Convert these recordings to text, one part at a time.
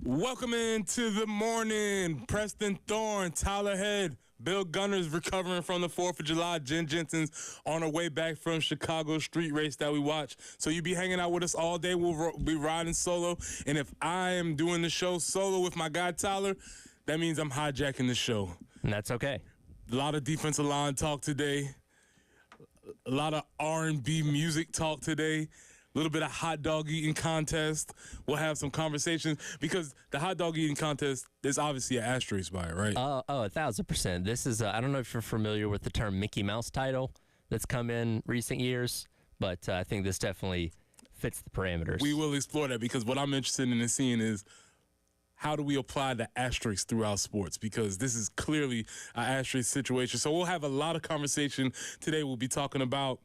Welcome into the morning. Preston Thorne, Tyler Head, Bill Gunners recovering from the 4th of July. Jen Jensen's on her way back from Chicago street race that we watched. So you be hanging out with us all day. We'll be riding solo. And if I am doing the show solo with my guy Tyler, that means I'm hijacking the show. And that's okay. A lot of defensive line talk today. A lot of R&B music talk today. A little bit of hot dog eating contest. We'll have some conversations because the hot dog eating contest, there's obviously an asterisk by it, right? 1,000%. This is, I don't know if you're familiar with the term Mickey Mouse title that's come in recent years, but I think this definitely fits the parameters. We will explore that because what I'm interested in seeing is how do we apply the asterisk throughout sports, because this is clearly an asterisk situation. So we'll have a lot of conversation today. We'll be talking about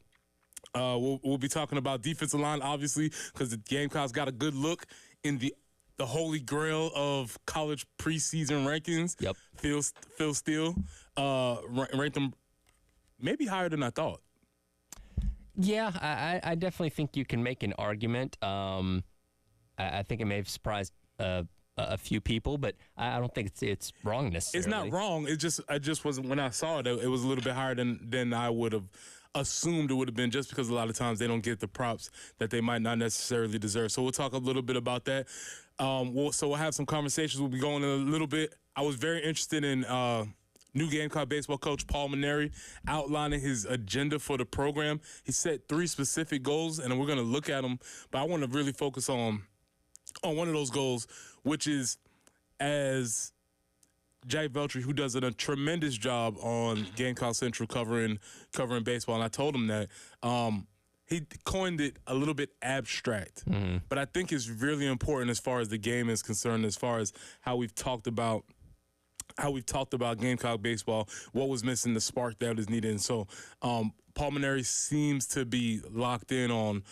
we'll be talking about defensive line, obviously, because the Gamecocks got a good look in the holy grail of college preseason rankings. Yep. Phil Steele ranked them maybe higher than I thought. Yeah, I definitely think you can make an argument. I think it may have surprised a few people, but I don't think it's wrong necessarily. It's not wrong. It just wasn't, when I saw it, it was a little bit higher than I would have assumed it would have been, just because a lot of times they don't get the props that they might not necessarily deserve. So we'll talk a little bit about that. We'll have some conversations. We'll be going in a little bit. I was very interested in new Gamecock baseball coach Paul Mainieri outlining his agenda for the program. He set 3 specific goals, and we're going to look at them, but I want to really focus on one of those goals, which is, as Jay Veltri, who does a tremendous job on Gamecock Central covering baseball, and I told him that he coined it a little bit abstract, but I think it's really important as far as the game is concerned, as far as how we've talked about Gamecock baseball, what was missing, the spark that is needed. And so Paul Mainieri seems to be locked in on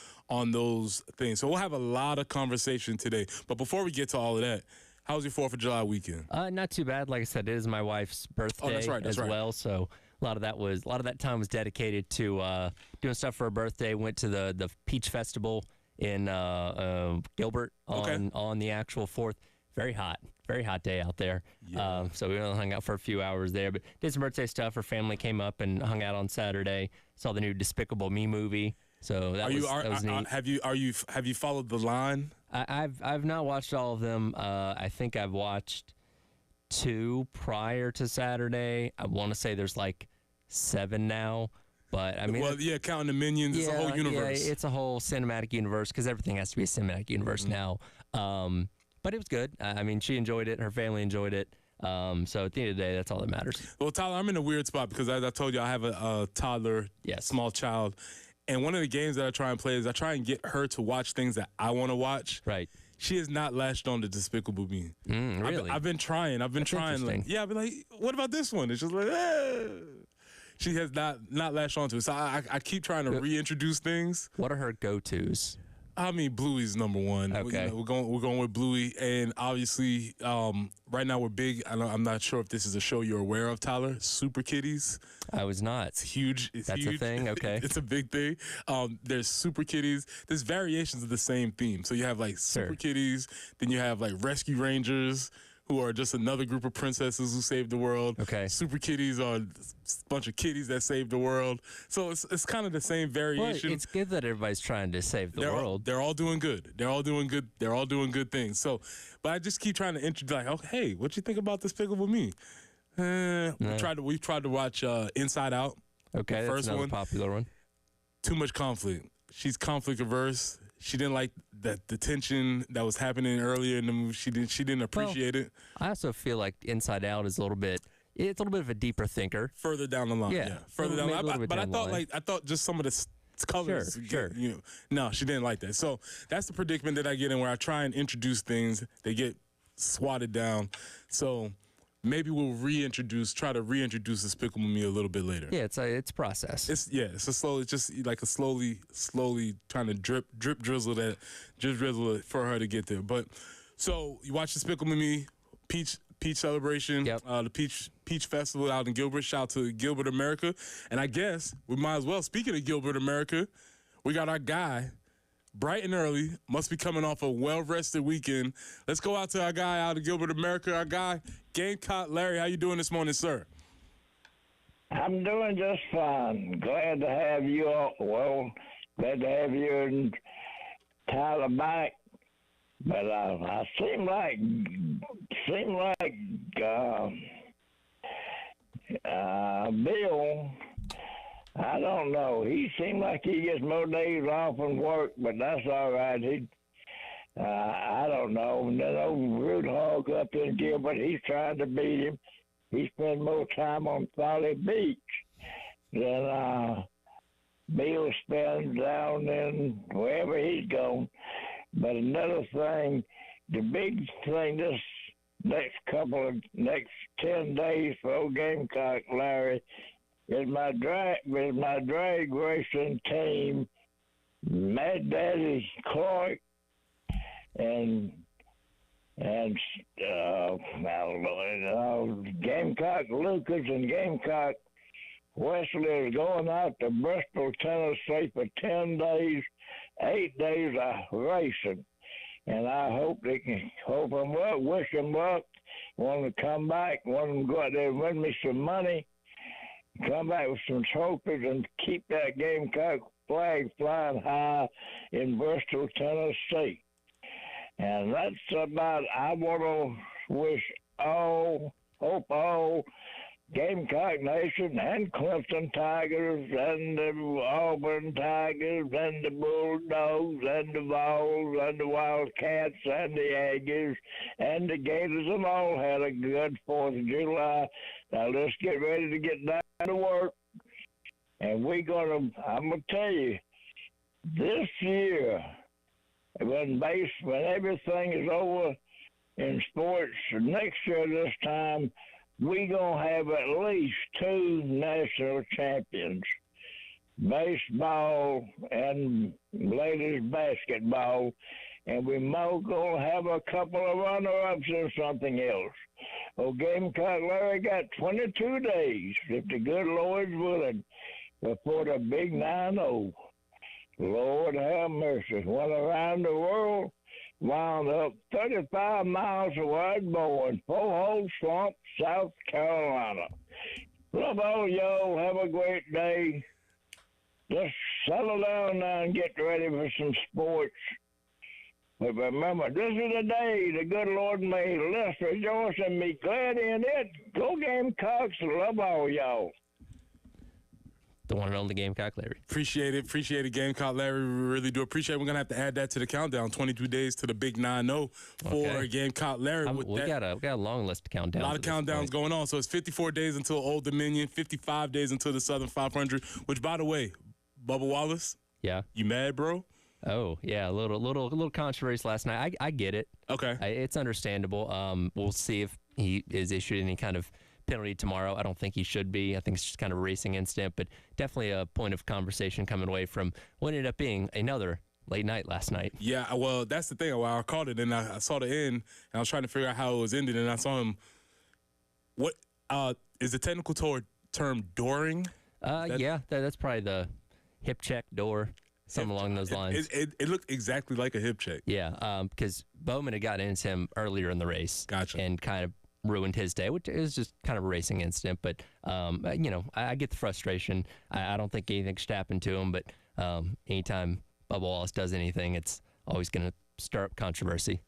those things. So we'll have a lot of conversation today. But before we get to all of that, how was your 4th of July weekend? Not too bad. Like I said, it is my wife's birthday as well. So a lot of that time was dedicated to doing stuff for her birthday. Went to the Peach Festival in Gilbert on the actual 4th. Very hot day out there. Yeah. So we only hung out for a few hours there, but did some birthday stuff. Her family came up and hung out on Saturday. Saw the new Despicable Me movie. So that was neat. Have you followed The Line? I've not watched all of them. I think I've watched 2 prior to Saturday. I want to say there's like 7 now. But I mean, well, yeah, counting the Minions, it's a whole universe. Yeah, it's a whole cinematic universe, because everything has to be a cinematic universe now. But it was good. I mean, she enjoyed it. Her family enjoyed it. So at the end of the day, that's all that matters. Well, Tyler, I'm in a weird spot because, as I told you, I have a toddler, small child. And one of the games that I try and play is I try and get her to watch things that I want to watch. Right. She has not latched on to Despicable Me. Really? I've been trying. I've been trying. Like, I've been like, what about this one? It's just like, She has not latched on to it. So I keep trying to reintroduce things. What are her go-tos? I mean, Bluey's number one. Okay. We're going with Bluey, and obviously, right now we're big. I'm not sure if this is a show you're aware of, Tyler. Super Kitties. I was not. It's huge. That's huge. a thing. Okay. It's a big thing. There's Super Kitties. There's variations of the same theme. So you have like Super Kitties, then you have like Rescue Rangers, who are just another group of princesses who saved the world. Okay. Super Kitties are a bunch of kitties that saved the world. So it's kind of the same variation. Well, it's good that everybody's trying to save the world. They're all doing good. They're all doing good. They're all doing good things. So, but I just keep trying to introduce, like, oh, hey, what you think about Despicable Me? We've tried to watch Inside Out. Okay, the first that's another one. popular one. Too much conflict. She's conflict averse. She didn't like the tension that was happening earlier in the movie. She didn't appreciate it. I also feel like Inside Out is a little bit of a deeper thinker. Further down the line, yeah. Further down the line. But I thought just some of the colors. Sure. No, she didn't like that. So that's the predicament that I get in, where I try and introduce things, they get swatted down. So maybe we'll try to reintroduce Despicable Me a little bit later. Yeah, it's a process. It's slowly trying to drip drizzle it for her to get there. But so you watch Despicable Me, Peach Celebration, the Peach Festival out in Gilbert. Shout out to Gilbert America. And I guess we might as well, speaking of Gilbert America, we got our guy bright and early. Must be coming off a well-rested weekend. Let's go out to our guy out of Gilbert, America. Our guy, Gamecock Larry. How you doing this morning, sir? I'm doing just fine. Glad to have you all. Well, glad to have you and Tyler back. But I seem like Bill. I don't know. He seemed like he gets more days off from work, but that's all right. I don't know. And that old Root Hog up in Gilbert, he's trying to beat him. He spends more time on Folly Beach than Bill spends down in wherever he's gone. But another thing, the big thing this next 10 days for old Gamecock Larry is my drag racing team, Mad Daddy Clark and Gamecock Lucas and Gamecock Wesley is going out to Bristol, Tennessee for 10 days, 8 days of racing. And I hope they can them luck, wish them luck, want them to come back, want them to go out there and win me some money, come back with some trophies and keep that Gamecock flag flying high in Bristol, Tennessee. And that's about, I want to wish hope all Gamecock Nation and Clemson Tigers and the Auburn Tigers and the Bulldogs and the Vols and the Wildcats and the Aggies and the Gators have all had a good 4th of July. Now let's get ready to get down to work. And I'm going to tell you, this year, when everything is over in sports, next year this time, we're going to have at least 2 national champions, baseball and ladies basketball, and we're going to have a couple of runner-ups in something else. Well, Gamecock Larry got 22 days, if the good Lord's willing, before the big 9-0. Lord have mercy. Went around the world, wound up 35 miles away, born, Four Swamp, South Carolina. Love all y'all. Have a great day. Just settle down now and get ready for some sports. But remember, this is the day the good Lord made. Let's rejoice and be glad in it. Go Gamecocks. Love all y'all. The one and only Gamecock Larry. Appreciate it, Gamecock Larry. We really do appreciate it. We're going to have to add that to the countdown. 22 days to the big 9-0 for Gamecock Larry. We got a long list of countdowns. A lot of countdowns going on. So it's 54 days until Old Dominion, 55 days until the Southern 500, which, by the way, Bubba Wallace. Yeah. You mad, bro? Oh, yeah, a little controversy last night. I get it. Okay. It's understandable. We'll see if he is issued any kind of penalty tomorrow. I don't think he should be. I think it's just kind of a racing incident, but definitely a point of conversation coming away from what ended up being another late night last night. Yeah, well, that's the thing. Well, I called it, and I saw the end, and I was trying to figure out how it was ended, and I saw him. What is the technical term? Dooring? Yeah, that's probably the hip check door. Something along those lines. It looked exactly like a hip check. Yeah, because Bowman had gotten into him earlier in the race. Gotcha. And kind of ruined his day, which is just kind of a racing incident. But, I get the frustration. I don't think anything should happen to him. But anytime Bubba Wallace does anything, it's always going to stir up controversy.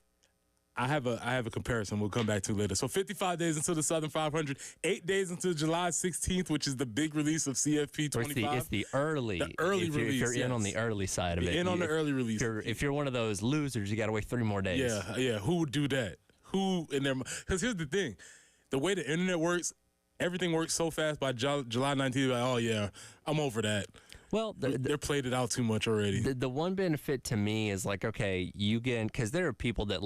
I have a comparison we'll come back to later. So 55 days until the Southern 500, 8 days until July 16th, which is the big release of CFP 25. It's the early release. If you're in on the early side of it. In on the early release. If you're one of those losers, you got to wait 3 more days. Yeah. Who would do that? Who in their? Because here's the thing, the way the internet works, everything works so fast. By July 19th, like, oh yeah, I'm over that. Well, they're played it out too much already. The one benefit to me is like, okay, you get, because there are people that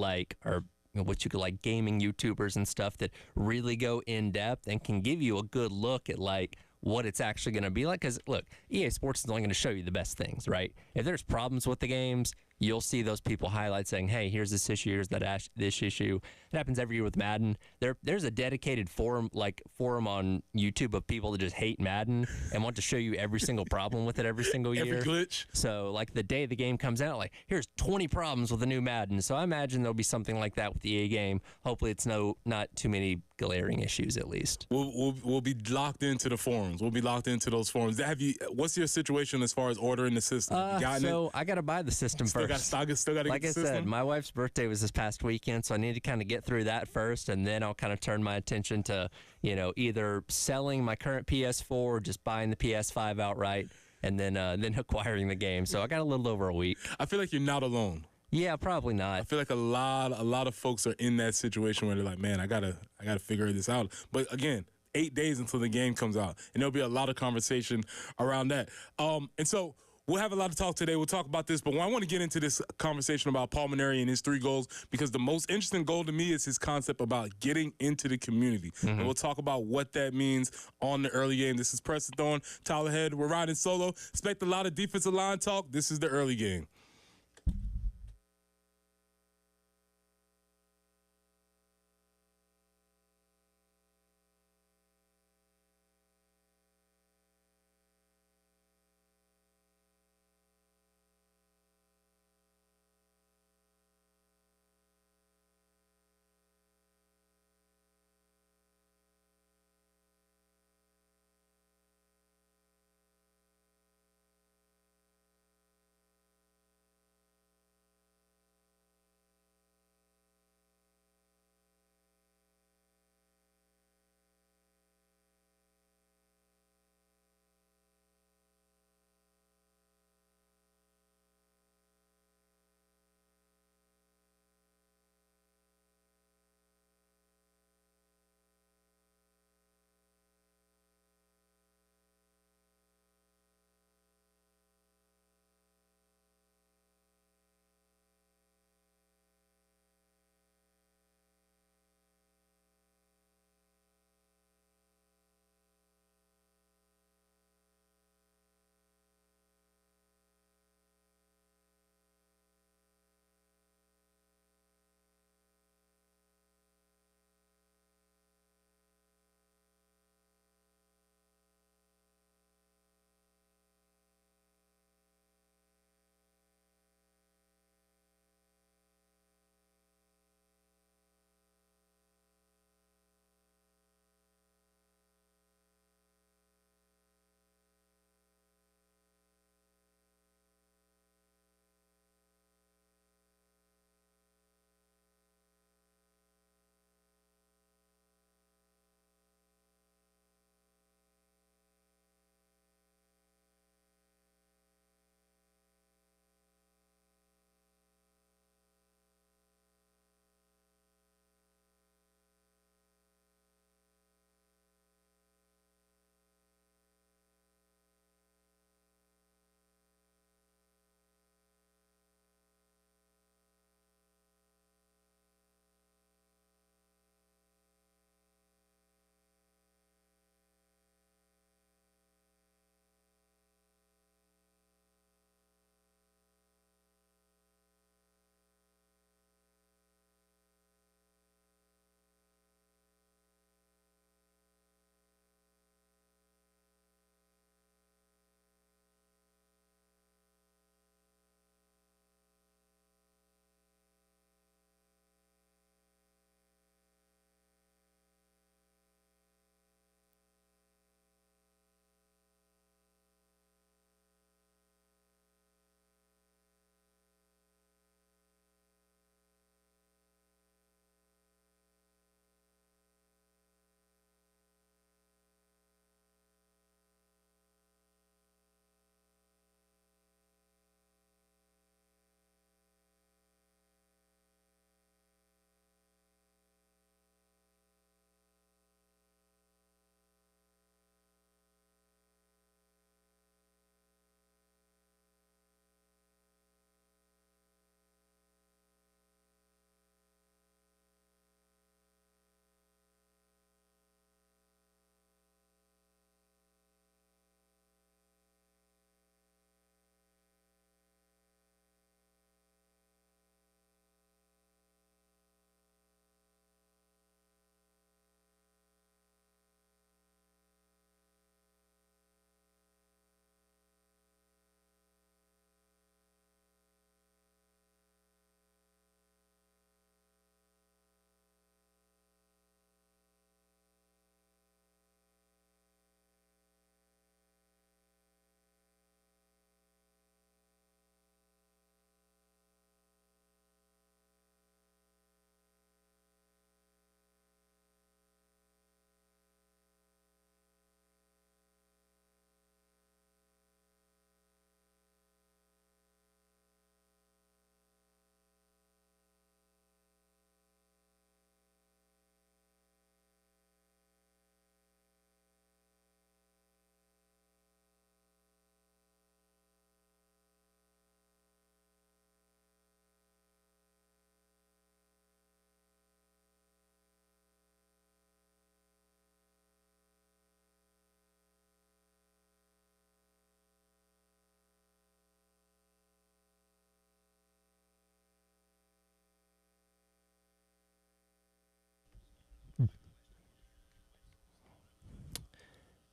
are what you could like gaming YouTubers and stuff that really go in depth and can give you a good look at like what it's actually going to be like. Because look, EA Sports is only going to show you the best things, right? If there's problems with the games, you'll see those people highlight saying, hey, here's this issue, here's this issue. It happens every year with Madden. There's a dedicated forum on YouTube of people that just hate Madden and want to show you every single problem with it every single year. Every glitch. So like the day the game comes out, like here's 20 problems with the new Madden. So I imagine there'll be something like that with the EA game. Hopefully it's not too many glaring issues at least. We'll be locked into the forums. We'll be locked into those forums. What's your situation as far as ordering the system? I got to buy the system first. Still got to get the system? Like I said, my wife's birthday was this past weekend, so I need to kind of get through that first, and then I'll kind of turn my attention to, either selling my current PS4 or just buying the PS5 outright, and then acquiring the game. So I got a little over a week. I feel like you're not alone. Yeah, probably not. I feel like a lot of folks are in that situation where they're like, man, I gotta figure this out. But again, 8 days until the game comes out, and there'll be a lot of conversation around that. And so we'll have a lot to talk today. We'll talk about this, but I want to get into this conversation about Paul Mainieri and his 3 goals, because the most interesting goal to me is his concept about getting into the community. Mm-hmm. And we'll talk about what that means on the early game. This is Preston Thorne, Tyler Head. We're riding solo. Expect a lot of defensive line talk. This is the early game.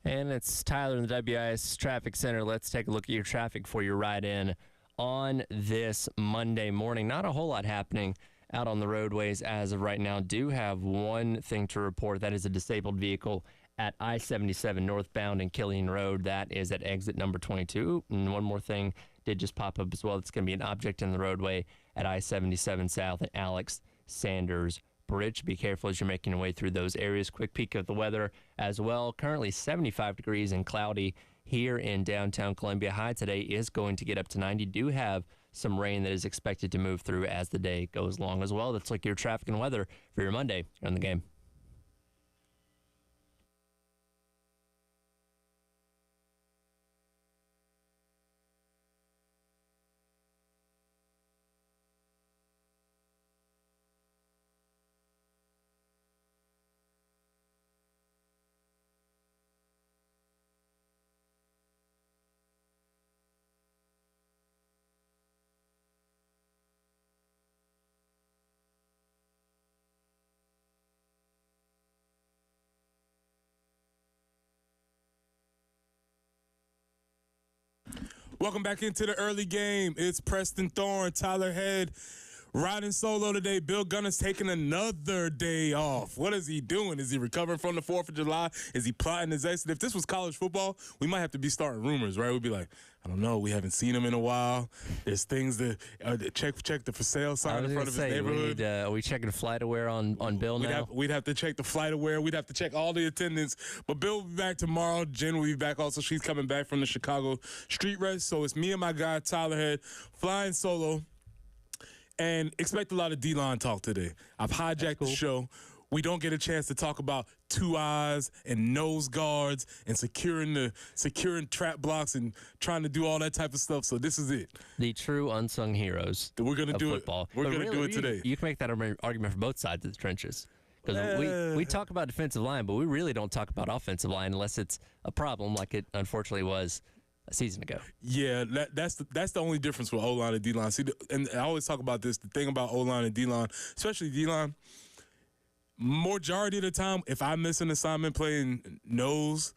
And it's Tyler in the WIS Traffic Center. Let's take a look at your traffic for your ride in on this Monday morning. Not a whole lot happening out on the roadways as of right now. Do have one thing to report. That is a disabled vehicle at I-77 northbound in Killeen Road. That is at exit number 22. And one more thing did just pop up as well. It's going to be an object in the roadway at I-77 south at Alex Sanders Bridge. Be careful as you're making your way through those areas. Quick peek of the weather as well. Currently 75 degrees and cloudy here in downtown Columbia. High today is going to get up to 90. Do have some rain that is expected to move through as the day goes along as well. That's like your traffic and weather for your Monday here on the game. Welcome back into the early game. It's Preston Thorne, Tyler Head, riding solo today. Bill Gunner's taking another day off. What is he doing? Is he recovering from the 4th of July? Is he plotting his exit? If this was college football, we might have to be starting rumors, right? We'd be like, I don't know. We haven't seen him in a while. There's things that check the for sale sign in front of his neighborhood. Are we checking FlightAware on Bill now? We'd have to check the FlightAware. We'd have to check all the attendance. But Bill will be back tomorrow. Jen will be back also. She's coming back from the Chicago street race. So it's me and my guy, Tyler Head, flying solo. And expect a lot of D-line talk today. I've hijacked the show. We don't get a chance to talk about two eyes and nose guards and securing trap blocks and trying to do all that type of stuff. So this is it. The true unsung heroes. We're gonna do football. We're gonna do it today. You can make that argument for both sides of the trenches. Because we talk about defensive line, but we really don't talk about offensive line unless it's a problem like it unfortunately was a season ago. Yeah, that's the only difference with O-line and D-line. See, and I always talk about this, the thing about O-line and D-line, especially D-line, majority of the time, if I miss an assignment playing nose,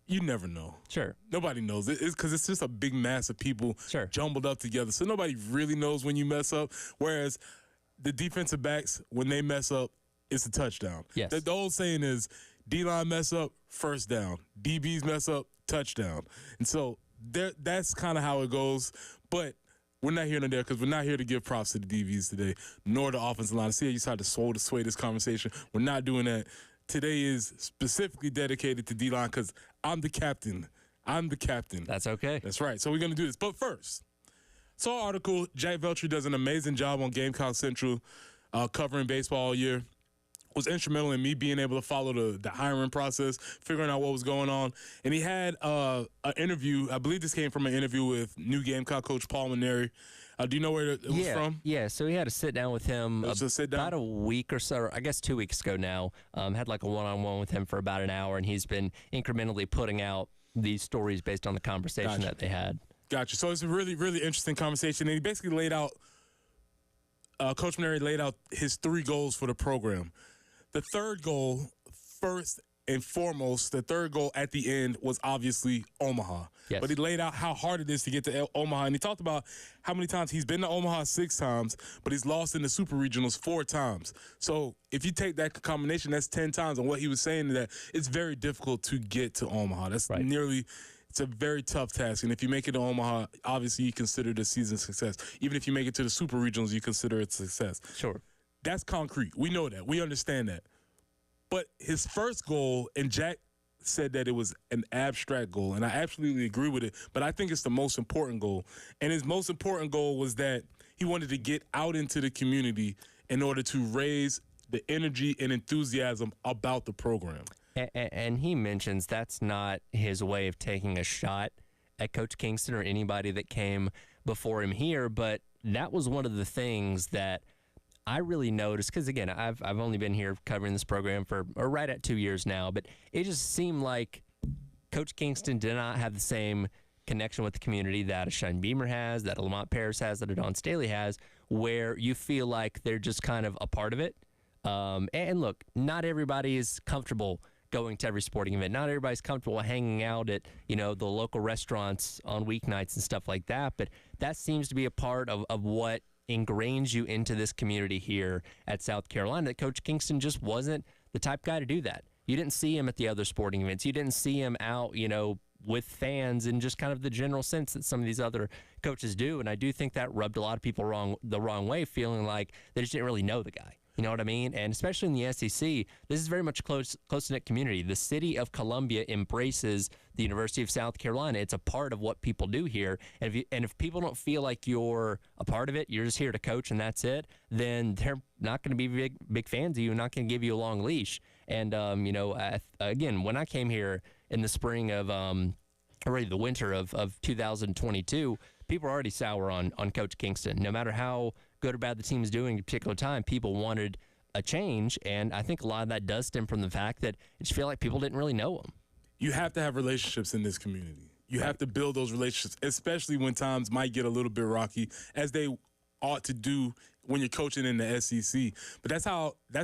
you never know. Sure. Nobody knows. It's because it's just a big mass of people jumbled up together. So nobody really knows when you mess up. Whereas the defensive backs, when they mess up, it's a touchdown. Yes. The old saying is, D-line mess up, first down. DBs mess up, touchdown. And so that's kind of how it goes. But we're not here nor there because we're not here to give props to the DBs today, nor the offensive line. See how you tried to sway this conversation. We're not doing that. Today is specifically dedicated to D-line because I'm the captain. That's okay. That's right. So we're going to do this. But first, saw an article. Jack Veltri does an amazing job on Gamecock Central covering baseball all year. Was instrumental in me being able to follow the hiring process, figuring out what was going on. And he had an interview. I believe this came from an interview with new Gamecock coach Paul Maneri. Do you know where it was from? Yeah, so he had a sit-down with him about a week or so, or I guess 2 weeks ago now. Had like a one-on-one with him for about an hour, and he's been incrementally putting out these stories based on the conversation that they had. Gotcha. So it's a really, really interesting conversation. And he basically laid out, Coach Maneri laid out his 3 goals for the program. The third goal, first and foremost, the third goal at the end was obviously Omaha. Yes. But he laid out how hard it is to get to Omaha. And he talked about how many times he's been to Omaha 6 times, but he's lost in the Super Regionals 4 times. So if you take that combination, that's 10 times. And what he was saying is that it's very difficult to get to Omaha. That's it's a very tough task. And if you make it to Omaha, obviously you consider the season success. Even if you make it to the Super Regionals, you consider it success. Sure. That's concrete. We know that. We understand that. But his first goal, and Jack said that it was an abstract goal, and I absolutely agree with it, but I think it's the most important goal. And his most important goal was that he wanted to get out into the community in order to raise the energy and enthusiasm about the program. And he mentions that's not his way of taking a shot at Coach Kingston or anybody that came before him here, but that was one of the things that I really noticed, because again, I've only been here covering this program for right at 2 years now, but it just seemed like Coach Kingston did not have the same connection with the community that a Shane Beamer has, that a Lamont Paris has, that a Don Staley has, where you feel like they're just kind of a part of it. And look, not everybody is comfortable going to every sporting event. Not everybody's comfortable hanging out at, the local restaurants on weeknights and stuff like that, but that seems to be a part of what ingrains you into this community here at South Carolina, that Coach Kingston just wasn't the type of guy to do that. You didn't see him at the other sporting events. You didn't see him out, with fans in just kind of the general sense that some of these other coaches do. And I do think that rubbed a lot of people the wrong way, feeling like they just didn't really know the guy. You know what I mean? And especially in the SEC, this is very much a close-knit community. The city of Columbia embraces the University of South Carolina. It's a part of what people do here. And if people don't feel like you're a part of it, you're just here to coach and that's it, then they're not going to be big fans of you and not going to give you a long leash. And, again, when I came here in the spring of the winter of 2022, people are already sour on Coach Kingston. No matter how good or bad the team is doing at a particular time, people wanted a change, and I think a lot of that does stem from the fact that I just feel like people didn't really know him. You have to have relationships in this community. You have to build those relationships, especially when times might get a little bit rocky, as they ought to do when you're coaching in the SEC. But that's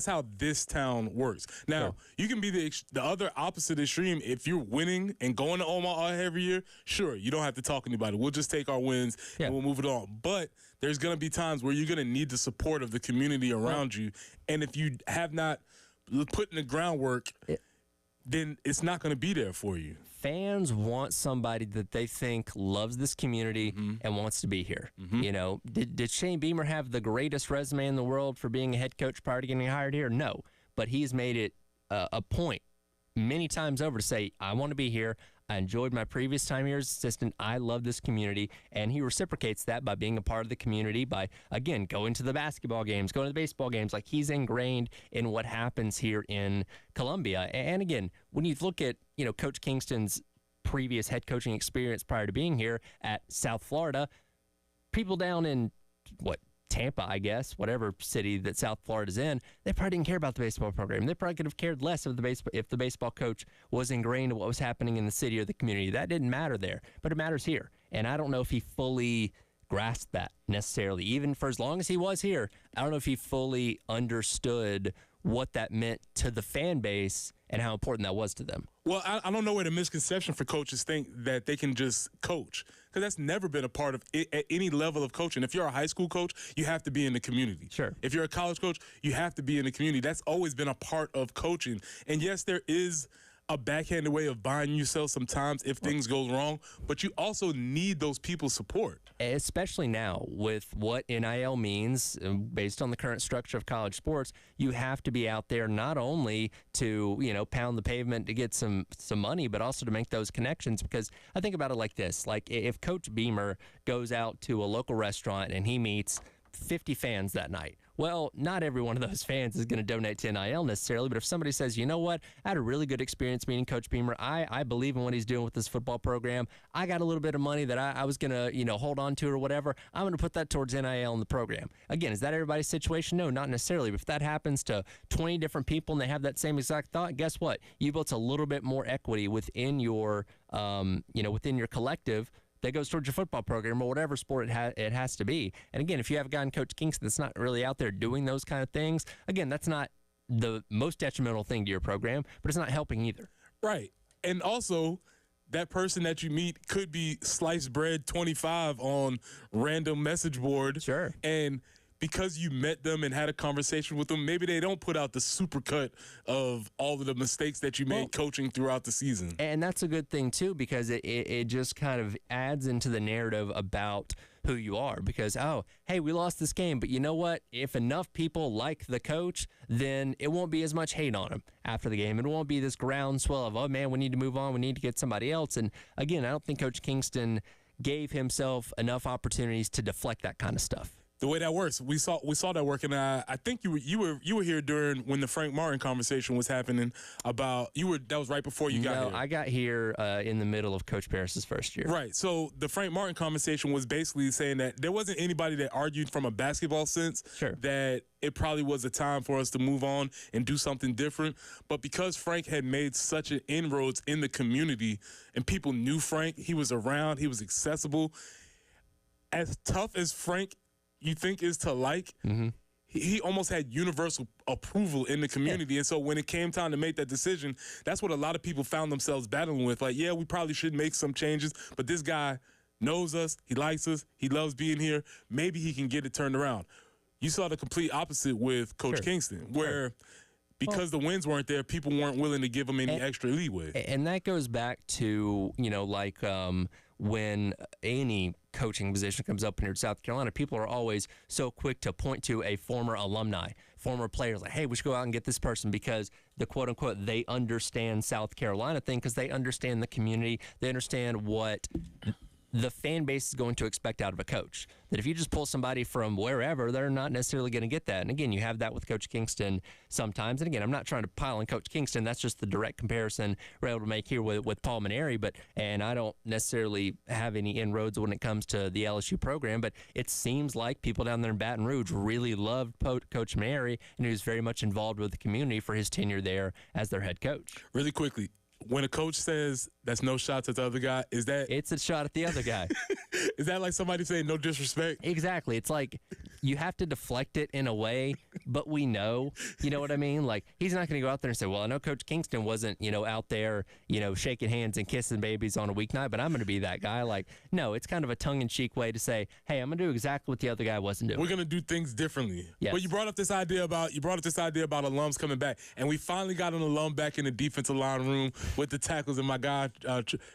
how this town works. Now, you can be the other opposite extreme. If you're winning and going to Omaha every year, sure, you don't have to talk to anybody. We'll just take our wins and we'll move it on. But there's going to be times where you're going to need the support of the community around you. And if you have not put in the groundwork, then it's not going to be there for you. Fans want somebody that they think loves this community and wants to be here. Did Shane Beamer have the greatest resume in the world for being a head coach prior to getting hired here? No, but he's made it a point many times over to say, I want to be here. I enjoyed my previous time here as assistant. I love this community, and he reciprocates that by being a part of the community, by, again, going to the basketball games, going to the baseball games. Like, he's ingrained in what happens here in Columbia. And again, when you look at, Coach Kingston's previous head coaching experience prior to being here at South Florida, people down in, Tampa, I guess, whatever city that South Florida's in, they probably didn't care about the baseball program. They probably could have cared less if the baseball coach was ingrained in what was happening in the city or the community. That didn't matter there, but it matters here. And I don't know if he fully grasped that necessarily. Even for as long as he was here, I don't know if he fully understood what that meant to the fan base and how important that was to them. Well, I don't know where the misconception for coaches think that they can just coach, because that's never been a part of it at any level of coaching. If you're a high school coach, you have to be in the community. Sure. If you're a college coach, you have to be in the community. That's always been a part of coaching. And yes, there is a backhanded way of buying yourself sometimes if things go wrong, but you also need those people's support. Especially now with what NIL means, based on the current structure of college sports, you have to be out there not only to, pound the pavement to get some money, but also to make those connections. Because I think about it like this, like if Coach Beamer goes out to a local restaurant and he meets 50 fans that night. Well, not every one of those fans is going to donate to NIL necessarily, but if somebody says, you know what, I had a really good experience meeting Coach Beamer. I believe in what he's doing with this football program. I got a little bit of money that I was going to, hold on to or whatever. I'm going to put that towards NIL in the program. Again, is that everybody's situation? No, not necessarily. But if that happens to 20 different people and they have that same exact thought, guess what? You built a little bit more equity within your, within your collective that goes towards your football program or whatever sport it has to be. And again, if you have a guy in Coach Kingston that's not really out there doing those kind of things, again, that's not the most detrimental thing to your program, but it's not helping either. Right. And also, that person that you meet could be sliced bread 25 on random message board. Sure. And because you met them and had a conversation with them, maybe they don't put out the supercut of all of the mistakes that you made coaching throughout the season. And that's a good thing, too, because it just kind of adds into the narrative about who you are. Because, hey, we lost this game, but you know what? If enough people like the coach, then it won't be as much hate on him after the game. It won't be this groundswell of, oh, man, we need to move on. We need to get somebody else. And, again, I don't think Coach Kingston gave himself enough opportunities to deflect that kind of stuff. The way that works, we saw that work, and I think you were here during when the Frank Martin conversation was happening about that was right before you got here. No, I got here in the middle of Coach Parris's first year. Right. So the Frank Martin conversation was basically saying that there wasn't anybody that argued from a basketball sense that it probably was a time for us to move on and do something different. But because Frank had made such an inroads in the community and people knew Frank, he was around, he was accessible. As tough as Frank you think is to like, he almost had universal approval in the community. And so when it came time to make that decision, that's what a lot of people found themselves battling with. Like, yeah, we probably should make some changes, but this guy knows us, he likes us, he loves being here. Maybe he can get it turned around. You saw the complete opposite with Coach Kingston, where because the wins weren't there, people weren't willing to give him any extra leeway. And that goes back to, when any coaching position comes up here in South Carolina, people are always so quick to point to a former alumni, former players, like, hey, we should go out and get this person because the quote-unquote they understand South Carolina thing, because they understand the community, they understand what the fan base is going to expect out of a coach. That if you just pull somebody from wherever, they're not necessarily going to get that. And again, you have that with Coach Kingston sometimes. And again, I'm not trying to pile on Coach Kingston. That's just the direct comparison we're able to make here with Paul Mainieri. And I don't necessarily have any inroads when it comes to the LSU program, but it seems like people down there in Baton Rouge really loved Coach Mainieri, and he was very much involved with the community for his tenure there as their head coach. Really quickly, when a coach says that's no shots at the other guy, is that... It's a shot at the other guy. Is that like somebody saying no disrespect? Exactly. It's like you have to deflect it in a way, but we know, you know what I mean? Like, he's not going to go out there and say, well, I know Coach Kingston wasn't, out there, shaking hands and kissing babies on a weeknight, but I'm going to be that guy. Like, no, it's kind of a tongue-in-cheek way to say, hey, I'm going to do exactly what the other guy wasn't doing. We're going to do things differently. Yes. But you brought up this idea about alums coming back, and we finally got an alum back in the defensive line room with the tackles and my guy,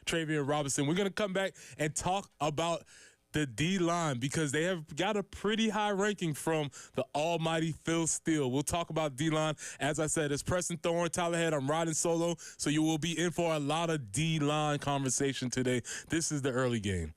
Travian Robinson. We're going to come back and talk about the D-line because they have got a pretty high ranking from the almighty Phil Steele. We'll talk about D-line. As I said, it's Preston Thorne, Tyler Head. I'm riding solo, so you will be in for a lot of D-line conversation today. This is the early game.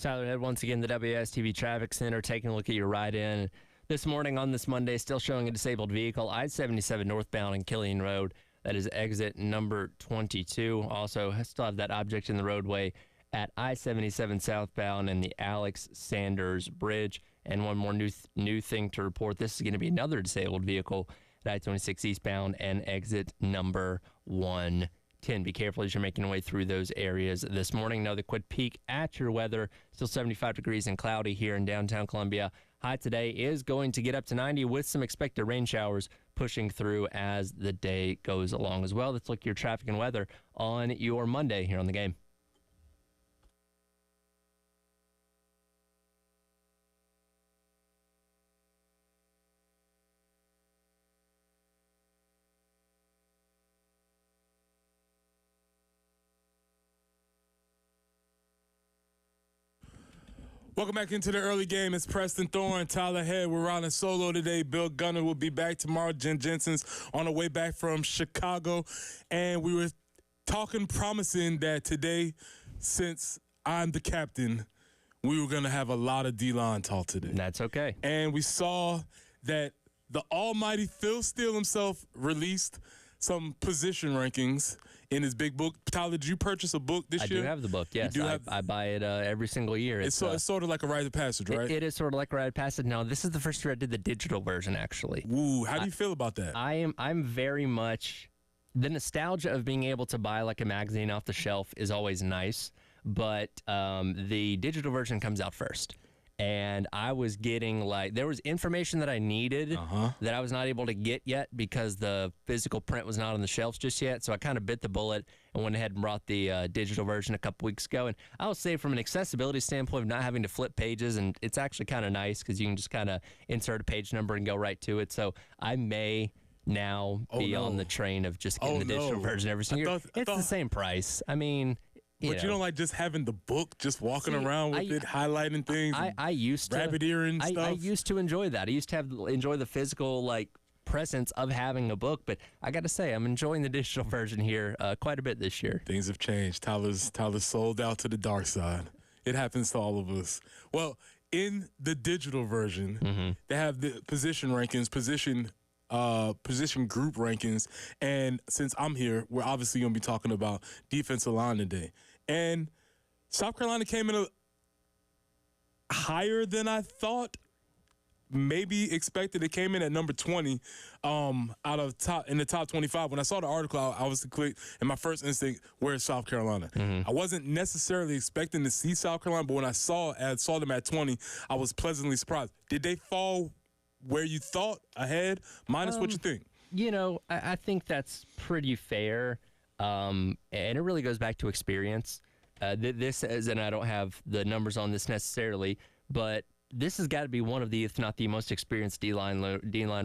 Tyler Head once again, the WSTV Traffic Center, taking a look at your ride in. This morning on this Monday, still showing a disabled vehicle, I-77 northbound on Killeen Road. That is exit number 22. Also, still have that object in the roadway at I-77 southbound and the Alex Sanders Bridge. And one more new thing to report. This is going to be another disabled vehicle at I-26 eastbound and exit number 110. Be careful as you're making your way through those areas this morning. Another quick peek at your weather. Still 75 degrees and cloudy here in downtown Columbia. High today is going to get up to 90 with some expected rain showers pushing through as the day goes along as well. Let's look at your traffic and weather on your Monday here on The Game. Welcome back into the early game. It's Preston Thorne, Tyler Head. We're on a solo today. Bill Gunner will be back tomorrow. Jen Jensen's on the way back from Chicago. And we were promising that today, since I'm the captain, we were going to have a lot of D-line talk today. That's okay. And we saw that the almighty Phil Steele himself released some position rankings in his big book. Tyler, did you purchase a book this year? I do have the book, yes. I buy it every single year. It's sort of like a rite of passage, right? It is sort of like a rite of passage. Now, this is the first year I did the digital version, actually. Ooh, how do you feel about that? I'm very much, the nostalgia of being able to buy like a magazine off the shelf is always nice, but the digital version comes out first. And I was getting there was information that I needed that I was not able to get yet because the physical print was not on the shelves just yet. So I kind of bit the bullet and went ahead and brought the digital version a couple weeks ago. And I will say from an accessibility standpoint of not having to flip pages, and it's actually kind of nice because you can just kind of insert a page number and go right to it. So I may now be on the train of just getting the digital version every single year. It's the same price. I mean... But you don't like just having the book, just walking around with it, highlighting things. I used to rabbit earring stuff. I used to enjoy that. I used to enjoy the physical presence of having a book. But I got to say, I'm enjoying the digital version here quite a bit this year. Things have changed. Tyler's sold out to the dark side. It happens to all of us. Well, in the digital version, they have the position rankings, position group rankings, and since I'm here, we're obviously going to be talking about defensive line today. And South Carolina came in higher than I thought, maybe expected. It came in at number 20 in the top 25. When I saw the article, I was clicked, and my first instinct, where's South Carolina? I wasn't necessarily expecting to see South Carolina, but when I saw them at 20, I was pleasantly surprised. Did they fall where you thought ahead, minus what you think? I think that's pretty fair, and it really goes back to experience. This is, and I don't have the numbers on this necessarily, but this has got to be one of the, if not the most experienced D-line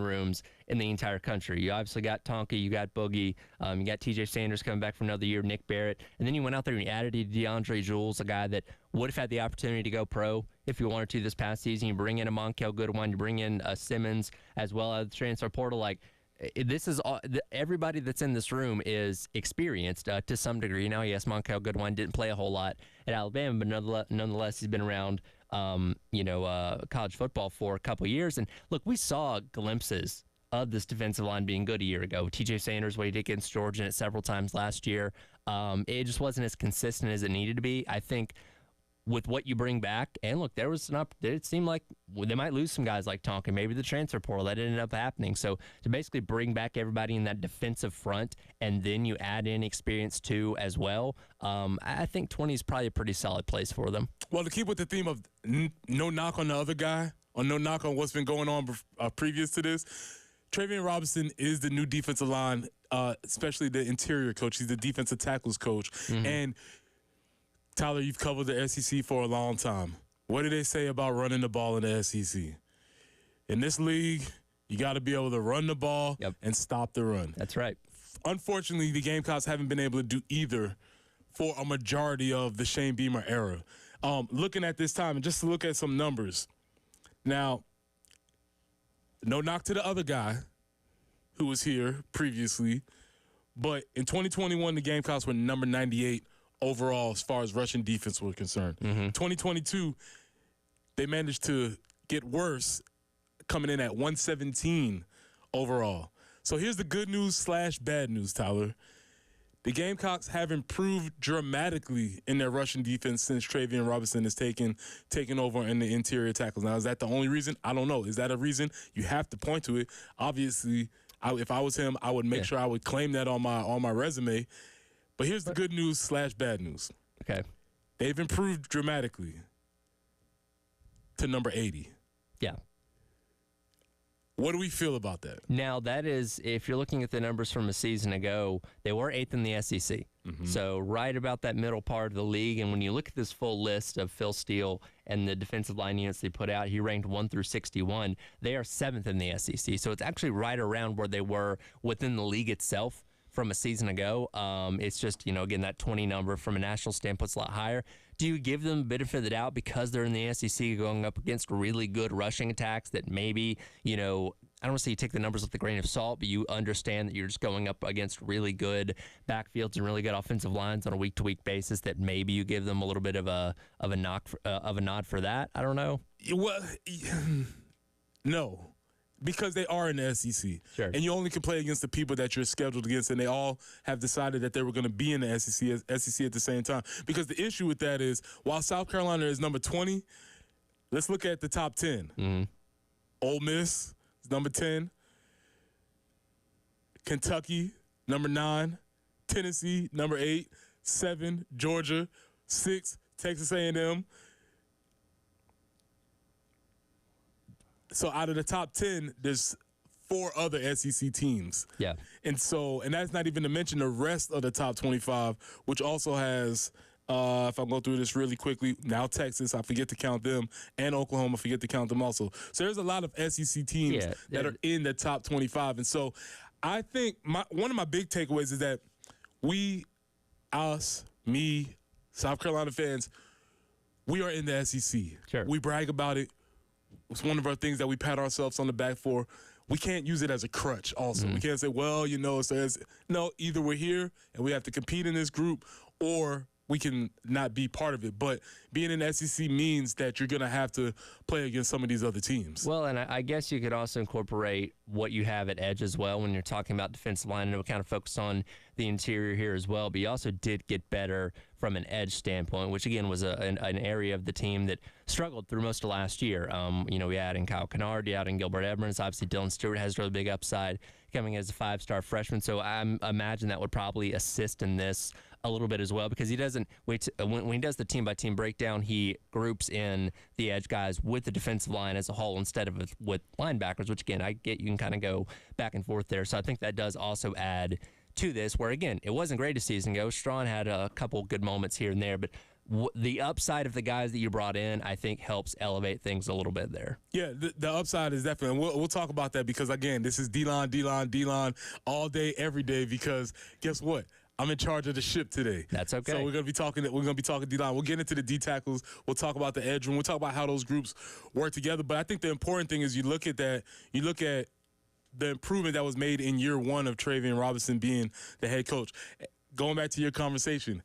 rooms in the entire country. You obviously got Tonka, you got Boogie, you got TJ Sanders coming back for another year, Nick Barrett, and then you went out there and you added DeAndre Jules, a guy that would have had the opportunity to go pro if you wanted to this past season. You bring in a Monkel Goodwin, you bring in Simmons as well as the transfer portal. This is everybody that's in this room is experienced to some degree. Now, yes, Monkel Goodwin didn't play a whole lot at Alabama, but nonetheless, he's been around college football for a couple years. And look, we saw glimpses of this defensive line being good a year ago. TJ Sanders, what he did against Georgia, and it several times last year. It just wasn't as consistent as it needed to be. I think with what you bring back, and look, it seemed like they might lose some guys like Tonka, maybe the transfer portal, that ended up happening. So to basically bring back everybody in that defensive front, and then you add in experience too as well, I think 20 is probably a pretty solid place for them. Well, to keep with the theme of no knock on the other guy, or no knock on what's been going on previous to this, Travian Robinson is the new defensive line, especially the interior coach. He's the defensive tackles coach. And Tyler, you've covered the SEC for a long time. What do they say about running the ball in the SEC? In this league, you got to be able to run the ball and stop the run. That's right. Unfortunately, the Gamecocks haven't been able to do either for a majority of the Shane Beamer era. Looking at this time, and just to look at some numbers. Now, no knock to the other guy who was here previously, but in 2021, the Gamecocks were number 98 overall as far as rushing defense were concerned. 2022, they managed to get worse, coming in at 117 overall. So here's the good news / bad news, Tyler. The Gamecocks have improved dramatically in their rushing defense since Travian Robinson has taken over in the interior tackles. Now, is that the only reason? I don't know. Is that a reason? You have to point to it. Obviously, if I was him, I would make sure I would claim that on my resume. But here's the good news / bad news. Okay. They've improved dramatically to number 80. Yeah. What do we feel about that? Now, that is, if you're looking at the numbers from a season ago, they were 8th in the SEC. So right about that middle part of the league. And when you look at this full list of Phil Steele and the defensive line units they put out, he ranked 1 through 61. They are 7th in the SEC. So it's actually right around where they were within the league itself from a season ago. It's just, again, that 20 number from a national standpoint is a lot higher. Do you give them a benefit of the doubt because they're in the SEC going up against really good rushing attacks that maybe, I don't want to say you take the numbers with a grain of salt, but you understand that you're just going up against really good backfields and really good offensive lines on a week-to-week basis that maybe you give them a little bit of a nod for that? I don't know. Well, no. Because they are in the SEC. Sure. And you only can play against the people that you're scheduled against, and they all have decided that they were going to be in the SEC at the same time. Because the issue with that is, while South Carolina is number 20, let's look at the top 10. Ole Miss is number 10. Kentucky, number 9. Tennessee, number 8. 7, Georgia. 6, Texas A&M. So out of the top 10, there's 4 other SEC teams. Yeah. And that's not even to mention the rest of the top 25, which also has, if I go through this really quickly, now Texas, I forget to count them, and Oklahoma, I forget to count them also. So there's a lot of SEC teams that are in the top 25. And so I think one of my big takeaways is that me, South Carolina fans, we are in the SEC. Sure. We brag about it. It's one of our things that we pat ourselves on the back for. We can't use it as a crutch also. We can't say, well, it says, no, either we're here and we have to compete in this group, or we can not be part of it. But being in the SEC means that you're going to have to play against some of these other teams. Well, and I guess you could also incorporate what you have at edge as well when you're talking about defensive line. And we'll kind of focus on the interior here as well. But you also did get better from an edge standpoint, which, again, was an area of the team that struggled through most of last year. We add in Kyle Kennard, you add in Gilbert Edmonds. Obviously, Dylan Stewart has a really big upside coming as a 5-star freshman. So I imagine that would probably assist in this a little bit as well, because he doesn't when he does the team-by-team breakdown, he groups in the edge guys with the defensive line as a whole instead of with linebackers, which, again, I get you can kind of go back and forth there. So I think that does also add to this, where, again, it wasn't great a season ago. Strawn had a couple good moments here and there, but the upside of the guys that you brought in, I think, helps elevate things a little bit there. Yeah, the upside is definitely, and we'll talk about that because, again, this is D-line all day, every day, because guess what? I'm in charge of the ship today. That's okay. So we're gonna be talking D-line. We'll get into the D tackles. We'll talk about the edge room. We'll talk about how those groups work together. But I think the important thing is you look at that. You look at the improvement that was made in year 1 of Travian Robinson being the head coach. Going back to your conversation,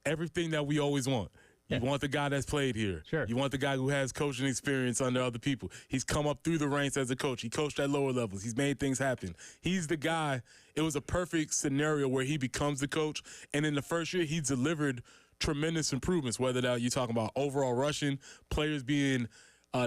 everything that we always want. You want the guy that's played here. Sure. You want the guy who has coaching experience under other people. He's come up through the ranks as a coach. He coached at lower levels. He's made things happen. He's the guy. It was a perfect scenario where he becomes the coach. And in the first year, he delivered tremendous improvements, whether that you're talking about overall rushing, players being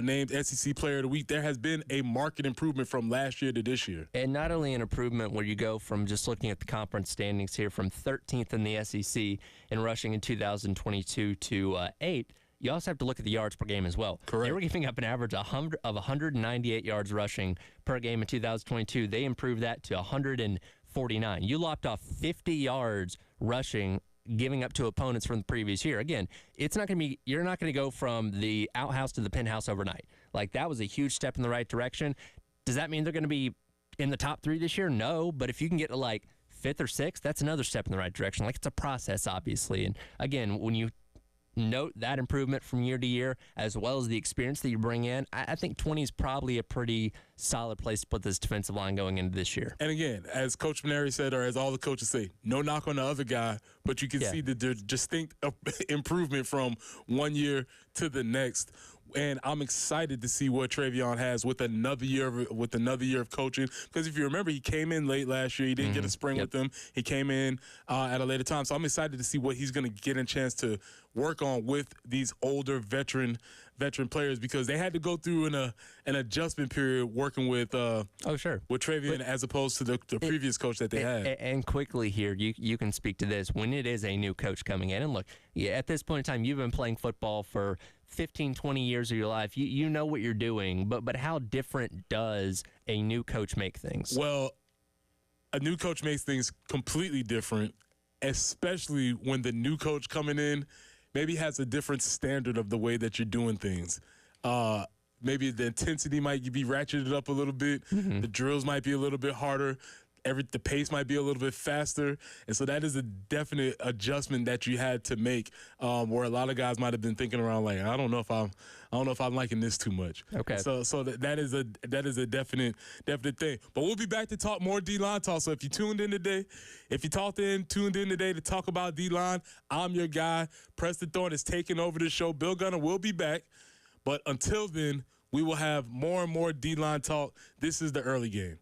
named SEC Player of the Week. There has been a marked improvement from last year to this year. And not only an improvement where you go from just looking at the conference standings here from 13th in the SEC in rushing in 2022 to 8th, you also have to look at the yards per game as well. Correct. They were giving up an average of 198 yards rushing per game in 2022. They improved that to 149. You lopped off 50 yards rushing, giving up to opponents from the previous year. Again, you're not going to go from the outhouse to the penthouse overnight. Like, that was a huge step in the right direction. Does that mean they're going to be in the top 3 this year? No, but if you can get to like 5th or 6th, that's another step in the right direction. Like, it's a process, obviously. And again, when you note that improvement from year to year, as well as the experience that you bring in, I think 20 is probably a pretty solid place to put this defensive line going into this year. And again, as Coach Maneri said, or as all the coaches say, no knock on the other guy, but you can see the distinct improvement from one year to the next. And I'm excited to see what Travion has with another year of coaching. Because if you remember, he came in late last year. He didn't get a spring with them. He came in at a later time. So I'm excited to see what he's going to get a chance to work on with these older veteran players, because they had to go through an adjustment period working with with Travion as opposed to the previous coach that they had. And quickly here, you can speak to this. When it is a new coach coming in, and look, at this point in time, you've been playing football for 15, 20 years of your life. You know what you're doing, but how different does a new coach make things? Well, a new coach makes things completely different, especially when the new coach coming in maybe has a different standard of the way that you're doing things. Maybe the intensity might be ratcheted up a little bit. The drills might be a little bit harder. The pace might be a little bit faster. And so that is a definite adjustment that you had to make, where a lot of guys might have been thinking around like, I don't know if I'm liking this too much. Okay. So that is a definite thing. But we'll be back to talk more D-line talk. So if you tuned in today to talk about D-line, I'm your guy. Preston Thorne is taking over the show. Bill Gunner will be back. But until then, we will have more and more D-line talk. This is the early game.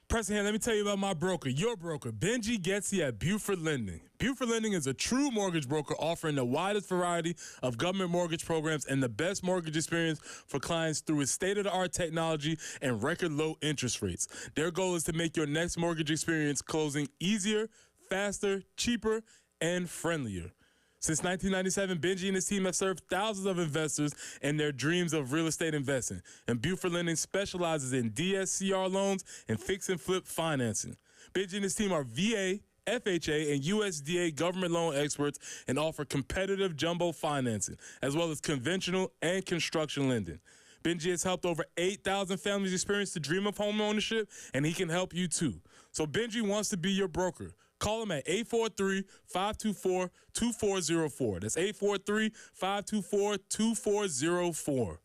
Preston, let me tell you about my broker, your broker, Benji Getzi at Buford Lending. Buford Lending is a true mortgage broker offering the widest variety of government mortgage programs and the best mortgage experience for clients through its state-of-the-art technology and record low interest rates. Their goal is to make your next mortgage experience closing easier, faster, cheaper, and friendlier. Since 1997, Benji and his team have served thousands of investors in their dreams of real estate investing. And Buford Lending specializes in DSCR loans and fix and flip financing. Benji and his team are VA, FHA, and USDA government loan experts and offer competitive jumbo financing, as well as conventional and construction lending. Benji has helped over 8,000 families experience the dream of home ownership, and he can help you too. So Benji wants to be your broker. Call him at 843-524-2404. That's 843-524-2404.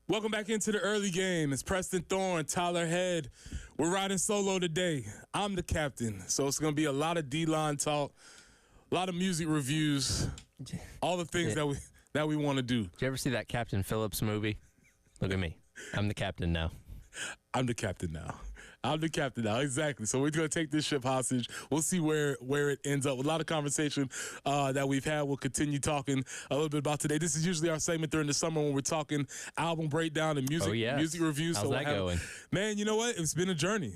Welcome back into the early game. It's Preston Thorne, Tyler Head. We're riding solo today. I'm the captain, so it's going to be a lot of D-line talk, a lot of music reviews, all the things that we want to do. Did you ever see that Captain Phillips movie? Look at me. I'm the captain now. I'm the captain now. I'm the captain now, exactly. So we're going to take this ship hostage. We'll see where it ends up. A lot of conversation that we've had. We'll continue talking a little bit about today. This is usually our segment during the summer when we're talking album breakdown and music reviews. How's that going? Man, you know what? It's been a journey.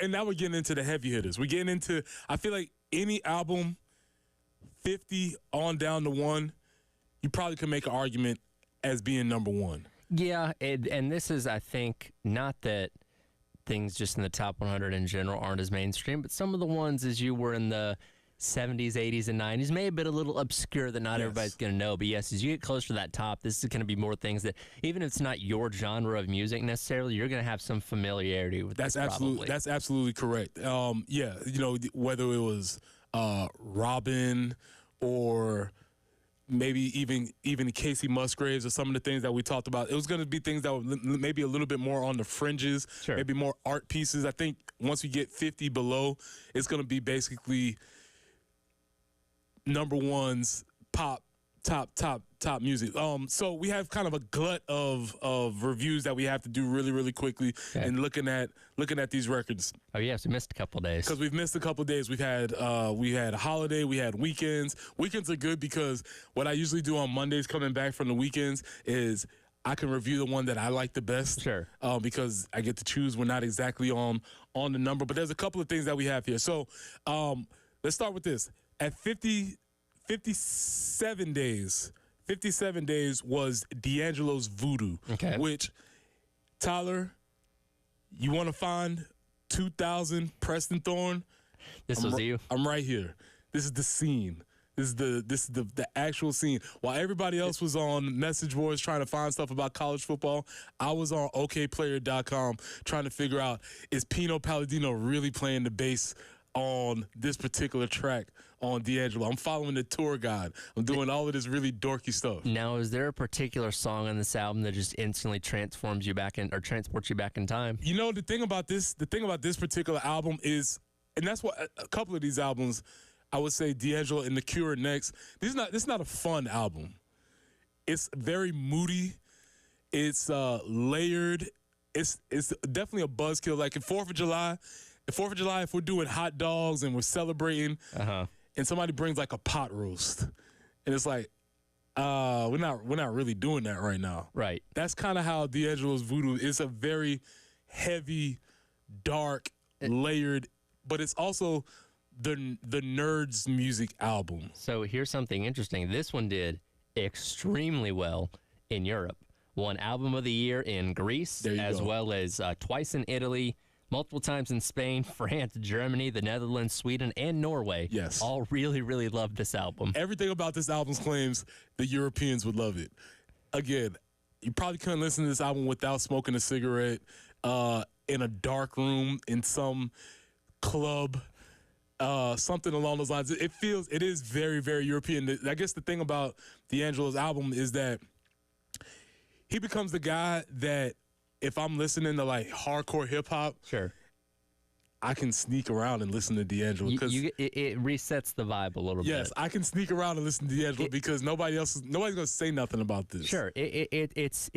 And now we're getting into the heavy hitters. We're getting into, I feel like any album, 50 on down to 1, you probably could make an argument as being number 1. Yeah, and this is, I think, not that things just in the top 100 in general aren't as mainstream, but some of the ones as you were in the 70s, 80s, and 90s may have been a little obscure that not everybody's going to know. But yes, as you get closer to that top, this is going to be more things that, even if it's not your genre of music necessarily, you're going to have some familiarity with. That's absolutely correct. Yeah, you know, whether it was Robin or maybe even Casey Musgraves or some of the things that we talked about. It was going to be things that were maybe a little bit more on the fringes, maybe more art pieces. I think once we get 50 below, it's going to be basically number ones, top music. So we have kind of a glut of reviews that we have to do really, really quickly and looking at these records. Oh yes, we missed a couple days. Because we've missed a couple days. We had a holiday, we had weekends. Weekends are good because what I usually do on Mondays coming back from the weekends is I can review the one that I like the best. Sure. Because I get to choose. We're not exactly on the number, but there's a couple of things that we have here. So let's start with this. At 57 days was D'Angelo's Voodoo, which, Tyler, you want to find 2000 Preston Thorne? This was you? I'm right here. This is the scene. This is the actual scene. While everybody else was on message boards trying to find stuff about college football, I was on okplayer.com trying to figure out, is Pino Palladino really playing the bass on this particular track on D'Angelo? I'm following the tour guide. I'm doing all of this really dorky stuff. Now, is there a particular song on this album that just instantly transports you back in time? You know, the thing about this particular album is, and that's what a couple of these albums, I would say D'Angelo and The Cure next. This is not a fun album. It's very moody. It's layered. It's definitely a buzzkill. Like in 4th of July, if we're doing hot dogs and we're celebrating, and somebody brings like a pot roast, and it's like, we're not really doing that right now. Right. That's kind of how D'Angelo's Voodoo is. A very heavy, dark, layered, but it's also the Nerds music album. So here's something interesting. This one did extremely well in Europe. Won Album of the Year in Greece, as well as twice in Italy, multiple times in Spain, France, Germany, the Netherlands, Sweden, and Norway. Yes. All really, really loved this album. Everything about this album claims the Europeans would love it. Again, you probably couldn't listen to this album without smoking a cigarette in a dark room in some club, something along those lines. It is very, very European. I guess the thing about D'Angelo's album is that he becomes the guy that, if I'm listening to like hardcore hip hop, I can sneak around and listen to D'Angelo. It resets the vibe a little bit. Yes, I can sneak around and listen to D'Angelo because nobody's gonna say nothing about this. Sure, it's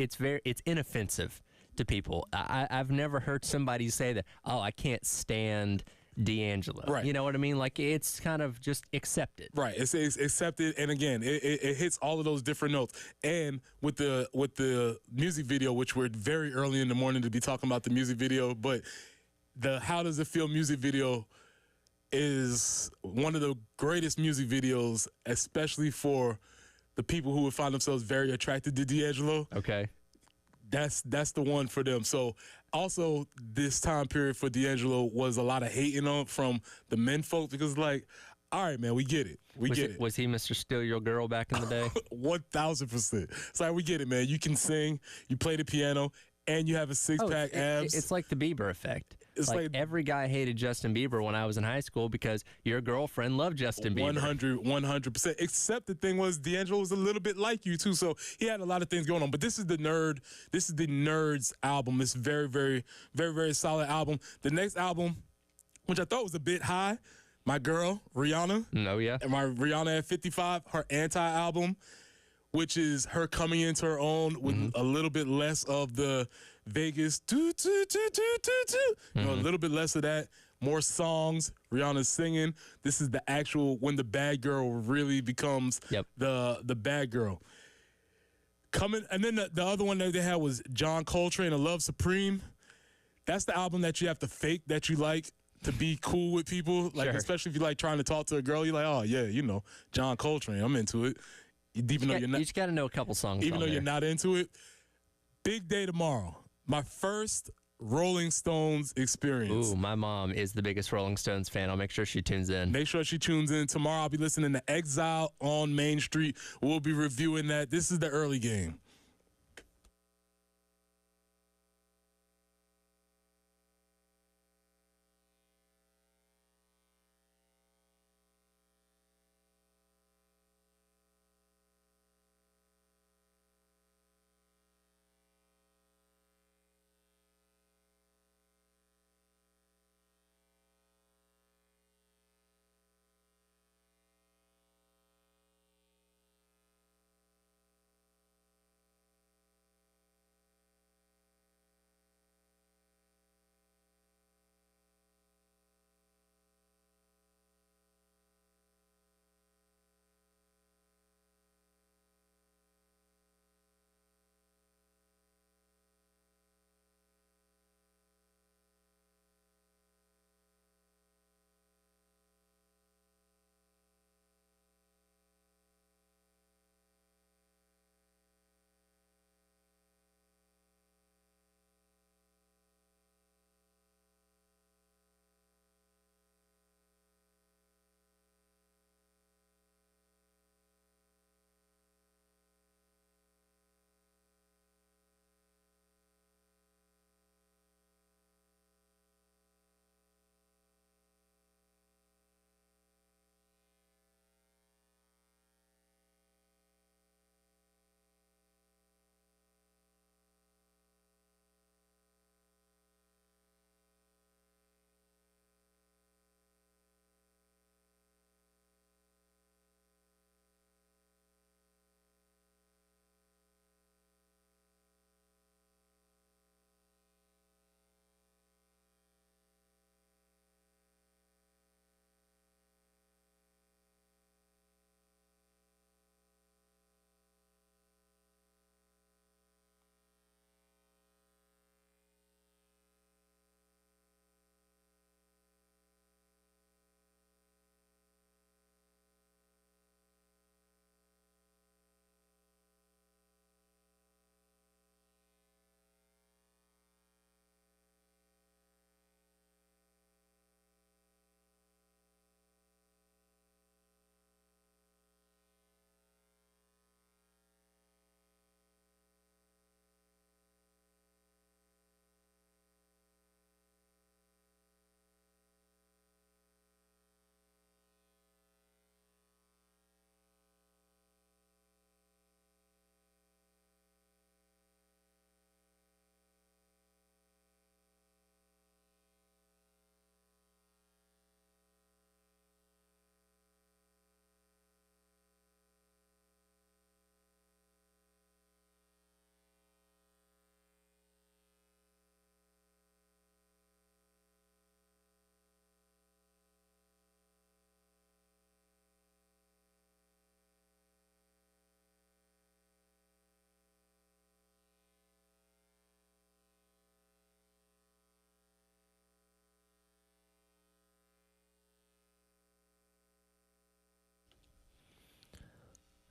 inoffensive to people. I've never heard somebody say that, oh, I can't stand D'Angelo. Right. You know what I mean? Like, it's kind of just accepted. Right. It's accepted, and again, it hits all of those different notes. And with the music video, which we're very early in the morning to be talking about the music video, but the How Does It Feel music video is one of the greatest music videos, especially for the people who would find themselves very attracted to D'Angelo. Okay. That's the one for them. So also this time period for D'Angelo was a lot of hating on from the men folk because like, all right, man, we get it. We get it. Was he Mr. Steal Your Girl back in the day? 1,000%. It's like, we get it, man. You can sing, you play the piano, and you have a six-pack abs. It's like the Bieber effect. It's like every guy hated Justin Bieber when I was in high school because your girlfriend loved Justin Bieber. 100%. Except the thing was, D'Angelo was a little bit like you too, so he had a lot of things going on. But this is the Nerds album. It's very, very, very, very solid album. The next album, which I thought was a bit high, my girl Rihanna. Oh yeah. And my Rihanna at 55, her Anti album, which is her coming into her own with a little bit less of the Vegas, you know, a little bit less of that, more songs, Rihanna's singing. This is the actual when the bad girl really becomes the bad girl. Coming, and then the other one that they had was John Coltrane, A Love Supreme. That's the album that you have to fake that you like to be cool with people, like especially if you like trying to talk to a girl, you're like, oh yeah, you know, John Coltrane, I'm into it. Even though you're not, you just got to know a couple songs. Even though you're not into it. Big day tomorrow. My first Rolling Stones experience. Ooh, my mom is the biggest Rolling Stones fan. I'll make sure she tunes in. Make sure she tunes in. Tomorrow I'll be listening to Exile on Main Street. We'll be reviewing that. This is the early game.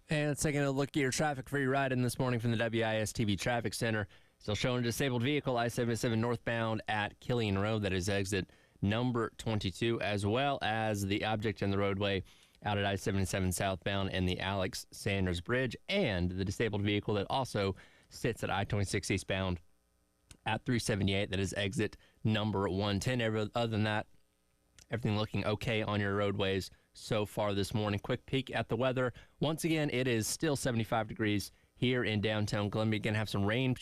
And taking a look at your traffic for your ride in this morning from the WIS-TV Traffic Center. Still showing a disabled vehicle, I-77 northbound at Killian Road. That is exit number 22, as well as the object in the roadway out at I-77 southbound and the Alex Sanders Bridge, and the disabled vehicle that also sits at I-26 eastbound at 378. That is exit number 110. Other than that, everything looking okay on your roadways so far this morning. Quick peek at the weather. Once again, it is still 75 degrees here in downtown Columbia. Going to have some rain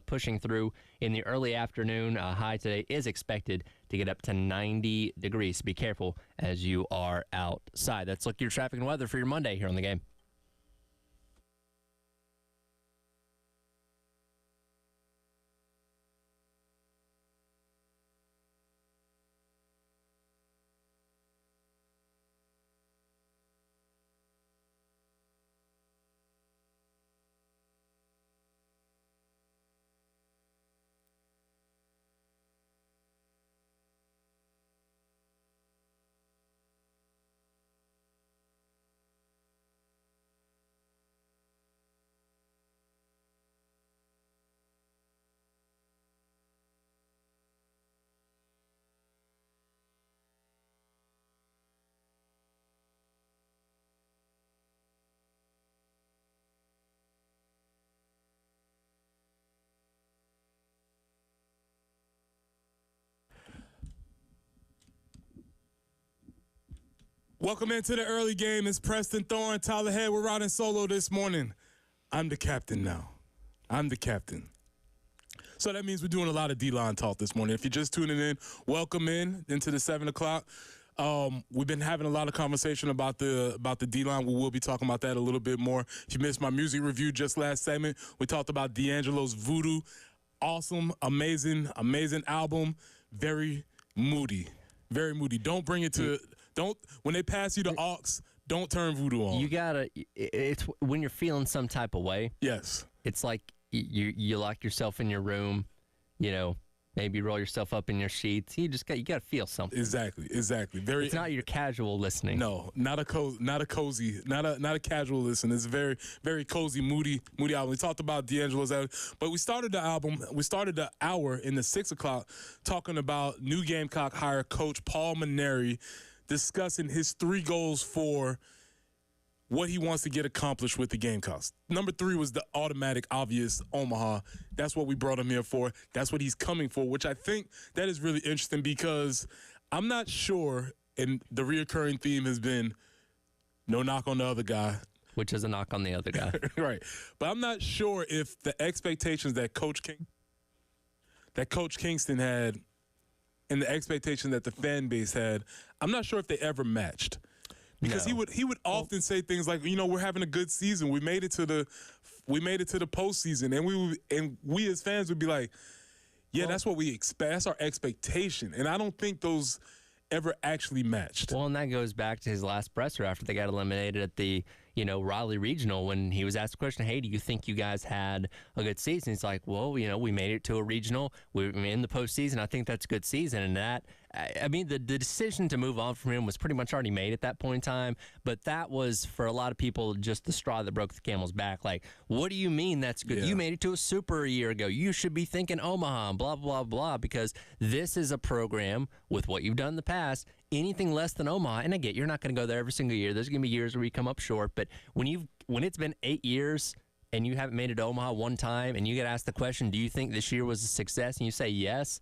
pushing through in the early afternoon. High today is expected to get up to 90 degrees. Be careful as you are outside. That's Look Your Traffic and Weather for your Monday here on The Game. Welcome into the early game. It's Preston Thorne, Tyler Head. We're riding solo this morning. I'm the captain now. I'm the captain. So that means we're doing a lot of D-line talk this morning. If you're just tuning in, welcome into the 7 o'clock. We've been having a lot of conversation about the D-line. We will be talking about that a little bit more. If you missed my music review just last segment, we talked about D'Angelo's Voodoo. Awesome, amazing album. Very moody. Very moody. Don't bring it to... when they pass you the aux, don't turn Voodoo on. You gotta. It's when you're feeling some type of way. Yes. It's like you lock yourself in your room, maybe roll yourself up in your sheets. You gotta feel something. Exactly. It's not your casual listening. No, not a cozy, not a casual listen. It's a very, very cozy, moody album. We talked about D'Angelo's album, but we started the hour in the 6 o'clock talking about new Gamecock hire coach Paul Mainieri, discussing his 3 goals for what he wants to get accomplished with the Gamecocks. Number 3 was the automatic, obvious Omaha. That's what we brought him here for. That's what he's coming for, which I think that is really interesting because I'm not sure, and the reoccurring theme has been no knock on the other guy. Which is a knock on the other guy. Right. But I'm not sure if the expectations that Coach Kingston had and the expectation that the fan base had, I'm not sure if they ever matched. Because he would often say things like, we're having a good season. We made it to the postseason, and we as fans would be like, that's what we expect. That's our expectation. And I don't think those ever actually matched. Well, and that goes back to his last presser after they got eliminated at the Raleigh Regional, when he was asked the question, hey, do you think you guys had a good season? He's like, well, we made it to a regional. We're in the postseason. I think that's a good season. And that, the decision to move on from him was pretty much already made at that point in time. But that was, for a lot of people, just the straw that broke the camel's back. Like, what do you mean that's good? Yeah. You made it to a Super a year ago. You should be thinking Omaha and blah, blah, blah, because this is a program with what you've done in the past. Anything less than Omaha, and I get you're not going to go there every single year. There's going to be years where you come up short, but when it's been 8 years and you haven't made it to Omaha one time, and you get asked the question, do you think this year was a success? And you say yes,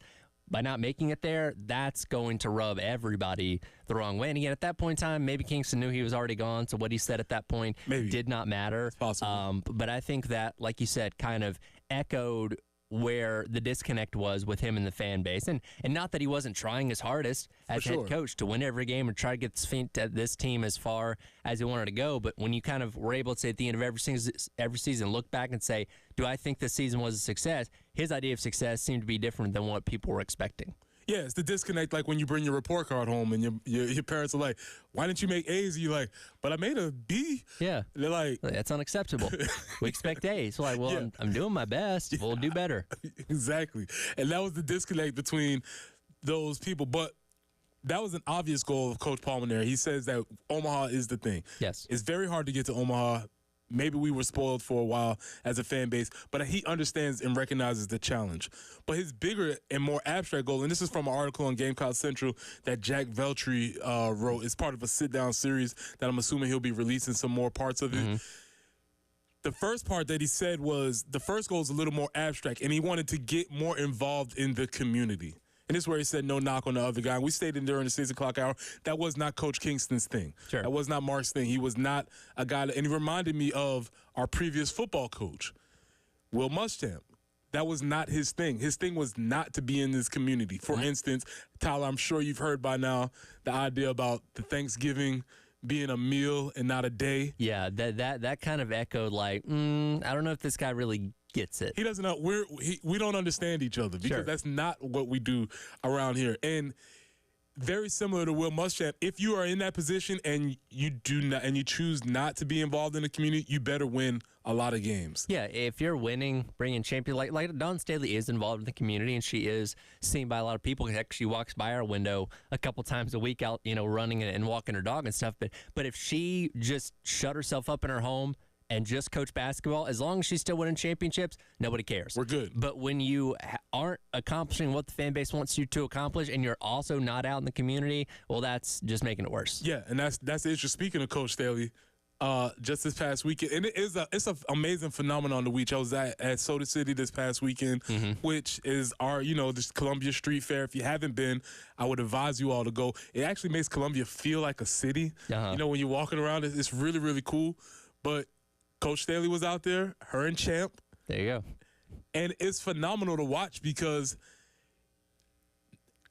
by not making it there, that's going to rub everybody the wrong way. And again, at that point in time, maybe Kingston knew he was already gone, so what he said at that point did not matter. It's possible. But I think that, like you said, kind of echoed where the disconnect was with him and the fan base. And not that he wasn't trying his hardest as head coach to win every game and try to get this team as far as he wanted to go. But when you kind of were able to say at the end of every season, look back and say, do I think this season was a success? His idea of success seemed to be different than what people were expecting. Yeah, it's the disconnect, like when you bring your report card home and your parents are like, why didn't you make A's? And you're like, but I made a B. Yeah. They're like, that's unacceptable. We expect A's. So like, well, I'm doing my best. We'll do better. Exactly. And that was the disconnect between those people. But that was an obvious goal of Coach Paul Mainieri. He says that Omaha is the thing. Yes. It's very hard to get to Omaha. Maybe we were spoiled for a while as a fan base, but he understands and recognizes the challenge. But his bigger and more abstract goal, and this is from an article on Gamecock Central that Jack Veltri wrote. It's part of a sit-down series that I'm assuming he'll be releasing some more parts of it. The first part that he said was the first goal is a little more abstract, and he wanted to get more involved in the community. And this is where he said no knock on the other guy. And we stated during the 6 o'clock hour, that was not Coach Kingston's thing. Sure. That was not Mark's thing. He was not a guy and he reminded me of our previous football coach, Will Muschamp. That was not his thing. His thing was not to be in this community. For instance, Tyler, I'm sure you've heard by now the idea about the Thanksgiving being a meal and not a day. Yeah, that kind of echoed like, I don't know if this guy really gets it. He doesn't know. We don't understand each other because that's not what we do around here. And very similar to Will Muschamp, if you are in that position and you do not and you choose not to be involved in the community, you better win a lot of games. Yeah, if you're winning, bringing champion, like Dawn Staley is involved in the community and she is seen by a lot of people. Heck, she walks by our window a couple times a week out, running and walking her dog and stuff. But if she just shut herself up in her home and just coach basketball, as long as she's still winning championships, nobody cares. We're good. But when you aren't accomplishing what the fan base wants you to accomplish and you're also not out in the community, well, that's just making it worse. Yeah, and that's the issue. Speaking of Coach Staley, just this past weekend, and it's an amazing phenomenon to watch. I was at Soda City this past weekend, which is our, this Columbia Street Fair. If you haven't been, I would advise you all to go. It actually makes Columbia feel like a city. When you're walking around, it's really, really cool. But Coach Staley was out there, her and Champ. There you go. And it's phenomenal to watch because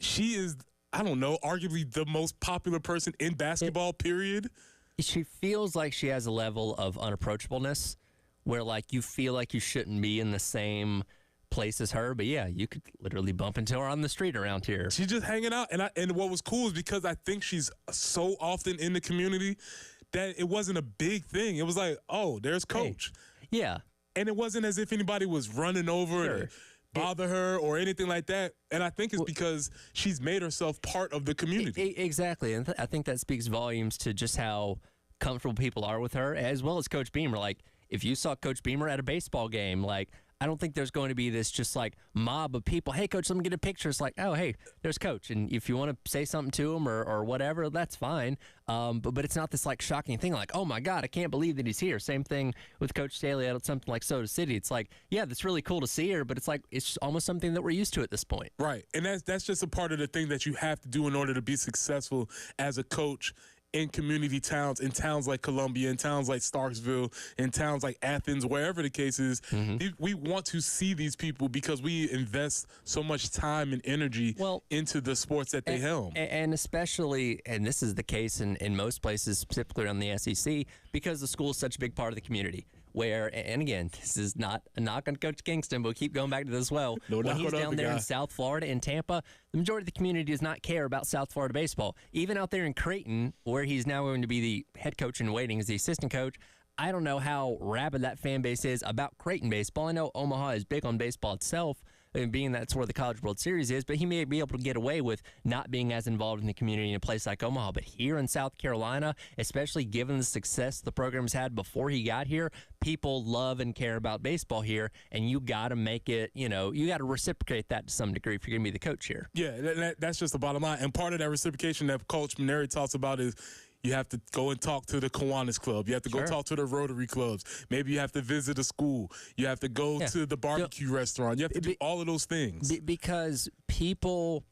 she is, I don't know, arguably the most popular person in basketball, period. She feels like she has a level of unapproachableness where, like, you feel like you shouldn't be in the same place as her. But, yeah, you could literally bump into her on the street around here. She's just hanging out. And what was cool is because I think she's so often in the community that it wasn't a big thing. It was like, oh, there's Coach. Hey, yeah. And it wasn't as if anybody was running over to bother her or anything like that. And I think it's because she's made herself part of the community. Exactly. And I think that speaks volumes to just how comfortable people are with her, as well as Coach Beamer. Like, if you saw Coach Beamer at a baseball game, like, I don't think there's going to be this just like mob of people. Hey, Coach, let me get a picture. It's like, oh, hey, there's Coach. And if you want to say something to him or whatever, that's fine. But it's not this like shocking thing like, oh, my God, I can't believe that he's here. Same thing with Coach Staley at something like Soda City. It's like, yeah, that's really cool to see her, but it's like it's almost something that we're used to at this point. Right. And that's just a part of the thing that you have to do in order to be successful as a coach in community towns, in towns like Columbia, in towns like Starksville, in towns like Athens, wherever the case is. We want to see these people because we invest so much time and energy into the sports that they helm. And especially, and this is the case in most places, specifically around the SEC, because the school is such a big part of the community. Where, and again, this is not a knock on Coach Kingston, but we'll keep going back to this as well. When he's down there in South Florida, in Tampa, the majority of the community does not care about South Florida baseball. Even out there in Creighton, where he's now going to be the head coach in waiting as the assistant coach, I don't know how rabid that fan base is about Creighton baseball. I know Omaha is big on baseball itself, being that's where the College World Series is, but he may be able to get away with not being as involved in the community in a place like Omaha. But here in South Carolina, especially given the success the program's had before he got here, people love and care about baseball here, and you got to make it, you got to reciprocate that to some degree if you're going to be the coach here. Yeah, that's just the bottom line. And part of that reciprocation that Coach Mainieri talks about is you have to go and talk to the Kiwanis Club. You have to go talk to the Rotary clubs. Maybe you have to visit a school. You have to go to the barbecue restaurant. You have to do all of those things. Because people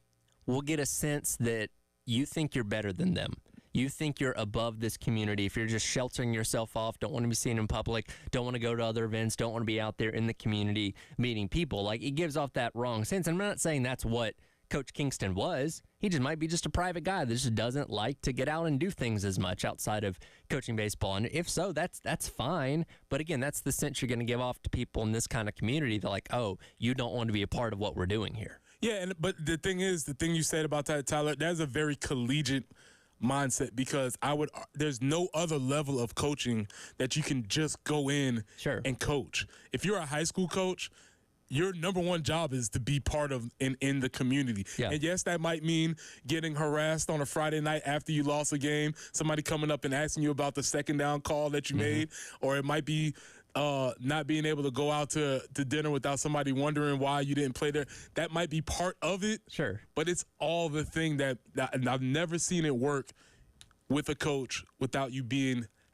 will get a sense that you think you're better than them. You think you're above this community. If you're just sheltering yourself off, don't want to be seen in public, don't want to go to other events, don't want to be out there in the community meeting people. Like, it gives off that wrong sense. And I'm not saying that's what Coach Kingston was. He just might be just a private guy that just doesn't like to get out and do things as much outside of coaching baseball. And if so, that's fine. But again, that's the sense you're going to give off to people in this kind of community. They're like, oh, you don't want to be a part of what we're doing here. Yeah, but the thing you said about that, Tyler, that's a very collegiate mindset because there's no other level of coaching that you can just go in and coach. If you're a high school coach, your number one job is to be part of in the community. Yeah. And yes, that might mean getting harassed on a Friday night after you lost a game, somebody coming up and asking you about the second down call that you made, or it might be not being able to go out to dinner without somebody wondering why you didn't play there. That might be part of it. Sure. But it's all the thing that I've never seen it work with a coach without you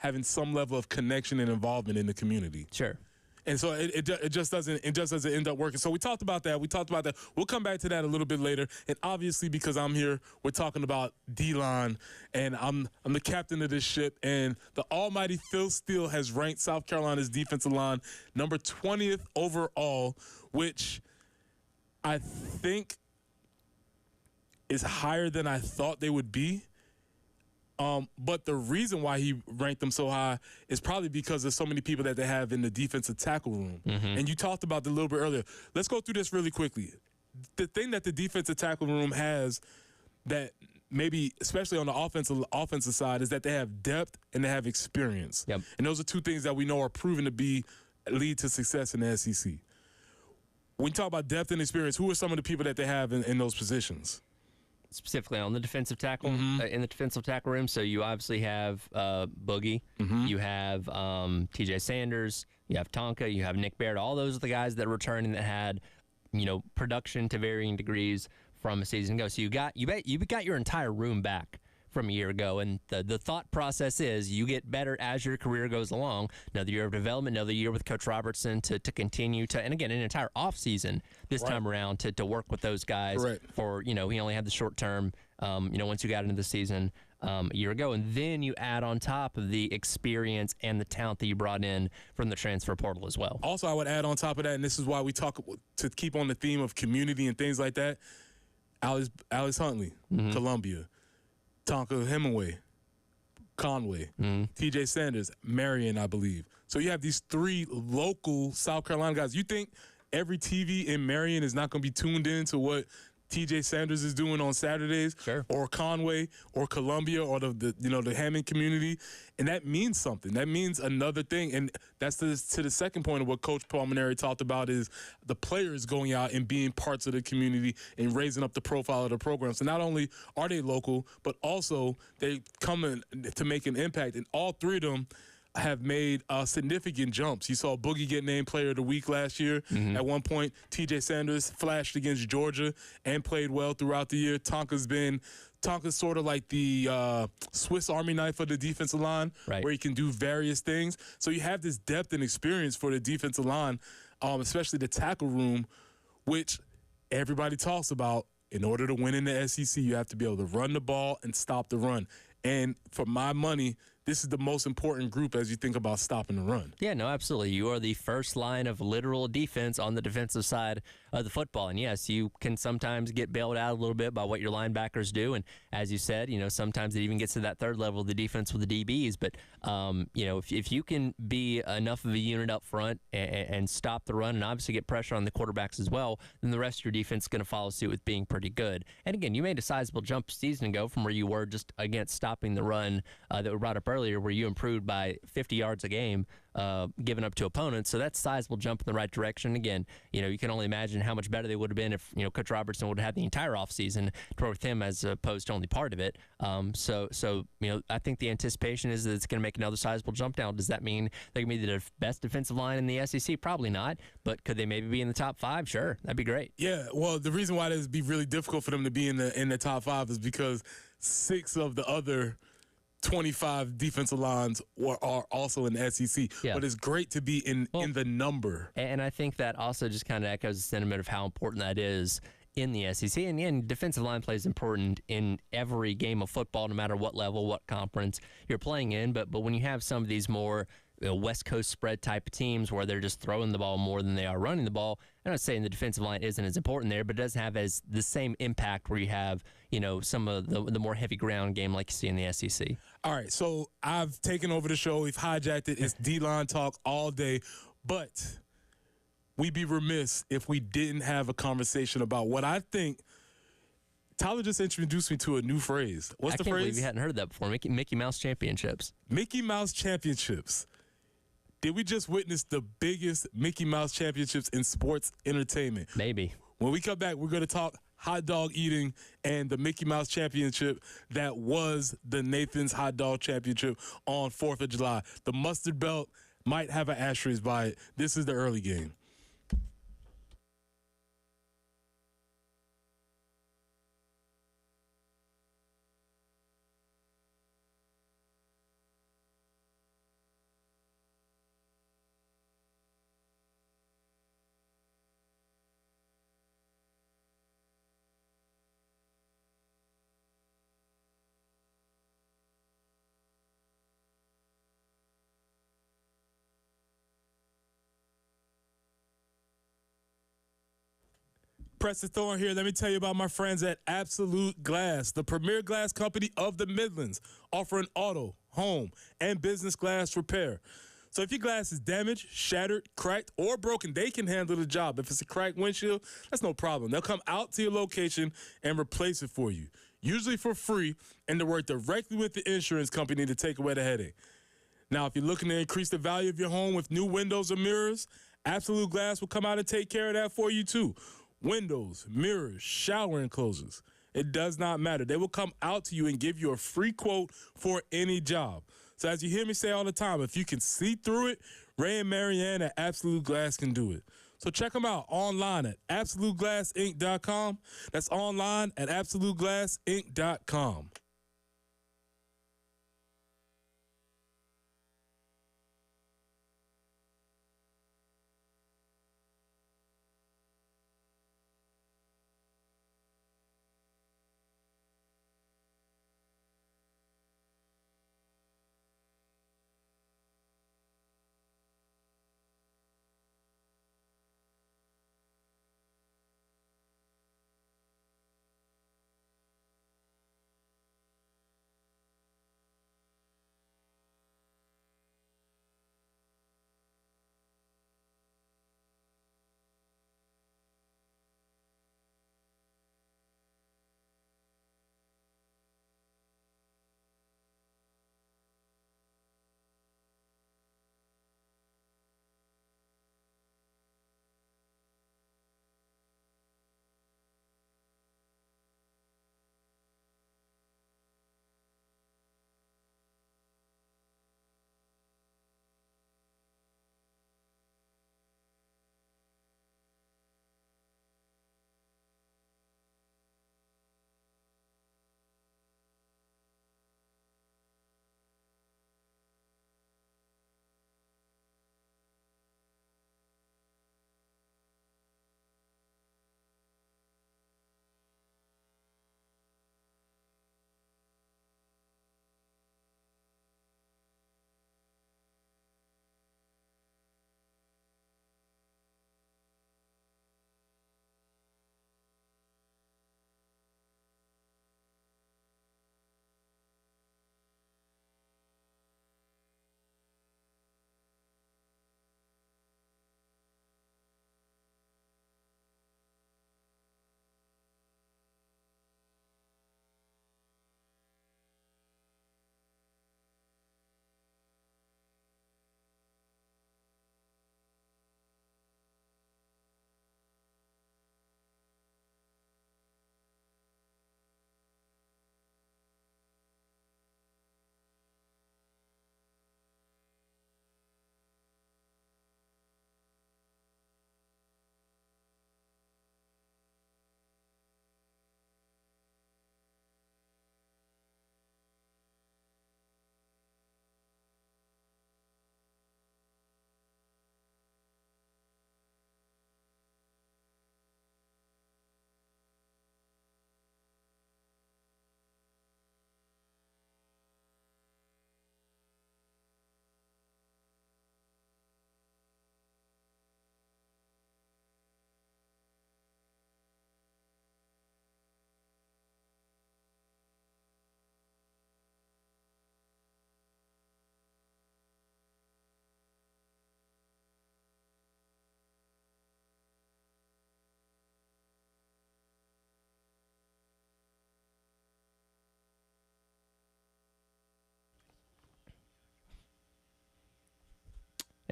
having some level of connection and involvement in the community. Sure. And so it just doesn't end up working. So we talked about that. We'll come back to that a little bit later. And obviously, because I'm here, we're talking about D-line, and I'm the captain of this ship. And the almighty Phil Steele has ranked South Carolina's defensive line number 20th overall, which I think is higher than I thought they would be. But the reason why he ranked them so high is probably because there's so many people that they have in the defensive tackle room. Mm-hmm. And you talked about it a little bit earlier. Let's go through this really quickly. The thing that the defensive tackle room has that maybe, especially on the offensive side, is that they have depth and they have experience. Yep. And those are two things that we know are proven to lead to success in the SEC. When you talk about depth and experience, who are some of the people that they have in those positions? Specifically on the defensive tackle, in the defensive tackle room. So you obviously have Boogie, you have TJ Sanders, you have Tonka, you have Nick Baird. All those are the guys that are returning that had, production to varying degrees from a season ago. So you got your entire room back from a year ago, and the thought process is you get better as your career goes along. Another year of development, another year with Coach Robertson to continue to, and again, an entire offseason this time around to work with those guys. Correct. For, he only had the short term, once you got into the season a year ago. And then you add on top of the experience and the talent that you brought in from the transfer portal as well. Also, I would add on top of that, and this is why we talk to keep on the theme of community and things like that, Alex Huntley, Columbia. Tonka Hemingway, Conway, TJ Sanders, Marion, I believe. So you have these three local South Carolina guys. You think every TV in Marion is not going to be tuned in to what TJ Sanders is doing on Saturdays, sure, or Conway or Columbia or the Hammond community, and that means something. That means another thing, and that's to the second point of what Coach Palmineri talked about is the players going out and being parts of the community and raising up the profile of the program. So not only are they local, but also they come in to make an impact, and all three of them have made significant jumps. You saw Boogie get named Player of the Week last year. At one point, TJ Sanders flashed against Georgia and played well throughout the year. Tonka's sort of like the Swiss Army knife of the defensive line, where he can do various things. So you have this depth and experience for the defensive line, especially the tackle room, which everybody talks about. In order to win in the SEC, you have to be able to run the ball and stop the run. And for my money, this is the most important group as you think about stopping the run. Yeah, no, absolutely. You are the first line of literal defense on the defensive side of the football. And yes, you can sometimes get bailed out a little bit by what your linebackers do. And as you said, sometimes it even gets to that third level of the defense with the DBs. But, if you can be enough of a unit up front and stop the run and obviously get pressure on the quarterbacks as well, then the rest of your defense is going to follow suit with being pretty good. And again, you made a sizable jump a season ago from where you were just against stopping the run that we brought up earlier, where you improved by 50 yards a game given up to opponents. So that's a sizable jump in the right direction. Again, you can only imagine how much better they would have been if, Coach Robertson would have had the entire offseason to work with him as opposed to only part of it. So I think the anticipation is that it's going to make another sizable jump down. Does that mean they're going to be the best defensive line in the SEC? Probably not. But could they maybe be in the top 5? Sure. That'd be great. Yeah. Well, the reason why it would be really difficult for them to be in the top 5 is because 6 of the other 25 defensive lines are also in the SEC. Yeah. But it's great to be in the number. And I think that also just kind of echoes the sentiment of how important that is in the SEC. And defensive line play is important in every game of football, no matter what level, what conference you're playing in. But when you have some of these more West Coast spread type of teams where they're just throwing the ball more than they are running the ball, I'm not saying the defensive line isn't as important there, but it doesn't have as the same impact where you have, some of the more heavy ground game like you see in the SEC. All right, so I've taken over the show. We've hijacked it. It's D-line talk all day. But we'd be remiss if we didn't have a conversation about what I think Tyler just introduced me to a new phrase. What's the phrase? I can't believe you hadn't heard that before. Mickey Mouse Championships. Mickey Mouse Championships. Did we just witness the biggest Mickey Mouse Championships in sports entertainment? Maybe. When we come back, we're going to talk hot dog eating and the Mickey Mouse Championship that was the Nathan's Hot Dog Championship on 4th of July. The mustard belt might have an asterisk by it. This is the early game. Preston Thorne here. Let me tell you about my friends at Absolute Glass, the premier glass company of the Midlands, offering auto, home, and business glass repair. So if your glass is damaged, shattered, cracked, or broken, they can handle the job. If it's a cracked windshield, that's no problem. They'll come out to your location and replace it for you, usually for free, and they work directly with the insurance company to take away the headache. Now, if you're looking to increase the value of your home with new windows or mirrors, Absolute Glass will come out and take care of that for you too. Windows, mirrors, shower enclosures. It does not matter. They will come out to you and give you a free quote for any job. So as you hear me say all the time, if you can see through it, Ray and Marianne at Absolute Glass can do it. So check them out online at AbsoluteGlassInc.com. That's online at AbsoluteGlassInc.com.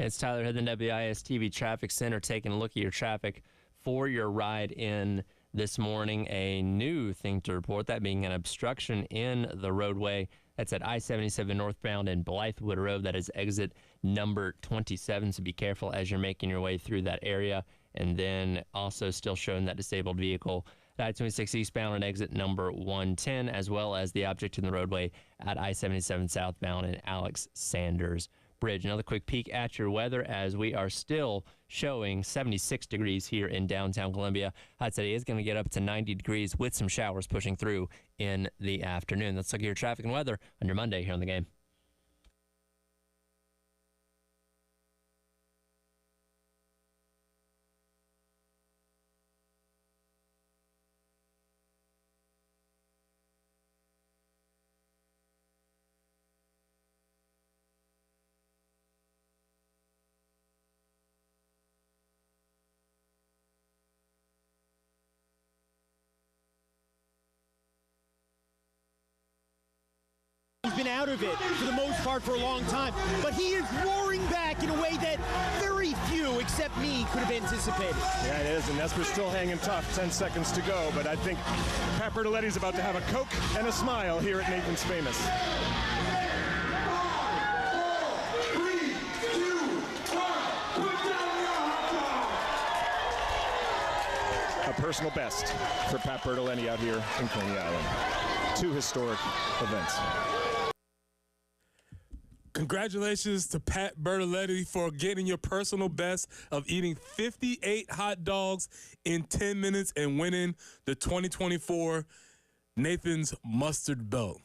It's Tyler Head, the WIS TV Traffic Center, taking a look at your traffic for your ride in this morning. A new thing to report, that being an obstruction in the roadway. That's at I-77 northbound and Blythewood Road. That is exit number 27, so be careful as you're making your way through that area. And then also still showing that disabled vehicle at I-26 eastbound and exit number 110, as well as the object in the roadway at I-77 southbound and Alex Sanders Bridge. Another quick peek at your weather as we are still showing 76 degrees here in downtown Columbia. High today is going to get up to 90 degrees with some showers pushing through in the afternoon. Let's look at your traffic and weather on your Monday here on The Game. out of it for the most part for a long time. But he is roaring back in a way that very few, except me, could have anticipated. Yeah, it is, and Nesper's still hanging tough. 10 seconds to go, but I think Pat Bertoletti's about to have a Coke and a smile here at Nathan's Famous. 3, 2, 1, put down your hot dog! A personal best for Pat Bertoletti out here in Coney Island. 2 historic events. Congratulations to Pat Bertoletti for getting your personal best of eating 58 hot dogs in 10 minutes and winning the 2024 Nathan's Mustard Belt.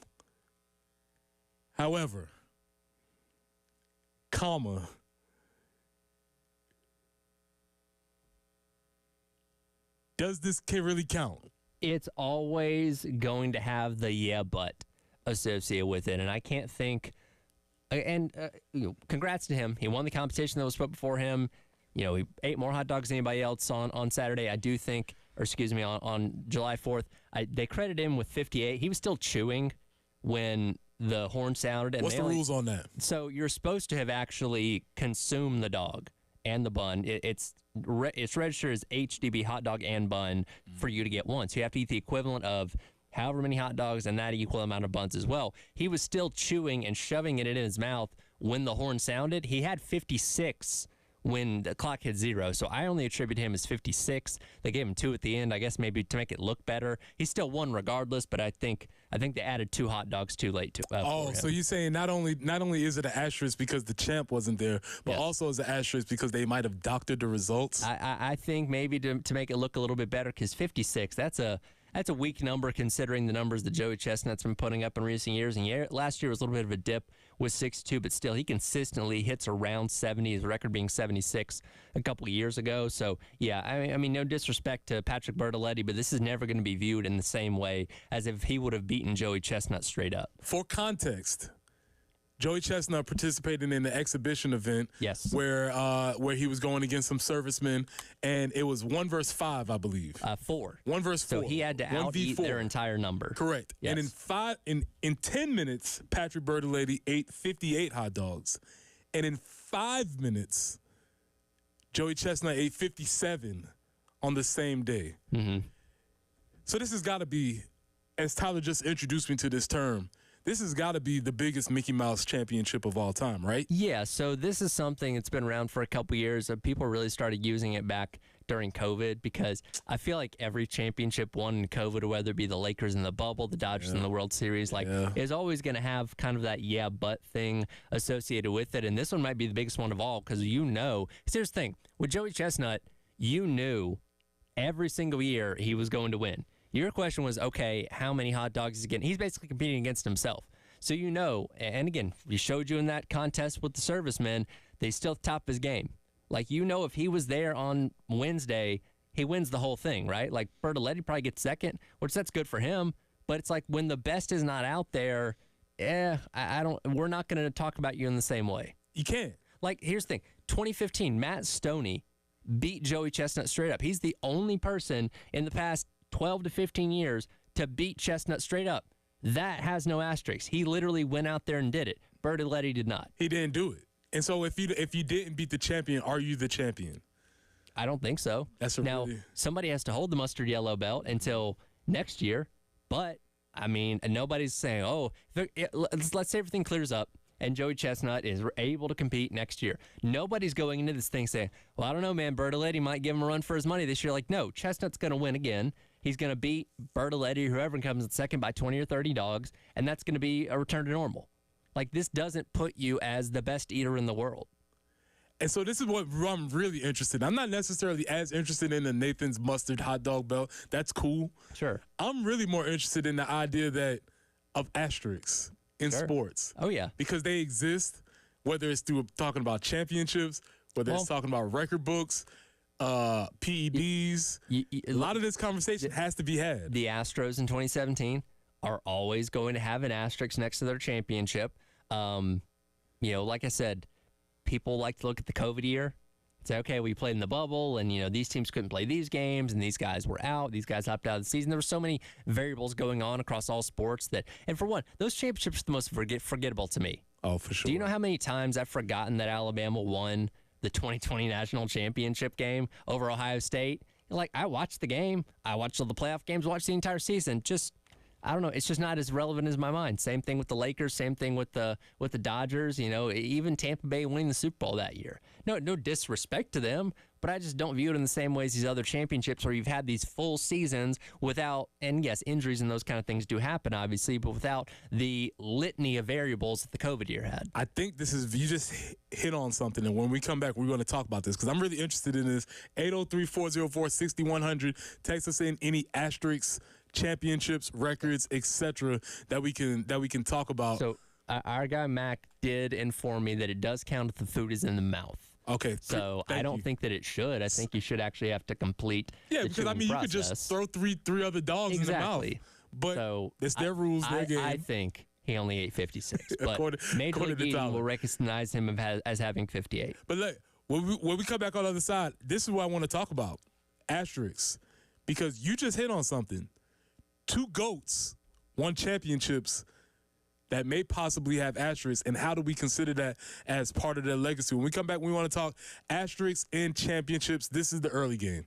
However, does this really count? It's always going to have the yeah but associated with it, and I can't think. And congrats to him. He won the competition that was put before him. He ate more hot dogs than anybody else on Saturday. I do think, on July 4th, they credited him with 58. He was still chewing when the horn sounded. And what's the rules on that? So you're supposed to have actually consumed the dog and the bun. It's registered as HDB hot dog and bun for you to get one. So you have to eat the equivalent of however many hot dogs and that equal amount of buns as well. He was still chewing and shoving it in his mouth when the horn sounded. He had 56 when the clock hit 0, so I only attribute him as 56. They gave him 2 at the end, I guess maybe to make it look better. He still won regardless, but I think they added 2 hot dogs too late. So you're saying not only is it an asterisk because the champ wasn't there, but also as an asterisk because they might have doctored the results? I think maybe to make it look a little bit better, because 56, that's a weak number considering the numbers that Joey Chestnut's been putting up in recent years. And last year was a little bit of a dip with 62, but still he consistently hits around 70, his record being 76 a couple of years ago. So, yeah, I mean, no disrespect to Patrick Bertoletti, but this is never going to be viewed in the same way as if he would have beaten Joey Chestnut straight up. For context, Joey Chestnut participated in the exhibition event, yes, where he was going against some servicemen, and it was 1 versus 5, I believe. 4. 1 versus 4. So he had to out-eat their entire number. Correct. Yes. And in 10 minutes, Patrick Bertoletti ate 58 hot dogs, and in 5 minutes, Joey Chestnut ate 57 on the same day. Mm-hmm. So this has got to be, as Tyler just introduced me to this term, this has got to be the biggest Mickey Mouse championship of all time, right? Yeah, so this is something that's been around for a couple years. People really started using it back during COVID, because I feel like every championship won in COVID, whether it be the Lakers in the bubble, the Dodgers in the World Series, is always going to have kind of that yeah but thing associated with it. And this one might be the biggest one of all, because here's the thing. With Joey Chestnut, you knew every single year he was going to win. Your question was, okay, how many hot dogs is he getting? He's basically competing against himself. So and again, we showed you in that contest with the servicemen, they still top his game. Like, if he was there on Wednesday, he wins the whole thing, right? Like, Bertoletti probably gets second, which that's good for him. But it's like, when the best is not out there, we're not going to talk about you in the same way. You can't. Like, here's the thing. 2015, Matt Stoney beat Joey Chestnut straight up. He's the only person in the past 12 to 15 years to beat Chestnut straight up. That has no asterisk. He literally went out there and did it. Bertoletti did not. He didn't do it. And so if you didn't beat the champion, are you the champion? I don't think so. Somebody has to hold the mustard yellow belt until next year. But, I mean, nobody's saying, let's say everything clears up and Joey Chestnut is able to compete next year. Nobody's going into this thing saying, well, I don't know, man, Bertoletti might give him a run for his money this year. Like, no, Chestnut's going to win again. He's going to beat Bertoletti, whoever comes in second, by 20 or 30 dogs, and that's going to be a return to normal. Like, this doesn't put you as the best eater in the world. And so this is what I'm really interested in. I'm not necessarily as interested in the Nathan's Mustard hot dog belt. That's cool. Sure. I'm really more interested in the idea of asterisks in sports. Oh, yeah. Because they exist, whether it's through talking about championships, whether it's talking about record books, PEDs. A lot of this conversation has to be had. The Astros in 2017 are always going to have an asterisk next to their championship. Like I said, people like to look at the COVID year. say, okay, we played in the bubble, and these teams couldn't play these games, and these guys were out. These guys opted out of the season. There were so many variables going on across all sports and for one, those championships are the most forgettable to me. Oh, for sure. Do you know how many times I've forgotten that Alabama won the 2020 national championship game over Ohio State? Like, I watched the game. I watched all the playoff games, watched the entire season. I don't know. It's just not as relevant as my mind. Same thing with the Lakers. Same thing with the Dodgers. Even Tampa Bay winning the Super Bowl that year. No disrespect to them, but I just don't view it in the same way as these other championships where you've had these full seasons without, and yes, injuries and those kind of things do happen, obviously, but without the litany of variables that the COVID year had. I think you just hit on something, and when we come back, we're going to talk about this because I'm really interested in this. 803-404-6100. Text us in any asterisks, championships, records, etc. that we can talk about. So our guy Mac did inform me that it does count if the food is in the mouth. Okay. So I don't think that it should. I think you should actually have to complete. Yeah, the because you could just throw three other dogs in the mouth. But so it's their rules, their game. I think he only ate 56, but Major League Eating will recognize him as having 58. But look, when we come back on the other side, this is what I want to talk about: asterisks, because you just hit on something. 2 GOATs won championships that may possibly have asterisks, and how do we consider that as part of their legacy? When we come back, we want to talk asterisks and championships. This is the early game.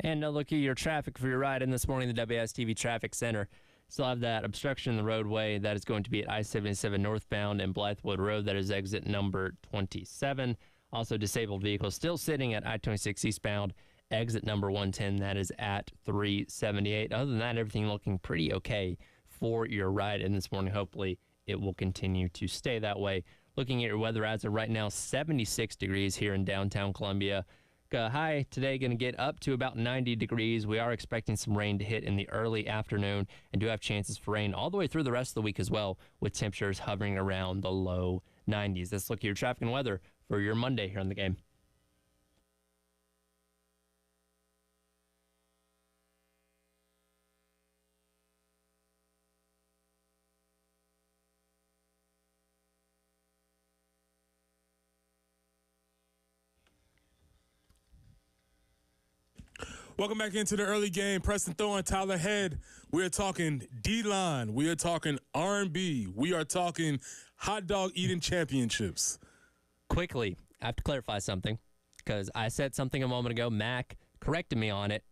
And look at your traffic for your ride in this morning, the WSTV Traffic Center. Still have that obstruction in the roadway that is going to be at I-77 northbound and Blythewood Road. That is exit number 27. Also, disabled vehicles still sitting at I-26 eastbound, exit number 110. That is at 378. Other than that, everything looking pretty okay for your ride in this morning. Hopefully, it will continue to stay that way. Looking at your weather as of right now, 76 degrees here in downtown Columbia. High today going to get up to about 90 degrees. We are expecting some rain to hit in the early afternoon and do have chances for rain all the way through the rest of the week as well, with temperatures hovering around the low 90s. Let's look at your traffic and weather for your Monday here on the game. Welcome back into the early game. Preston Thorne, Tyler Head. We are talking D-line. We are talking R&B. We are talking hot dog eating championships. Quickly, I have to clarify something because I said something a moment ago. Mac corrected me on it.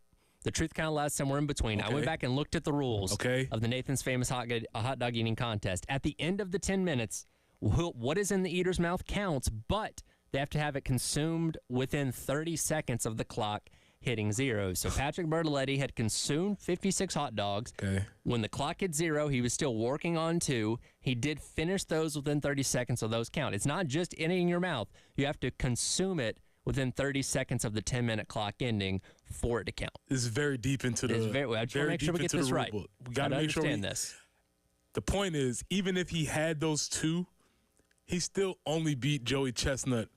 The truth kind of lies somewhere in between. Okay. I went back and looked at the rules of the Nathan's Famous hot dog eating contest. At the end of the 10 minutes, what is in the eater's mouth counts, but they have to have it consumed within 30 seconds of the clock hitting zero. So Patrick Bertoletti had consumed 56 hot dogs. Okay. When the clock hit zero, he was still working on 2. He did finish those within 30 seconds, so those count. It's not just in your mouth. You have to consume it within 30 seconds of the 10-minute clock ending for it to count. This is very deep into the. I just want to make sure we get this right. We got to make sure we this. The point is, even if he had those 2, he still only beat Joey Chestnut.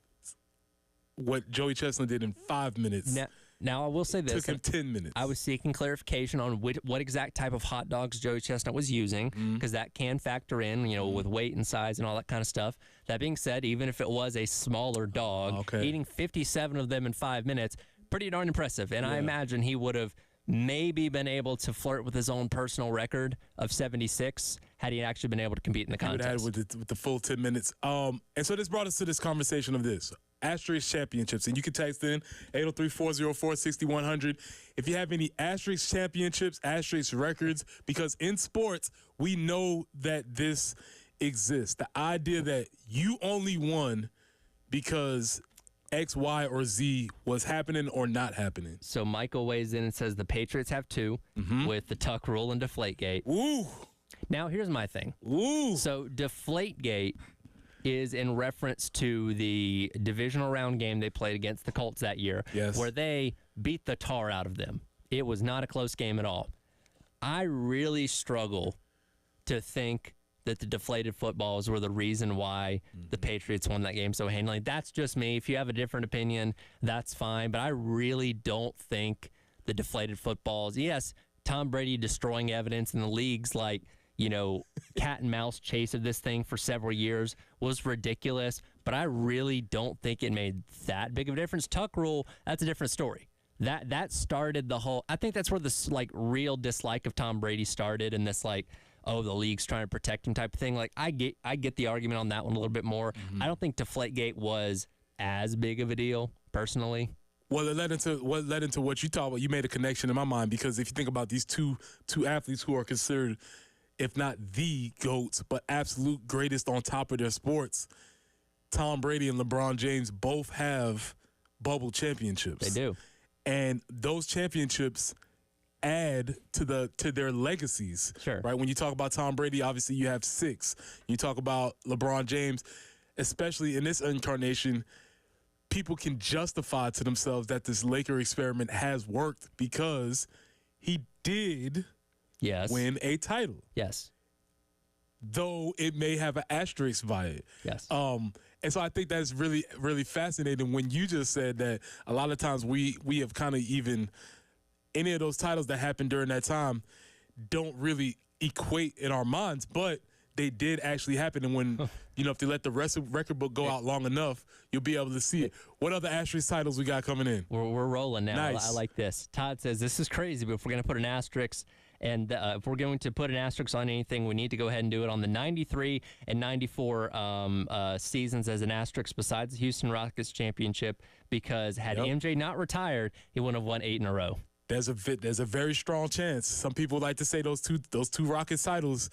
What Joey Chestnut did in 5 minutes. Now, I will say this. Took him 10 minutes. I was seeking clarification on what exact type of hot dogs Joey Chestnut was using, because that can factor in, with weight and size and all that kind of stuff. That being said, even if it was a smaller dog, eating 57 of them in 5 minutes, pretty darn impressive. And I imagine he would have maybe been able to flirt with his own personal record of 76 had he actually been able to compete in the contest. With the full 10 minutes. And so this brought us to this conversation of this. Asterisk championships. And you can text in 803-404-6100 if you have any asterisk championships, asterisk records, because in sports, we know that this exists. The idea that you only won because X, Y, or Z was happening or not happening. So Michael weighs in and says the Patriots have 2 with the Tuck rule and Deflategate. Ooh. Now, here's my thing. Ooh. So Deflategate is in reference to the divisional round game they played against the Colts that year, where they beat the tar out of them. It was not a close game at all. I really struggle to think that the deflated footballs were the reason why the Patriots won that game so handily. That's just me. If you have a different opinion, that's fine. But I really don't think the deflated footballs, yes, Tom Brady destroying evidence in the league's cat and mouse chase of this thing for several years was ridiculous, but I really don't think it made that big of a difference. Tuck rule, that's a different story. That started the whole. I think that's where this real dislike of Tom Brady started, and this the league's trying to protect him type of thing. I get the argument on that one a little bit more. I don't think Deflategate was as big of a deal personally. Well, it led into what you talked about. You made a connection in my mind, because if you think about these two athletes who are considered, if not the GOATs, but absolute greatest on top of their sports, Tom Brady and LeBron James both have bubble championships. They do. And those championships add to their legacies. Sure. Right? When you talk about Tom Brady, obviously you have 6. You talk about LeBron James, especially in this incarnation, people can justify to themselves that this Laker experiment has worked because he did win a title. Yes. Though it may have an asterisk by it. Yes. And so I think that's really, really fascinating when you just said that a lot of times we have kind of even any of those titles that happened during that time don't really equate in our minds, but they did actually happen. And when, if they let the rest of the record book go out long enough, you'll be able to see it. What other asterisk titles we got coming in? We're rolling now. Nice. I like this. Todd says, this is crazy, but if we're going to put an asterisk, and if we're going to put an asterisk on anything, we need to go ahead and do it on the 93 and 94 seasons as an asterisk besides the Houston Rockets championship, because had MJ not retired, he wouldn't have won 8 in a row. there's a very strong chance. Some people like to say those two Rockets titles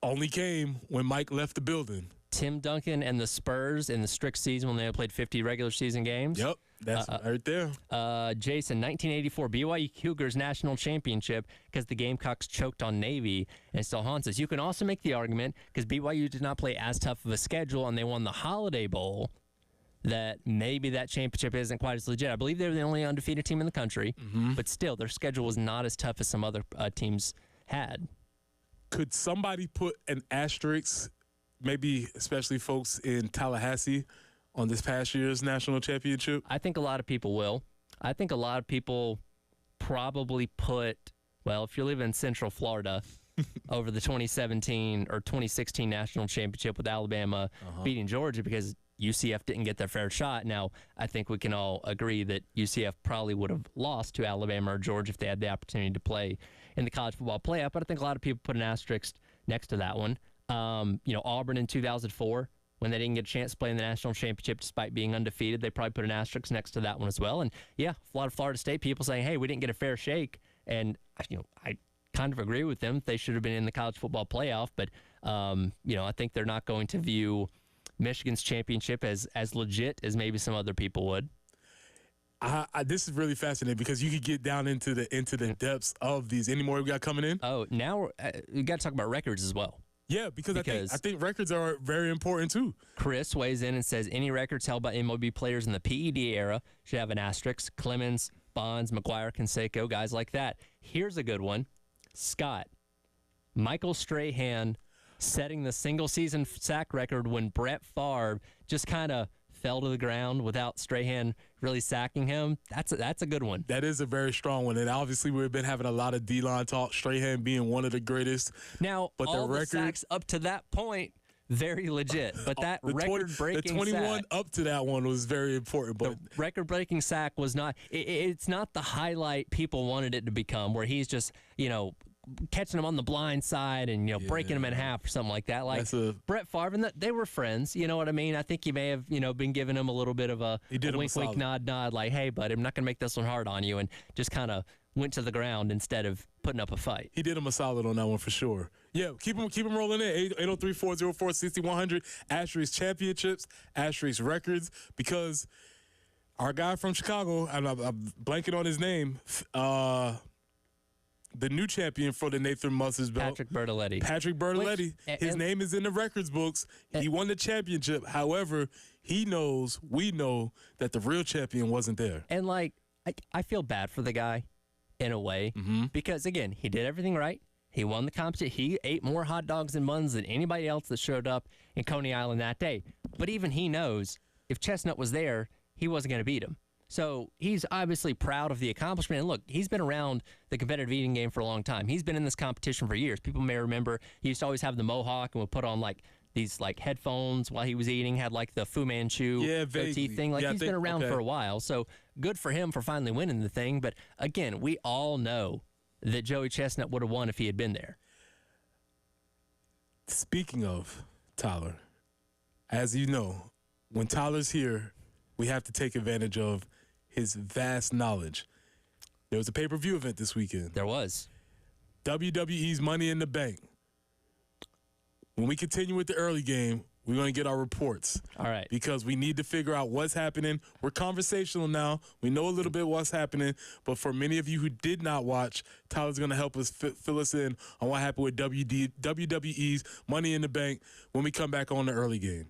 only came when Mike left the building. Tim Duncan and the Spurs in the strict season when they played 50 regular season games. Yep, that's right there. Jason, 1984 BYU Cougars national championship because the Gamecocks choked on Navy and still haunts us. You can also make the argument because BYU did not play as tough of a schedule and they won the Holiday Bowl that maybe that championship isn't quite as legit. I believe they were the only undefeated team in the country, but still their schedule was not as tough as some other teams had. Could somebody put an asterisk, maybe especially folks in Tallahassee, on this past year's national championship? I think a lot of people will. I think a lot of people probably put, well, if you're living in Central Florida, over the 2017 or 2016 national championship with Alabama beating Georgia because UCF didn't get their fair shot. Now, I think we can all agree that UCF probably would have lost to Alabama or Georgia if they had the opportunity to play in the college football playoff, but I think a lot of people put an asterisk next to that one. Auburn in 2004, when they didn't get a chance to play in the national championship despite being undefeated, they probably put an asterisk next to that one as well. And yeah, a lot of Florida State people saying, hey, we didn't get a fair shake. And, I kind of agree with them. They should have been in the college football playoff, but, I think they're not going to view Michigan's championship as legit as maybe some other people would. This is really fascinating because you could get down into the depths of these. Any more we got coming in? Oh, now we got to talk about records as well. Yeah, because I think records are very important too. Chris weighs in and says any records held by MLB players in the PED era should have an asterisk. Clemens, Bonds, McGuire, Canseco, guys like that. Here's a good one. Scott, Michael Strahan setting the single-season sack record when Brett Favre just kind of fell to the ground without Strahan really sacking him. That's a good one. That is a very strong one, and obviously we've been having a lot of D-line talk, Strahan being one of the greatest. Now, but all the sacks up to that point, very legit, but that record-breaking the 21 sack, up to that one was very important. But the record-breaking sack was not. It's not the highlight people wanted it to become, where he's just catching him on the blind side and breaking him in half or something like that. Like Brett Favre, and they were friends. You know what I mean? I think you may have been giving him a little bit of a wink, nod, like, hey, bud, I'm not gonna make this one hard on you, and just kind of went to the ground instead of putting up a fight. He did him a solid on that one for sure. Yeah, keep him rolling in. 803-404-6100. Asterisk championships, asterisk records, because our guy from Chicago, I'm blanking on his name, the new champion for the Nathan Musters belt, Patrick Bertoletti. His name is in the records books. He won the championship. However, we know that the real champion wasn't there. And I feel bad for the guy in a way because, again, he did everything right. He won the competition. He ate more hot dogs and buns than anybody else that showed up in Coney Island that day. But even he knows if Chestnut was there, he wasn't going to beat him. So he's obviously proud of the accomplishment. And look, he's been around the competitive eating game for a long time. He's been in this competition for years. People may remember he used to always have the mohawk and would put on these headphones while he was eating, had the Fu Manchu goatee thing. He's been around for a while. So good for him for finally winning the thing. But again, we all know that Joey Chestnut would have won if he had been there. Speaking of Tyler, as you know, when Tyler's here, we have to take advantage of his vast knowledge. There was a pay-per-view event this weekend. There was. WWE's Money in the Bank. When we continue with the early game, we're going to get our reports. All right. Because we need to figure out what's happening. We're conversational now. We know a little bit what's happening. But for many of you who did not watch, Tyler's going to help us fill us in on what happened with WWE's Money in the Bank when we come back on the early game.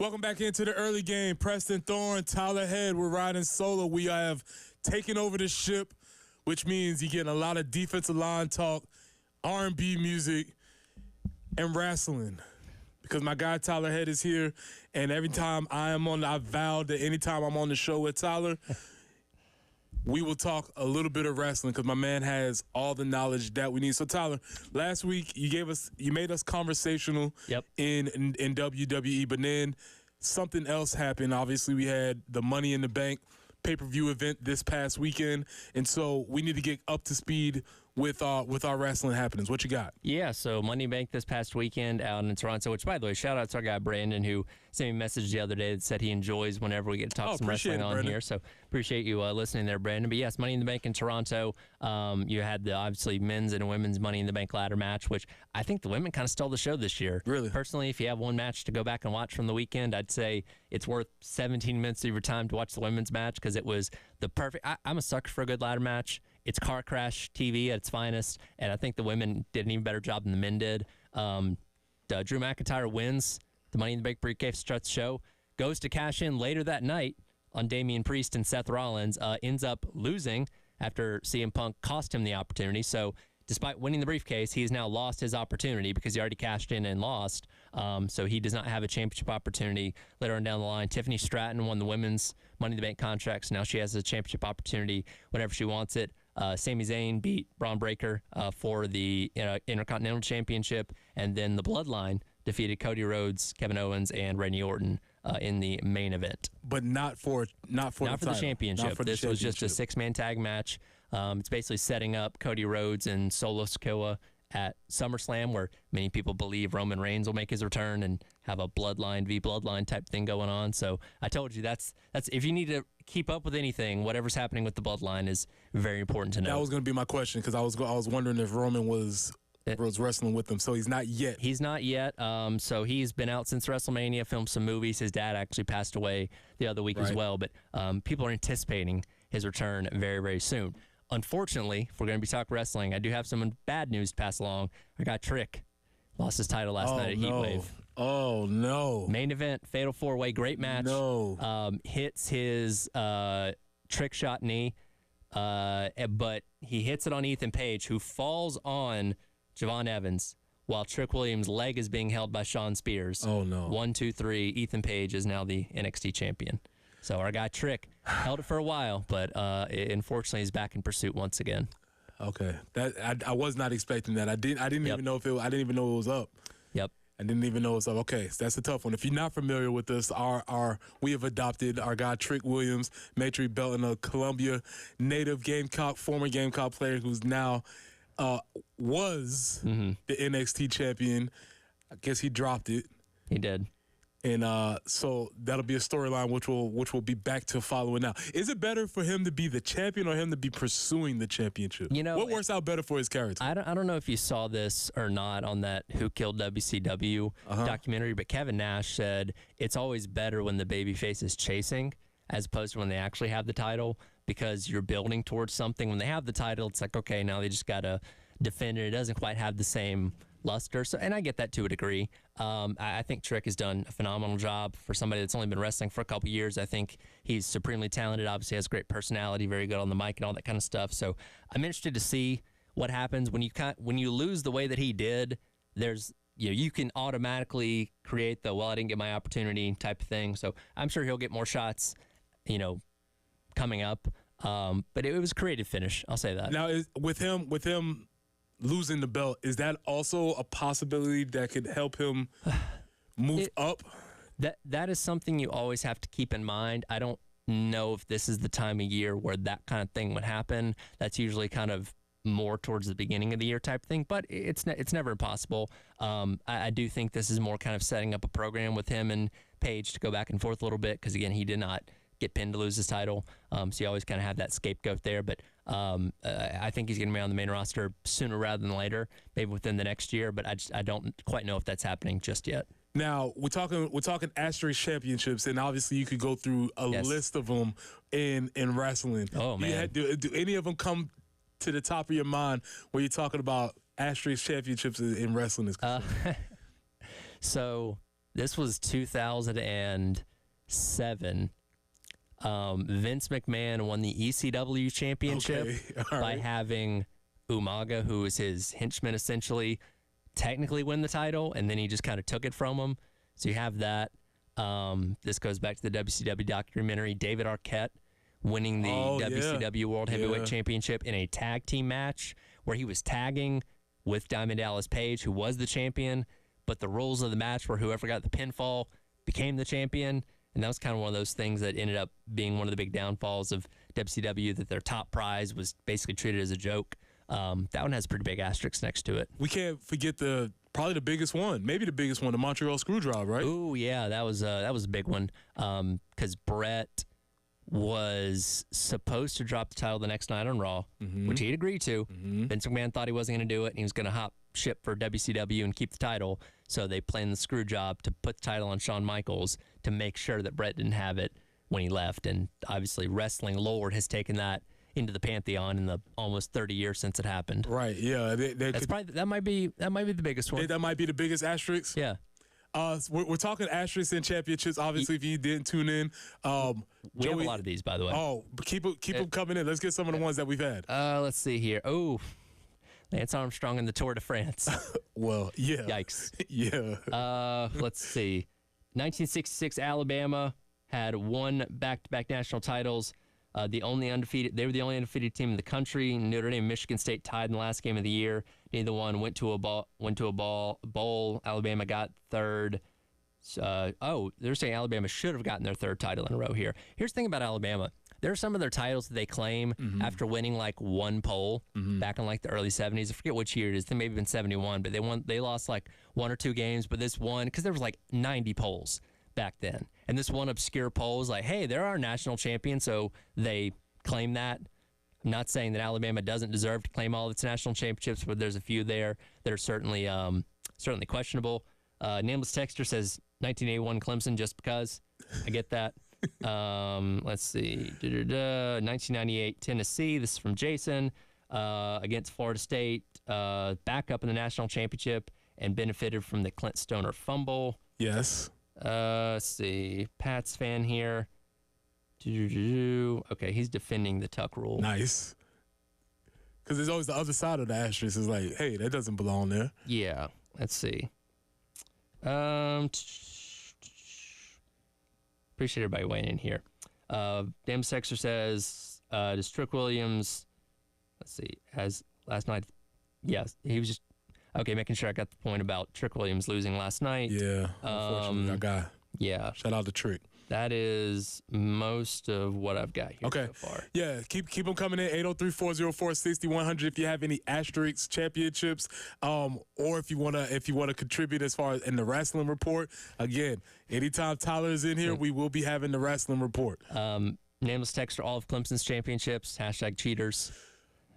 Welcome back into the early game. Preston Thorne, Tyler Head. We're riding solo. We have taken over the ship, which means you're getting a lot of defensive line talk, R&B music, and wrestling. Because my guy Tyler Head is here, and every time I vowed that anytime I'm on the show with Tyler, we will talk a little bit of wrestling because my man has all the knowledge that we need. So Tyler, last week you made us conversational in WWE, but then something else happened. Obviously, we had the Money in the Bank pay-per-view event this past weekend, and so we need to get up to speed with our wrestling happenings. What you got? Yeah, so Money in the Bank this past weekend out in Toronto, which, by the way, shout out to our guy Brandon, who sent me a message the other day that said he enjoys whenever we get to talk some wrestling on here. So appreciate you listening there, Brandon. But yes, Money in the Bank in Toronto. You had the obviously men's and women's Money in the Bank ladder match, which I think the women kind of stole the show this year. Really? Personally, if you have one match to go back and watch from the weekend, I'd say it's worth 17 minutes of your time to watch the women's match because it was the perfect. I'm a sucker for a good ladder match. It's car crash TV at its finest, and I think the women did an even better job than the men did. Drew McIntyre wins the Money in the Bank briefcase struts show, goes to cash in later that night on Damian Priest and Seth Rollins, ends up losing after CM Punk cost him the opportunity. So despite winning the briefcase, he's now lost his opportunity because he already cashed in and lost. So he does not have a championship opportunity later on down the line. Tiffany Stratton won the women's Money in the Bank contract, so now she has a championship opportunity whenever she wants it. Sami Zayn beat Braun Breaker for the Intercontinental Championship, and then the Bloodline defeated Cody Rhodes, Kevin Owens, and Randy Orton in the main event. But not for the championship. This was just a 6-man tag match. It's basically setting up Cody Rhodes and Solo Sikoa at SummerSlam, where many people believe Roman Reigns will make his return and have a Bloodline v. Bloodline type thing going on. So I told you that's if you need to keep up with anything, whatever's happening with the Bloodline is very important to know. That was going to be my question because I was wondering if Roman was wrestling with them. So he's not yet. He's not yet. So he's been out since WrestleMania, filmed some movies. His dad actually passed away the other week as well. But people are anticipating his return very, very soon. Unfortunately, if we're going to be talking wrestling, I do have some bad news to pass along. I got Trick. Lost his title last night at Heatwave. Oh, no. Main event, Fatal 4-Way, great match. No. Hits his trick shot knee, but he hits it on Ethan Page, who falls on Javon Evans while Trick Williams' leg is being held by Shawn Spears. Oh, no. 1, 2, 3. Ethan Page is now the NXT champion. So our guy Trick held it for a while, but unfortunately he's back in pursuit once again. Okay, I was not expecting that. I didn't even know I didn't even know it was up. Yep. I didn't even know it was up. Okay, so that's a tough one. If you're not familiar with us, we have adopted our guy Trick Williams, Matry Belton, a Columbia native former Gamecock player who's now was the NXT champion. I guess he dropped it. He did. And so that'll be a storyline which will be back to following now. Is it better for him to be the champion or him to be pursuing the championship? You know, what works out better for his character? I don't know if you saw this or not on that Who Killed WCW documentary, but Kevin Nash said it's always better when the babyface is chasing as opposed to when they actually have the title because you're building towards something. When they have the title, it's like, okay, now they just got to defend it. It doesn't quite have the same luster. So, and I get that to a degree. I think Trick has done a phenomenal job for somebody that's only been wrestling for a couple years. I think he's supremely talented. Obviously has great personality, very good on the mic and all that kind of stuff. So I'm interested to see what happens when you lose the way that he did. There's you can automatically create the I didn't get my opportunity type of thing. So I'm sure he'll get more shots, coming up. But it was a creative finish. I'll say that. Now with him losing the belt, is that also a possibility that could help him move up? That is something you always have to keep in mind. I don't know if this is the time of year where that kind of thing would happen. That's usually kind of more towards the beginning of the year type thing, but it's never impossible. I do think this is more kind of setting up a program with him and Page to go back and forth a little bit because, again, he did not get pinned to lose his title. So you always kind of have that scapegoat there. But I think he's going to be on the main roster sooner rather than later, maybe within the next year. But I don't quite know if that's happening just yet. Now we're talking asterisk championships, and obviously you could go through a list of them in wrestling. Oh man, do any of them come to the top of your mind where you're talking about asterisk championships in wrestling is concerned? So This was 2007. Vince McMahon won the ECW championship by having Umaga, who was his henchman, essentially, technically win the title, and then he just kind of took it from him. So you have that. This goes back to the WCW documentary. David Arquette winning the WCW World Heavyweight Championship in a tag team match where he was tagging with Diamond Dallas Page, who was the champion, but the rules of the match were whoever got the pinfall became the champion. And that was kind of one of those things that ended up being one of the big downfalls of WCW, that their top prize was basically treated as a joke. That one has a pretty big asterisk next to it. We can't forget probably the biggest one, maybe the biggest one, the Montreal Screwjob, right? Ooh, yeah, that was a big one. Because Brett was supposed to drop the title the next night on Raw, which he'd agreed to. Vince McMahon thought he wasn't going to do it, and he was going to hop ship for WCW and keep the title. So they planned the screw job to put the title on Shawn Michaels to make sure that Brett didn't have it when he left. And obviously, wrestling lore has taken that into the pantheon in the almost 30 years since it happened. Right. Yeah. That might be the biggest one. That might be the biggest asterisk. Yeah. We're talking asterisks and championships. Obviously, if you didn't tune in, we have a lot of these, by the way. Oh, keep them coming in. Let's get some of the ones that we've had. Let's see here. Oh, Lance Armstrong in the Tour de France. Well, yeah. Yikes. Yeah. Let's see. 1966, Alabama had won back-to-back national titles. They were the only undefeated team in the country. Notre Dame and Michigan State tied in the last game of the year. Neither one went to a bowl. Alabama got third. They're saying Alabama should have gotten their third title in a row here. Here's the thing about Alabama. There are some of their titles that they claim after winning like one poll back in like the early 70s. I forget which year it is. They may have been 71, but they lost like one or two games. But this one, because there was like 90 polls back then. And this one obscure poll is like, hey, they're our national champion, so they claim that. I'm not saying that Alabama doesn't deserve to claim all of its national championships, but there's a few there that are certainly questionable. Nameless Texter says 1981 Clemson just because. I get that. Let's see. 1998 Tennessee. This is from Jason. Against Florida State. Back up in the national championship and benefited from the Clint Stoner fumble. Yes. Let's see. Pat's fan here. Okay, he's defending the Tuck rule. Nice. Because there's always the other side of the asterisk. Is like, hey, that doesn't belong there. Yeah. Let's see. Appreciate everybody weighing in here. Damn Sexer says, does Trick Williams, let's see, has last night, yes, he was just, okay, making sure I got the point about Trick Williams losing last night. Yeah, unfortunately, that guy. Yeah. Shout out to Trick. That is most of what I've got here so far. Yeah, keep them coming in. 803-404-6100 if you have any asterisks, championships, or if you wanna contribute as far as in the wrestling report. Again, anytime Tyler is in here, we will be having the wrestling report. Nameless Texter, all of Clemson's championships, #cheaters.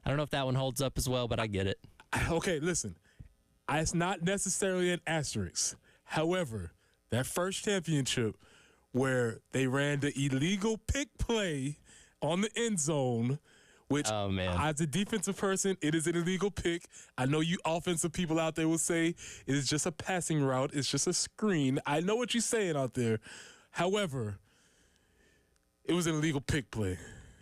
I don't know if that one holds up as well, but I get it. Okay, listen. It's not necessarily an asterisk. However, that first championship where they ran the illegal pick play on the end zone, which as a defensive person, it is an illegal pick. I know you offensive people out there will say it is just a passing route. It's just a screen. I know what you're saying out there. However, it was an illegal pick play,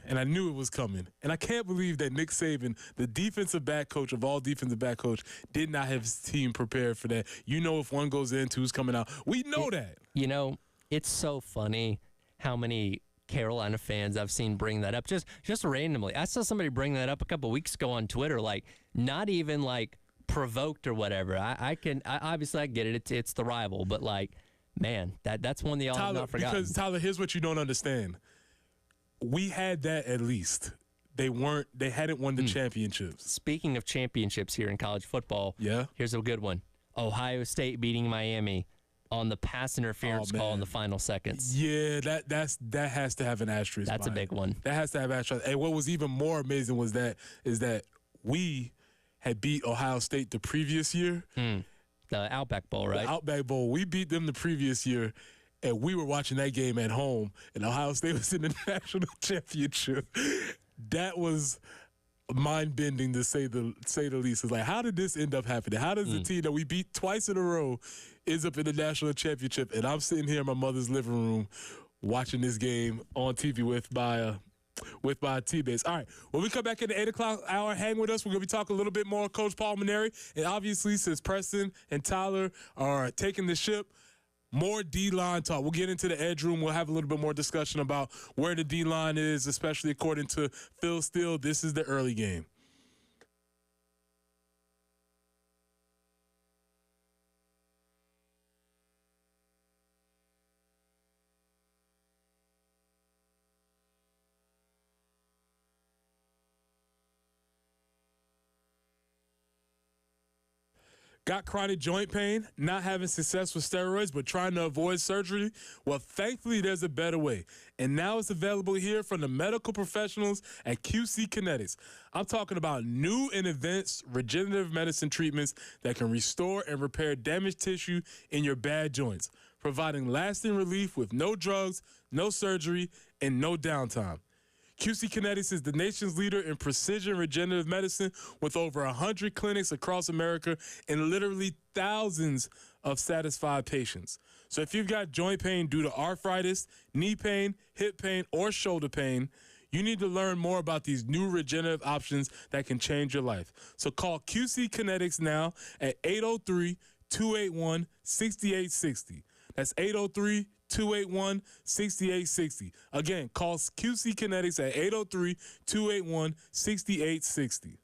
and I knew it was coming. And I can't believe that Nick Saban, the defensive back coach of all defensive back coach, did not have his team prepared for that. You know, if one goes in, two's coming out. We know that. You know, it's so funny how many Carolina fans I've seen bring that up just randomly. I saw somebody bring that up a couple weeks ago on Twitter, like not even like provoked or whatever. I obviously I get it. It's the rival, but like, man, that's one they all have not forgotten. Because Tyler, here's what you don't understand. We had that at least. They hadn't won the championships. Speaking of championships here in college football, here's a good one. Ohio State beating Miami on the pass interference call in the final seconds. Yeah, that has to have an asterisk. That's a big one. That has to have an asterisk. And what was even more amazing is that we had beat Ohio State the previous year. The Outback Bowl, right? The Outback Bowl. We beat them the previous year, and we were watching that game at home, and Ohio State was in the national championship. That was mind bending to say the least. It's like, how did this end up happening? How does the team that we beat twice in a row ends up in the national championship? And I'm sitting here in my mother's living room watching this game on TV with my teammates. All right, when we come back in the 8 o'clock hour, hang with us. We're going to be talking a little bit more Coach Paul Mainieri. And obviously, since Preston and Tyler are taking the ship, more D-line talk. We'll get into the edge room. We'll have a little bit more discussion about where the D-line is, especially according to Phil Steele. This is the early game. Got chronic joint pain, not having success with steroids, but trying to avoid surgery? Well, thankfully, there's a better way. And now it's available here from the medical professionals at QC Kinetics. I'm talking about new and advanced regenerative medicine treatments that can restore and repair damaged tissue in your bad joints, providing lasting relief with no drugs, no surgery, and no downtime. QC Kinetics is the nation's leader in precision regenerative medicine with over 100 clinics across America and literally thousands of satisfied patients. So if you've got joint pain due to arthritis, knee pain, hip pain, or shoulder pain, you need to learn more about these new regenerative options that can change your life. So call QC Kinetics now at 803-281-6860. That's 803-281-6860. Again, call QC Kinetics at 803-281-6860.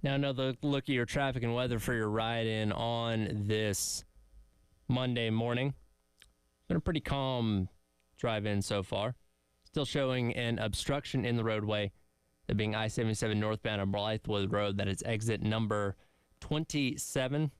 Now another look at your traffic and weather for your ride-in on this Monday morning. Been a pretty calm drive-in so far. Still showing an obstruction in the roadway, that being I-77 northbound on Blythewood Road. That is exit number 27.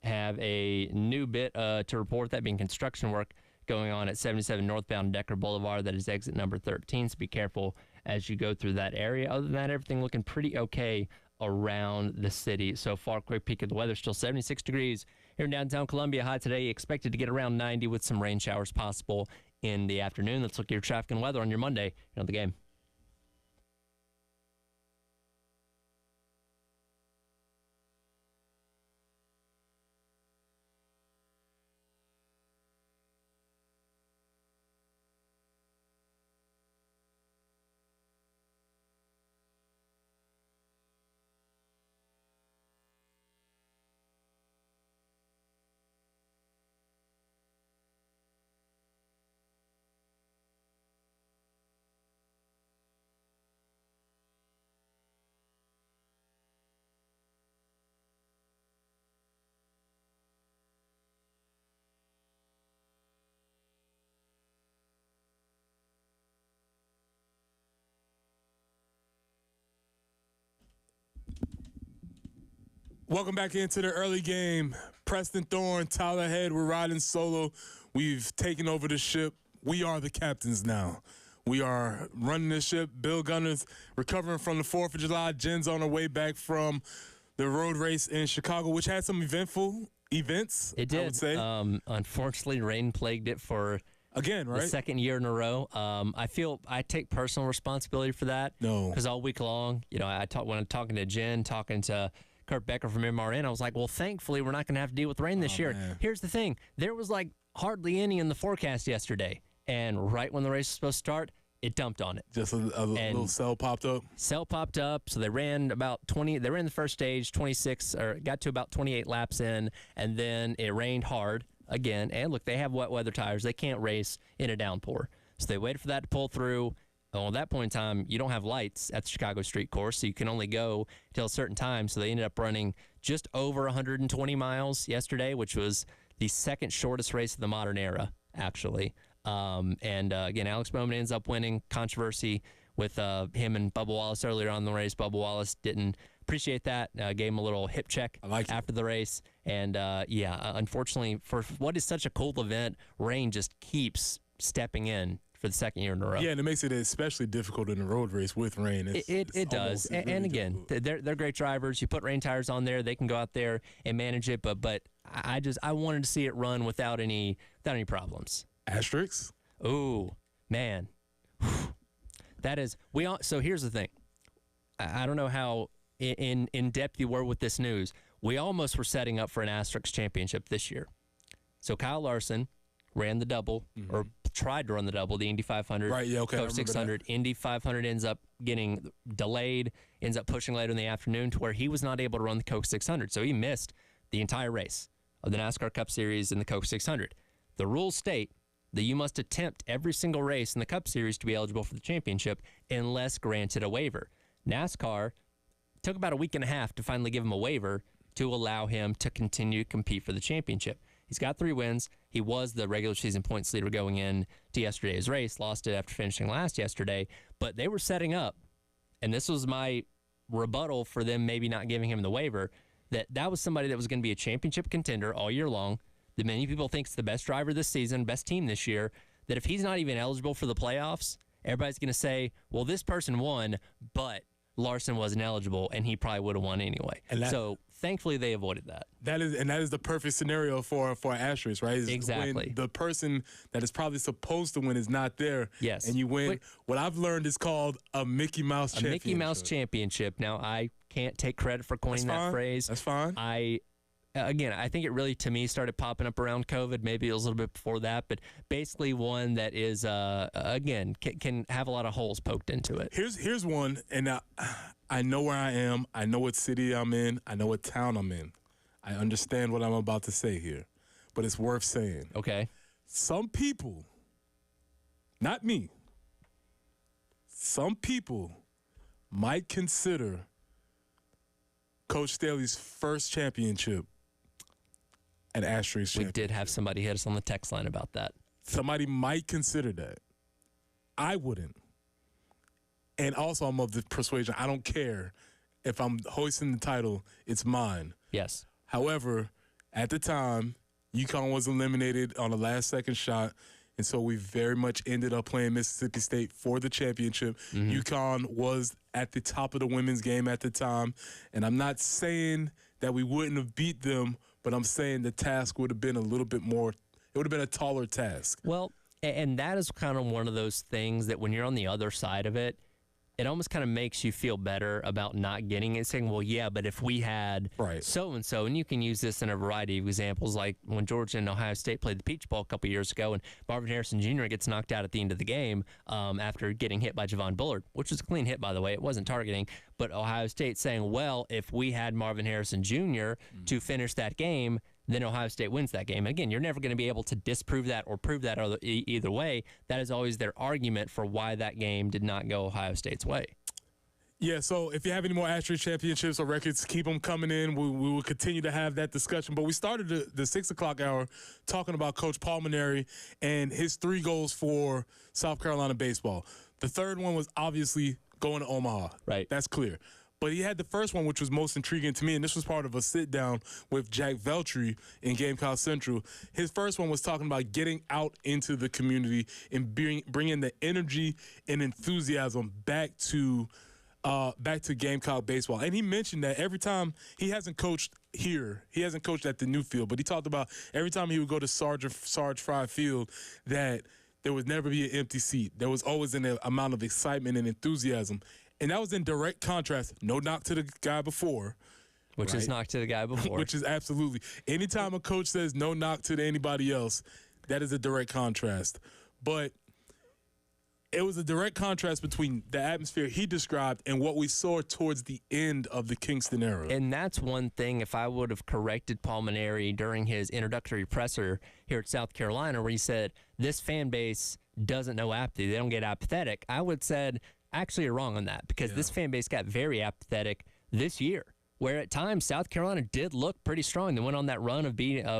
Have a new bit to report, that being construction work going on at 77 northbound Decker Boulevard. That is exit number 13, so be careful as you go through that area. Other than that, everything looking pretty okay around the city so far. Quick peek at the weather, still 76 degrees here in downtown Columbia. High today, expected to get around 90 with some rain showers possible in the afternoon. Let's look at your traffic and weather on your Monday here on The Game. Welcome back into the early game. Preston Thorne, Tyler Head, we're riding solo. We've taken over the ship. We are the captains now. We are running the ship. Bill Gunner's recovering from the 4th of July. Jen's on her way back from the road race in Chicago, which had some eventful events, It did. I would say. Unfortunately, rain plagged it for Again, right? the second year in a row. I feel I take personal responsibility for that. No. Because all week long, when I'm talking to Jen, talking to Kurt Becker from MRN, I was like, well, thankfully, we're not going to have to deal with rain this year. Man. Here's the thing. There was like hardly any in the forecast yesterday. And right when the race was supposed to start, it dumped on it. Just a little cell popped up. Cell popped up, so they ran about 20. They ran the first stage, 26, or got to about 28 laps in, and then it rained hard again. And look, they have wet weather tires. They can't race in a downpour. So they waited for that to pull through. Well, at that point in time, you don't have lights at the Chicago Street Course, so you can only go till a certain time. So they ended up running just over 120 miles yesterday, which was the second shortest race of the modern era, actually. Again, Alex Bowman ends up winning. Controversy with him and Bubba Wallace earlier on in the race. Bubba Wallace didn't appreciate that. Gave him a little hip check after the race. And, unfortunately, for what is such a cold event, rain just keeps stepping in for the second year in a row. Yeah, and it makes it especially difficult in a road race with rain. It does. Really and again, they're great drivers. You put rain tires on there, they can go out there and manage it. But I wanted to see it run without any problems. Asterisks? Oh, man. That is so here's the thing. I don't know how in depth you were with this news. We almost were setting up for an Asterisk championship this year. So Kyle Larson ran the double, or tried to run the double, the Indy 500, right? Yeah, okay. Coke 600. Indy 500 ends up getting delayed, ends up pushing later in the afternoon to where he was not able to run the Coke 600. So he missed the entire race of the NASCAR Cup Series in the Coke 600. The rules state that you must attempt every single race in the Cup Series to be eligible for the championship unless granted a waiver. NASCAR took about a week and a half to finally give him a waiver to allow him to continue to compete for the championship. He's got 3 wins. He was the regular season points leader going in to yesterday's race, lost it after finishing last yesterday, but they were setting up, and this was my rebuttal for them maybe not giving him the waiver, that was somebody that was going to be a championship contender all year long, that many people think is the best driver this season, best team this year, that if he's not even eligible for the playoffs, everybody's going to say, well, this person won, but Larson wasn't eligible, and he probably would have won anyway. So thankfully, they avoided that. That is the perfect scenario for an asterisk, right? Exactly. When the person that is probably supposed to win is not there. Yes. And you win. What I've learned is called a Mickey Mouse championship. A Mickey Mouse championship. Now, I can't take credit for coining that phrase. That's fine. I think it really, to me, started popping up around COVID. Maybe it was a little bit before that, but basically one that is, again, can have a lot of holes poked into it. Here's one, and I know where I am. I know what city I'm in. I know what town I'm in. I understand what I'm about to say here, but it's worth saying. Okay. Some people, not me, some people might consider Coach Staley's first championship an asterisk championship. We did have somebody hit us on the text line about that. Somebody might consider that. I wouldn't. And also, I'm of the persuasion, I don't care if I'm hoisting the title, it's mine. Yes. However, at the time, UConn was eliminated on a last-second shot, and so we very much ended up playing Mississippi State for the championship. UConn was at the top of the women's game at the time, and I'm not saying that we wouldn't have beat them, but I'm saying the task would have been a little bit more, it would have been a taller task. Well, and that is kind of one of those things that when you're on the other side of it, it almost kind of makes you feel better about not getting it, saying, well, yeah, but if we had so-and-so, and you can use this in a variety of examples, like when Georgia and Ohio State played the Peach Bowl a couple years ago, and Marvin Harrison Jr. gets knocked out at the end of the game after getting hit by Javon Bullard, which was a clean hit, by the way. It wasn't targeting, but Ohio State saying, well, if we had Marvin Harrison Jr. to finish that game, then Ohio State wins that game. And again, you're never going to be able to disprove that or prove that either way. That is always their argument for why that game did not go Ohio State's way. Yeah, so if you have any more asterisk championships or records, keep them coming in. We will continue to have that discussion. But we started the 6 o'clock hour talking about Coach Paul Mainieri and his 3 goals for South Carolina baseball. The third one was obviously going to Omaha. Right. That's clear. But he had the first one, which was most intriguing to me, and this was part of a sit-down with Jack Veltri in Gamecock Central. His first one was talking about getting out into the community and bringing the energy and enthusiasm back to Gamecock baseball. And he mentioned that every time he hasn't coached here, he hasn't coached at the new field, but he talked about every time he would go to Sarge Fry Field that there would never be an empty seat. There was always an amount of excitement and enthusiasm. And that was in direct contrast. No knock to the guy before. Which is knock to the guy before. Which is absolutely. Anytime a coach says no knock to anybody else, that is a direct contrast. But it was a direct contrast between the atmosphere he described and what we saw towards the end of the Kingston era. And that's one thing, if I would have corrected Paul Mainieri during his introductory presser here at South Carolina, where he said, this fan base doesn't know apathy, they don't get apathetic, I would have said, actually, you're wrong on that, because this fan base got very apathetic this year, where at times South Carolina did look pretty strong. They went on that run of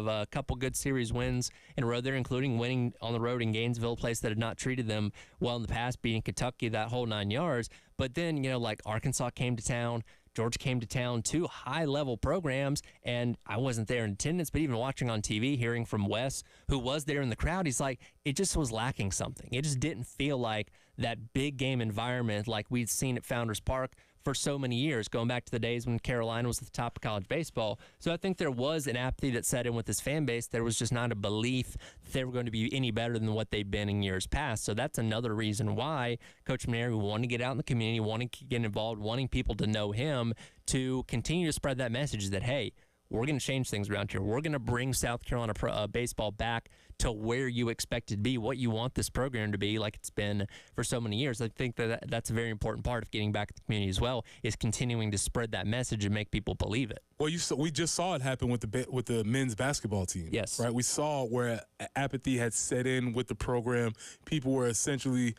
a couple good series wins in a row there, including winning on the road in Gainesville, a place that had not treated them well in the past, beating Kentucky that whole 9 yards. But then, like Arkansas came to town, Georgia came to town, two high-level programs, and I wasn't there in attendance, but even watching on TV, hearing from Wes, who was there in the crowd, he's like, it just was lacking something. It just didn't feel like that big game environment like we'd seen at Founders Park for so many years, going back to the days when Carolina was at the top of college baseball. So I think there was an apathy that set in with this fan base. There was just not a belief that they were going to be any better than what they've been in years past. So that's another reason why Coach Mainieri wanted to get out in the community, wanting to get involved, wanting people to know him, to continue to spread that message that, hey, we're going to change things around here. We're going to bring South Carolina baseball back to where you expect it to be, what you want this program to be, like it's been for so many years. I think that's a very important part of getting back to the community as well, is continuing to spread that message and make people believe it. Well, we just saw it happen with the men's basketball team. Yes. Right? We saw where apathy had set in with the program. People were essentially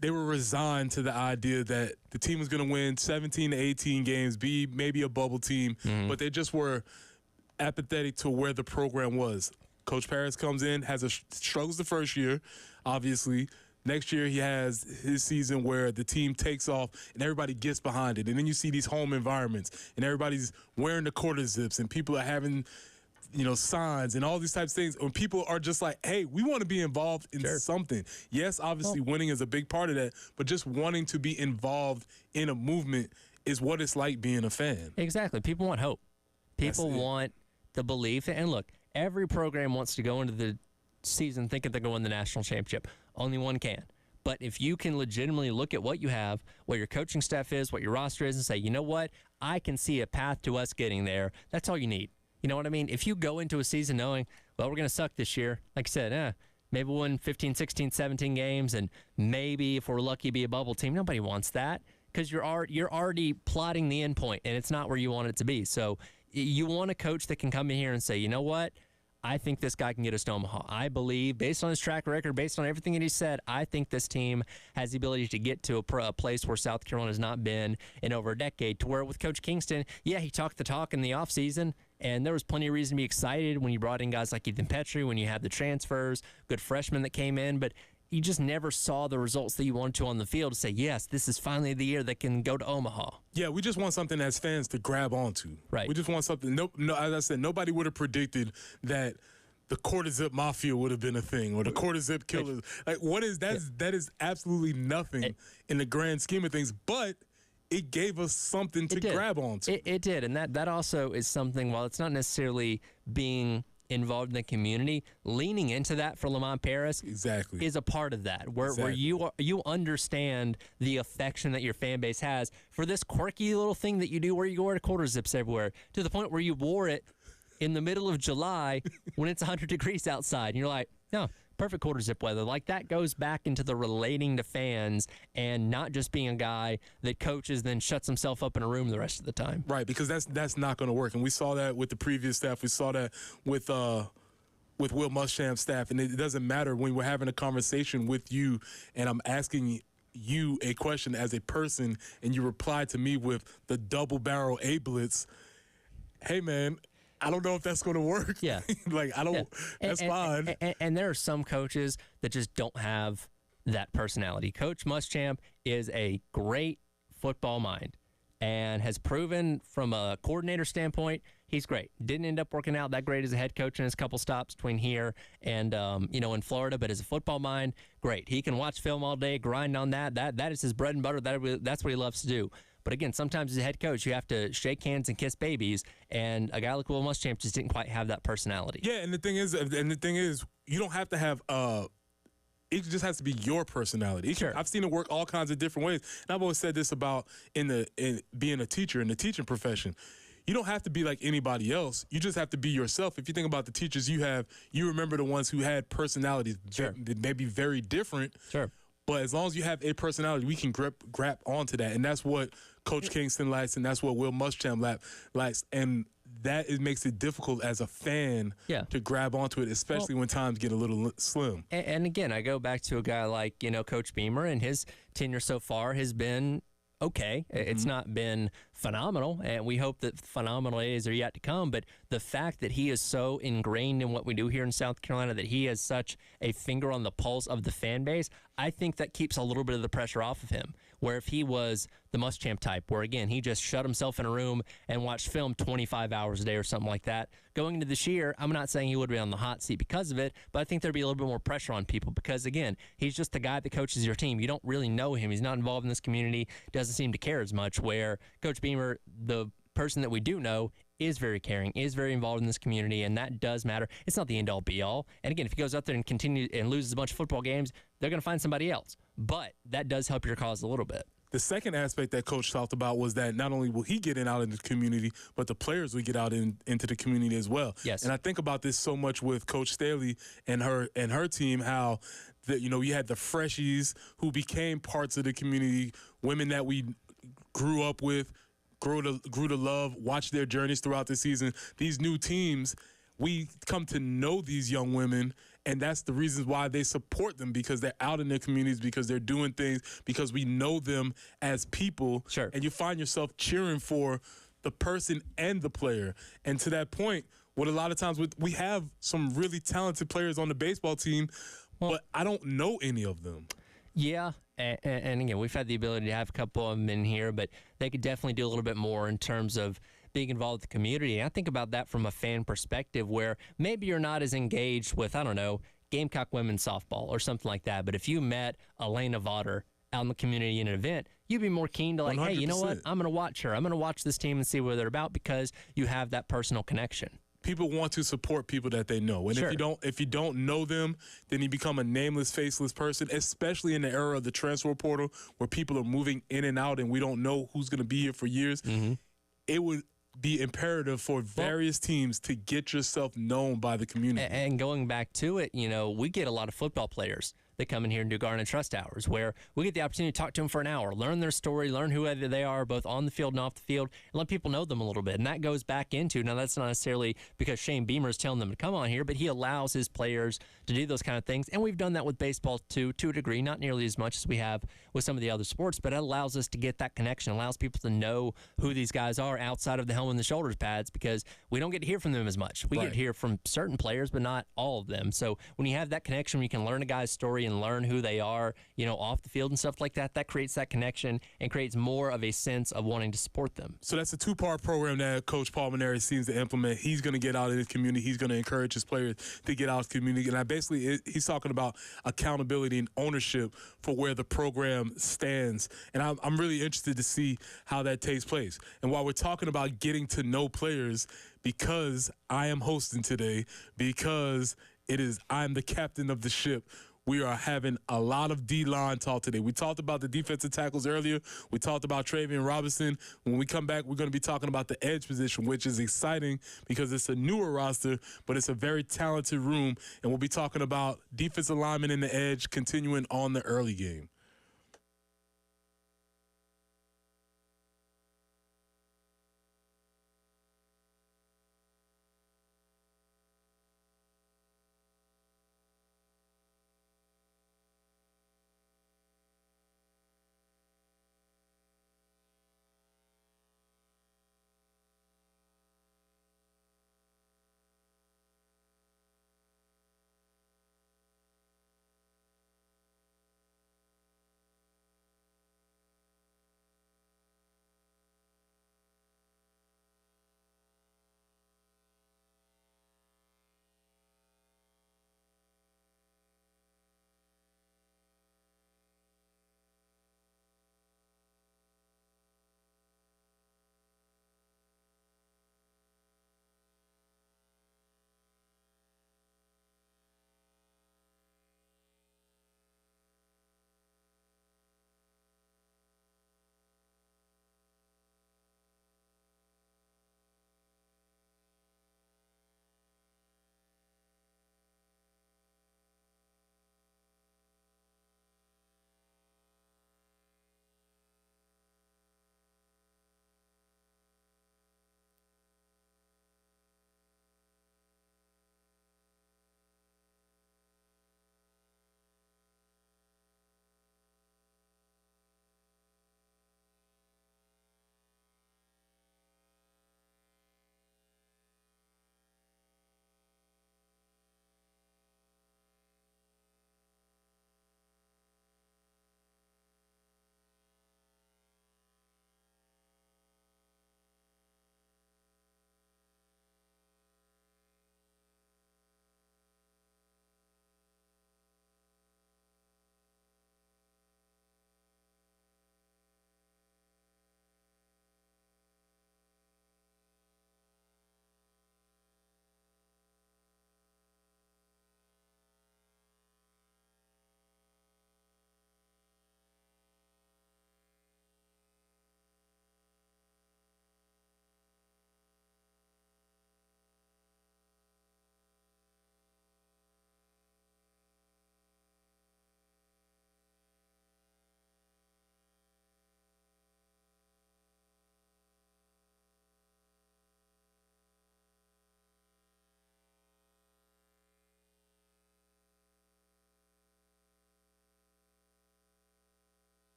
they were resigned to the idea that the team was going to win 17 to 18 games, be maybe a bubble team, but they just were apathetic to where the program was. Coach Paris comes in, struggles the first year, obviously. Next year he has his season where the team takes off and everybody gets behind it. And then you see these home environments and everybody's wearing the quarter zips and people are having signs and all these types of things. When people are just like, hey, we want to be involved in something. Yes, obviously winning is a big part of that, but just wanting to be involved in a movement is what it's like being a fan. Exactly. People want hope. People want the belief. And look, every program wants to go into the season thinking they're going to win the national championship. Only one can. But if you can legitimately look at what you have, what your coaching staff is, what your roster is, and say, you know what, I can see a path to us getting there, that's all you need. You know what I mean? If you go into a season knowing, well, we're going to suck this year, like I said, maybe we'll win 15, 16, 17 games, and maybe if we're lucky, be a bubble team. Nobody wants that, because you're already plotting the end point, and it's not where you want it to be. So you want a coach that can come in here and say, you know what, I think this guy can get us to Omaha. I believe, based on his track record, based on everything that he said, I think this team has the ability to get to a place where South Carolina has not been in over a decade, to where with Coach Kingston, he talked the talk in the offseason, and there was plenty of reason to be excited when you brought in guys like Ethan Petrie, when you had the transfers, good freshmen that came in, but you just never saw the results that you wanted to on the field to say, yes, this is finally the year that can go to Omaha. Yeah, we just want something as fans to grab onto. Right. We just want something. No, as I said, nobody would have predicted that the quarter zip mafia would have been a thing, or the quarter zip killers. Like, what is that? That is absolutely nothing in the grand scheme of things. But it gave us something to grab onto. It did, and that also is something. While it's not necessarily being involved in the community, leaning into that for Lamont Paris is a part of that, where you understand the affection that your fan base has for this quirky little thing that you do, where you wear quarter zips everywhere, to the point where you wore it in the middle of July when it's 100 degrees outside, and you're like, no, perfect quarter zip weather. Like, that goes back into the relating to fans and not just being a guy that coaches then shuts himself up in a room the rest of the time. Right, because that's not going to work. And we saw that with the previous staff. We saw that with Will Muschamp's staff. And it doesn't matter when we're having a conversation with you and I'm asking you a question as a person and you reply to me with the double barrel A-blitz. Hey, man, I don't know if that's going to work. Yeah. Like, I don't, that's fine. And there are some coaches that just don't have that personality. Coach Muschamp is a great football mind and has proven from a coordinator standpoint, he's great. Didn't end up working out that great as a head coach in his couple stops between here and, in Florida, but as a football mind, great. He can watch film all day, grind on that. That is his bread and butter. That's what he loves to do. But again, sometimes as a head coach, you have to shake hands and kiss babies, and a guy like Will Muschamp just didn't quite have that personality. Yeah, and the thing is, you don't have to have it just has to be your personality. Sure. I've seen it work all kinds of different ways. And I've always said this about in being a teacher in the teaching profession. You don't have to be like anybody else. You just have to be yourself. If you think about the teachers you have, you remember the ones who had personalities that may be very different. Sure. But as long as you have a personality, we can grab onto that. And that's what Coach Kingston likes, and that's what Will Muschamp likes. And that makes it difficult as a fan to grab onto it, especially when times get a little slim. And again, I go back to a guy like, Coach Beamer, and his tenure so far has been okay. It's not been phenomenal, and we hope that phenomenal days are yet to come. But the fact that he is so ingrained in what we do here in South Carolina, that he has such a finger on the pulse of the fan base, I think that keeps a little bit of the pressure off of him. Where if he was the Muschamp type, where again, he just shut himself in a room and watched film 25 hours a day or something like that, going into this year, I'm not saying he would be on the hot seat because of it, but I think there'd be a little bit more pressure on people because, again, he's just the guy that coaches your team. You don't really know him. He's not involved in this community, doesn't seem to care as much, where Coach Beamer, the person that we do know, is very caring, is very involved in this community, and that does matter. It's not the end-all, be-all. And again, if he goes out there and continues and loses a bunch of football games, they're going to find somebody else. But that does help your cause a little bit. The second aspect that Coach talked about was that not only will he get out in the community, but the players will get out into the community as well. Yes. And I think about this so much with Coach Staley and her team, how you had the freshies who became parts of the community, women that we grew up with, grew to love, watch their journeys throughout the season. These new teams, we come to know these young women, and that's the reasons why they support them, because they're out in their communities, because they're doing things, because we know them as people. Sure. And you find yourself cheering for the person and the player. And to that point, what a lot of times we have some really talented players on the baseball team, but I don't know any of them. Yeah, and again, we've had the ability to have a couple of them in here, but they could definitely do a little bit more in terms of being involved with the community. And I think about that from a fan perspective, where maybe you're not as engaged with, I don't know, Gamecock women's softball or something like that. But if you met Elena Vaughter out in the community in an event, you'd be more keen to 100%. Hey, you know what? I'm going to watch her. I'm going to watch this team and see what they're about, because you have that personal connection. People want to support people that they know. And sure. if you don't know them, then you become a nameless, faceless person, especially in the era of the transfer portal where people are moving in and out and we don't know who's going to be here for years. Mm-hmm. It would be imperative for various teams to get yourself known by the community. And going back to it, we get a lot of football players that come in here and do Garnet Trust Hours, where we get the opportunity to talk to them for an hour, learn their story, learn who they are, both on the field and off the field, and let people know them a little bit. And that goes back into, now that's not necessarily because Shane Beamer is telling them to come on here, but he allows his players to do those kind of things. And we've done that with baseball too, to a degree, not nearly as much as we have with some of the other sports, but it allows us to get that connection, allows people to know who these guys are outside of the helmet and the shoulders pads, because we don't get to hear from them as much. We get to hear from certain players, but not all of them. So when you have that connection, where you can learn a guy's story and learn who they are, off the field and stuff like that, that creates that connection and creates more of a sense of wanting to support them. So that's a two-part program that Coach Paul Mainieri seems to implement. He's going to get out in his community. He's going to encourage his players to get out in the community. And he's talking about accountability and ownership for where the program stands. And I'm really interested to see how that takes place. And while we're talking about getting to know players, because I am hosting today, because I'm the captain of the ship, we are having a lot of D-line talk today. We talked about the defensive tackles earlier. We talked about Travian Robinson. When we come back, we're going to be talking about the edge position, which is exciting because it's a newer roster, but it's a very talented room. And we'll be talking about defensive linemen in the edge, continuing on the early game.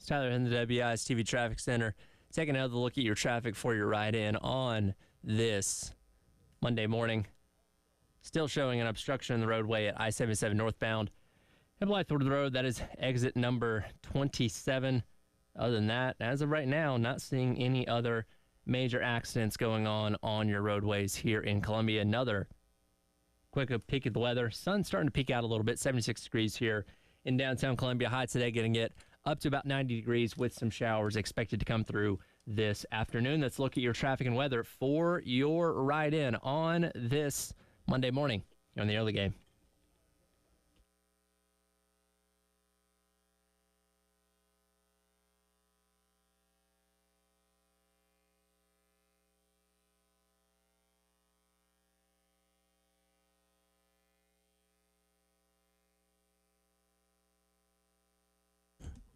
Tyler in the WIS TV Traffic Center. Taking another look at your traffic for your ride in on this Monday morning. Still showing an obstruction in the roadway at I-77 northbound. And Blythewood Road, that is exit number 27. Other than that, as of right now, not seeing any other major accidents going on your roadways here in Columbia. Another quick peek at the weather. Sun's starting to peek out a little bit. 76 degrees here in downtown Columbia. High today getting it up to about 90 degrees with some showers expected to come through this afternoon. Let's look at your traffic and weather for your ride in on this Monday morning here on the early game.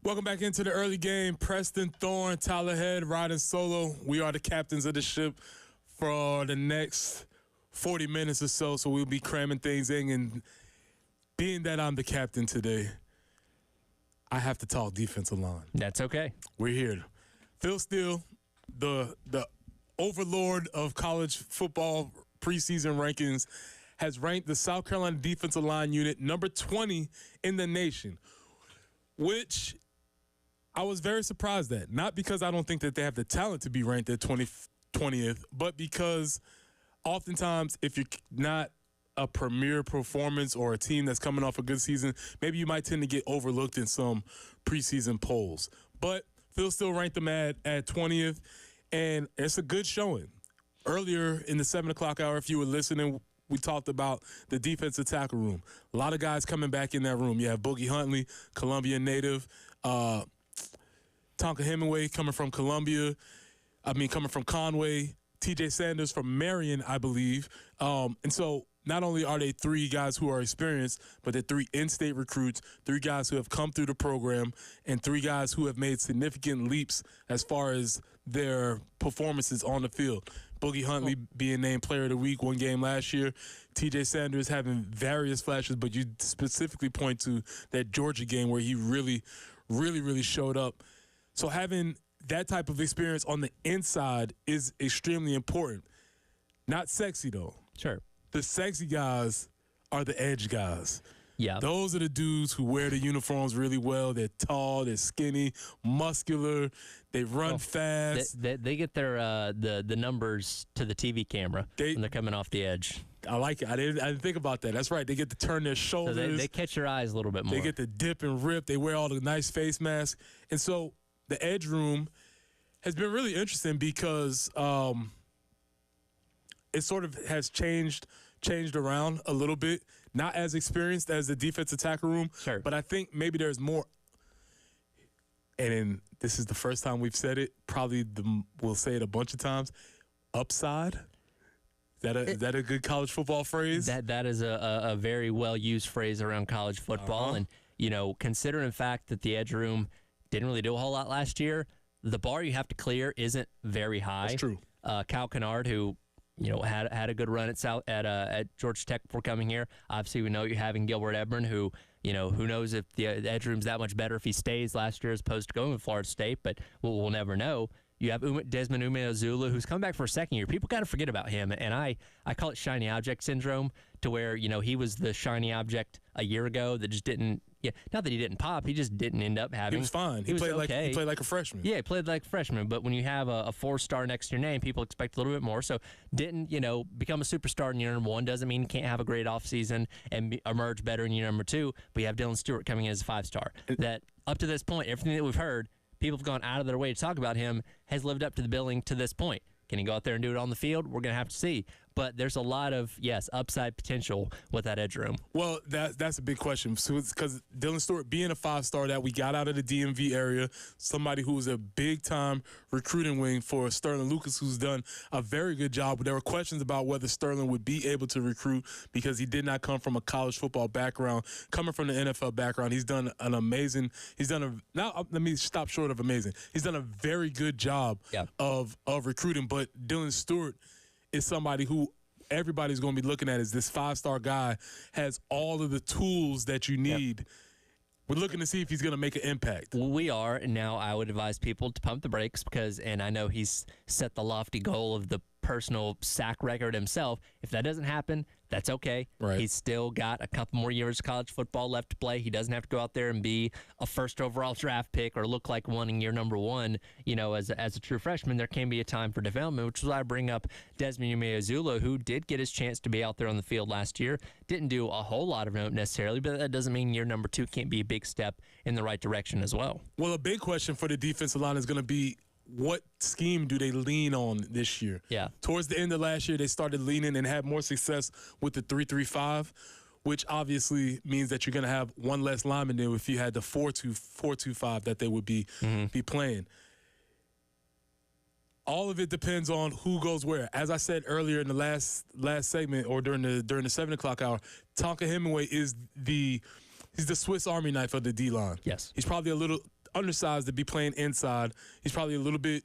Welcome back into the early game. Preston Thorne, Tyler Head, riding solo. We are the captains of the ship for the next 40 minutes or so, so we'll be cramming things in. And being that I'm the captain today, I have to talk defensive line. That's okay. We're here. Phil Steele, the overlord of college football preseason rankings, has ranked the South Carolina defensive line unit number 20 in the nation, which I was very surprised at. Not because I don't think that they have the talent to be ranked at 20th, but because oftentimes if you're not a premier performance or a team that's coming off a good season, maybe you might tend to get overlooked in some preseason polls. But Phil still ranked them at 20th, and it's a good showing. Earlier in the 7 o'clock hour, if you were listening, we talked about the defensive tackle room. A lot of guys coming back in that room. You have Boogie Huntley, Columbia native, Tonka Hemingway coming from Conway, T.J. Sanders from Marion, I believe. And so not only are they three guys who are experienced, but they're three in-state recruits, three guys who have come through the program, and three guys who have made significant leaps as far as their performances on the field. Boogie Huntley being named Player of the Week one game last year. T.J. Sanders having various flashes, but you specifically point to that Georgia game where he really, really, really showed up. So having that type of experience on the inside is extremely important. Not sexy, though. Sure. The sexy guys are the edge guys. Yeah. Those are the dudes who wear the uniforms really well. They're tall, they're skinny, muscular, they run fast. They get their the numbers to the TV camera when they're coming off the edge. I like it. I didn't think about that. That's right. They get to turn their shoulders. So they catch your eyes a little bit more. They get to dip and rip. They wear all the nice face masks. And so the edge room has been really interesting because it sort of has changed around a little bit. Not as experienced as the defensive tackle room, sure, but I think maybe there's more. And this is the first time we've said it. Probably we'll say it a bunch of times. Upside. Is that a good college football phrase? That is a very well used phrase around college football, and considering the fact that the edge room didn't really do a whole lot last year, the bar you have to clear isn't very high. That's true. Cal Kennard, who had a good run at Georgia Tech before coming here. Obviously, we know you're having Gilbert Ebron, who knows if the edge room's that much better if he stays last year as opposed to going with Florida State, but we'll never know. You have Desmond Umeozulu, who's come back for a second year. People got to forget about him, and I call it shiny object syndrome, to where he was the shiny object a year ago that just didn't. Yeah, not that he didn't pop, he just didn't end up having. He was fine. He played okay. He played like a freshman. Yeah, he played like a freshman. But when you have a 4-star next to your name, people expect a little bit more. So didn't become a superstar in year number 1 doesn't mean you can't have a great offseason and emerge better in year number 2. But you have Dylan Stewart coming in as a 5-star. That up to this point, everything that we've heard, people have gone out of their way to talk about him, has lived up to the billing to this point. Can he go out there and do it on the field? We're going to have to see. But there's a lot of, upside potential with that edge room. Well, that's a big question. Because Dylan Stewart being a 5-star that we got out of the DMV area, somebody who was a big-time recruiting wing for Sterling Lucas, who's done a very good job. But there were questions about whether Sterling would be able to recruit because he did not come from a college football background. Coming from the NFL background, he's done an amazing – let me stop short of amazing. He's done a very good job of recruiting. But Dylan Stewart – is somebody who everybody's going to be looking at as this 5-star guy, has all of the tools that you need We're looking to see if he's going to make an impact. We are, and now I would advise people to pump the brakes and I know he's set the lofty goal of the personal sack record himself. If that doesn't happen, that's okay. Right. He's still got a couple more years of college football left to play. He doesn't have to go out there and be a first overall draft pick or look like one in year number one, as a true freshman. There can be a time for development, which is why I bring up Desmond Umeozulu, who did get his chance to be out there on the field last year. Didn't do a whole lot of it necessarily, but that doesn't mean year number two can't be a big step in the right direction as well. Well, a big question for the defensive line is going to be, what scheme do they lean on this year? Yeah. Towards the end of last year, they started leaning and had more success with the 3-3-5, which obviously means that you're going to have one less lineman than if you had the 4-2-5 that they would be playing. All of it depends on who goes where. As I said earlier in the last segment, or during the 7 o'clock hour, Tonka Hemingway is he's the Swiss Army knife of the D-line. Yes. He's probably a little undersized to be playing inside. He's probably a little bit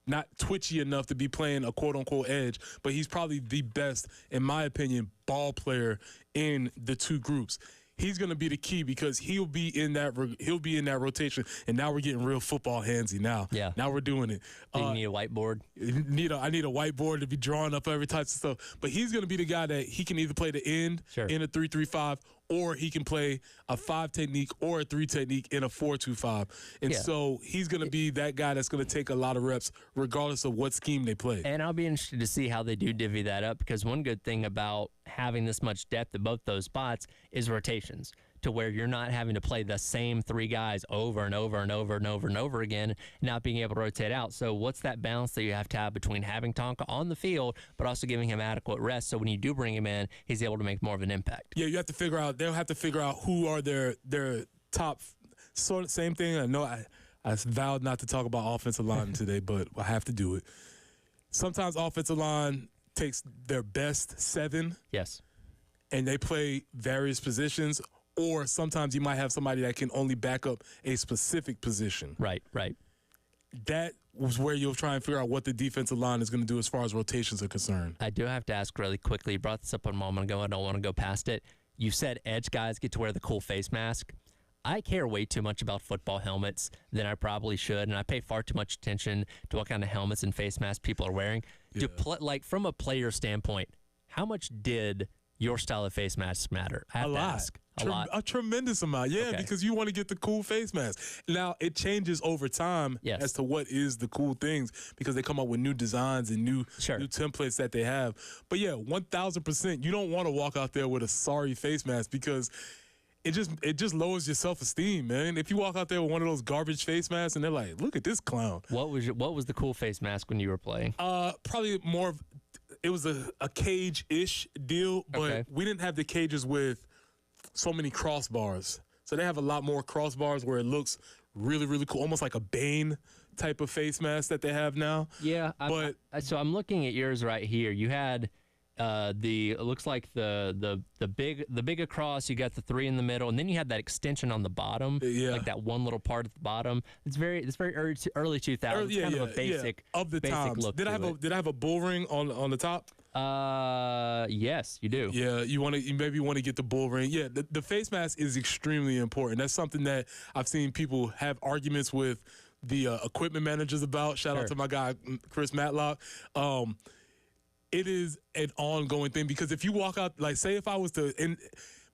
not twitchy enough to be playing a quote-unquote edge, but he's probably the best, in my opinion, ball player in the two groups. He's going to be the key because he'll be in that rotation, and now we're getting real football handsy now. Yeah. Now we're doing it. Do you need a whiteboard? I need a whiteboard to be drawing up every type of stuff. But he's going to be the guy that he can either play the end in a 3-3-5, or he can play a 5 technique or a 3 technique in a 4-2-5. And so he's going to be that guy that's going to take a lot of reps regardless of what scheme they play. And I'll be interested to see how they do divvy that up, because one good thing about having this much depth at both those spots is rotations, to where you're not having to play the same three guys over and over and over and over and over again, not being able to rotate out. So what's that balance that you have to have between having Tonka on the field but also giving him adequate rest, so when you do bring him in, he's able to make more of an impact? Yeah, they'll have to figure out who are their top, sort of same thing. I know I vowed not to talk about offensive line today, but I have to do it. Sometimes offensive line takes their best 7. Yes. And they play various positions, or sometimes you might have somebody that can only back up a specific position. Right. That was where you'll try and figure out what the defensive line is going to do as far as rotations are concerned. I do have to ask really quickly. You brought this up a moment ago. I don't want to go past it. You said edge guys get to wear the cool face mask. I care way too much about football helmets than I probably should, and I pay far too much attention to what kind of helmets and face masks people are wearing. Yeah. From a player standpoint, how much did your style of face mask matter? I have to ask. A lot. A tremendous amount, yeah, because you want to get the cool face mask. Now, it changes over time as to what is the cool things, because they come up with new designs and new templates that they have. But, yeah, 1,000%, you don't want to walk out there with a sorry face mask, because it just lowers your self-esteem, man. If you walk out there with one of those garbage face masks and they're like, look at this clown. What was the cool face mask when you were playing? Probably more of, it was a cage-ish deal, but we didn't have the cages with so many crossbars. So they have a lot more crossbars where it looks really, really cool, almost like a Bane type of face mask that they have now. Yeah, so I'm looking at yours right here. You had it looks like the big across. You got the 3 in the middle, and then you had that extension on the bottom, like that one little part at the bottom. It's very early 2000s. It's kind of a basic of the basic times. look. Did I have a bull ring on the top? Yes, you do. Yeah, you maybe want to get the bull ring. Yeah, the face mask is extremely important. That's something that I've seen people have arguments with the equipment managers about. Shout out to my guy Chris Matlock. It is an ongoing thing, because if you walk out, like, say if I was to,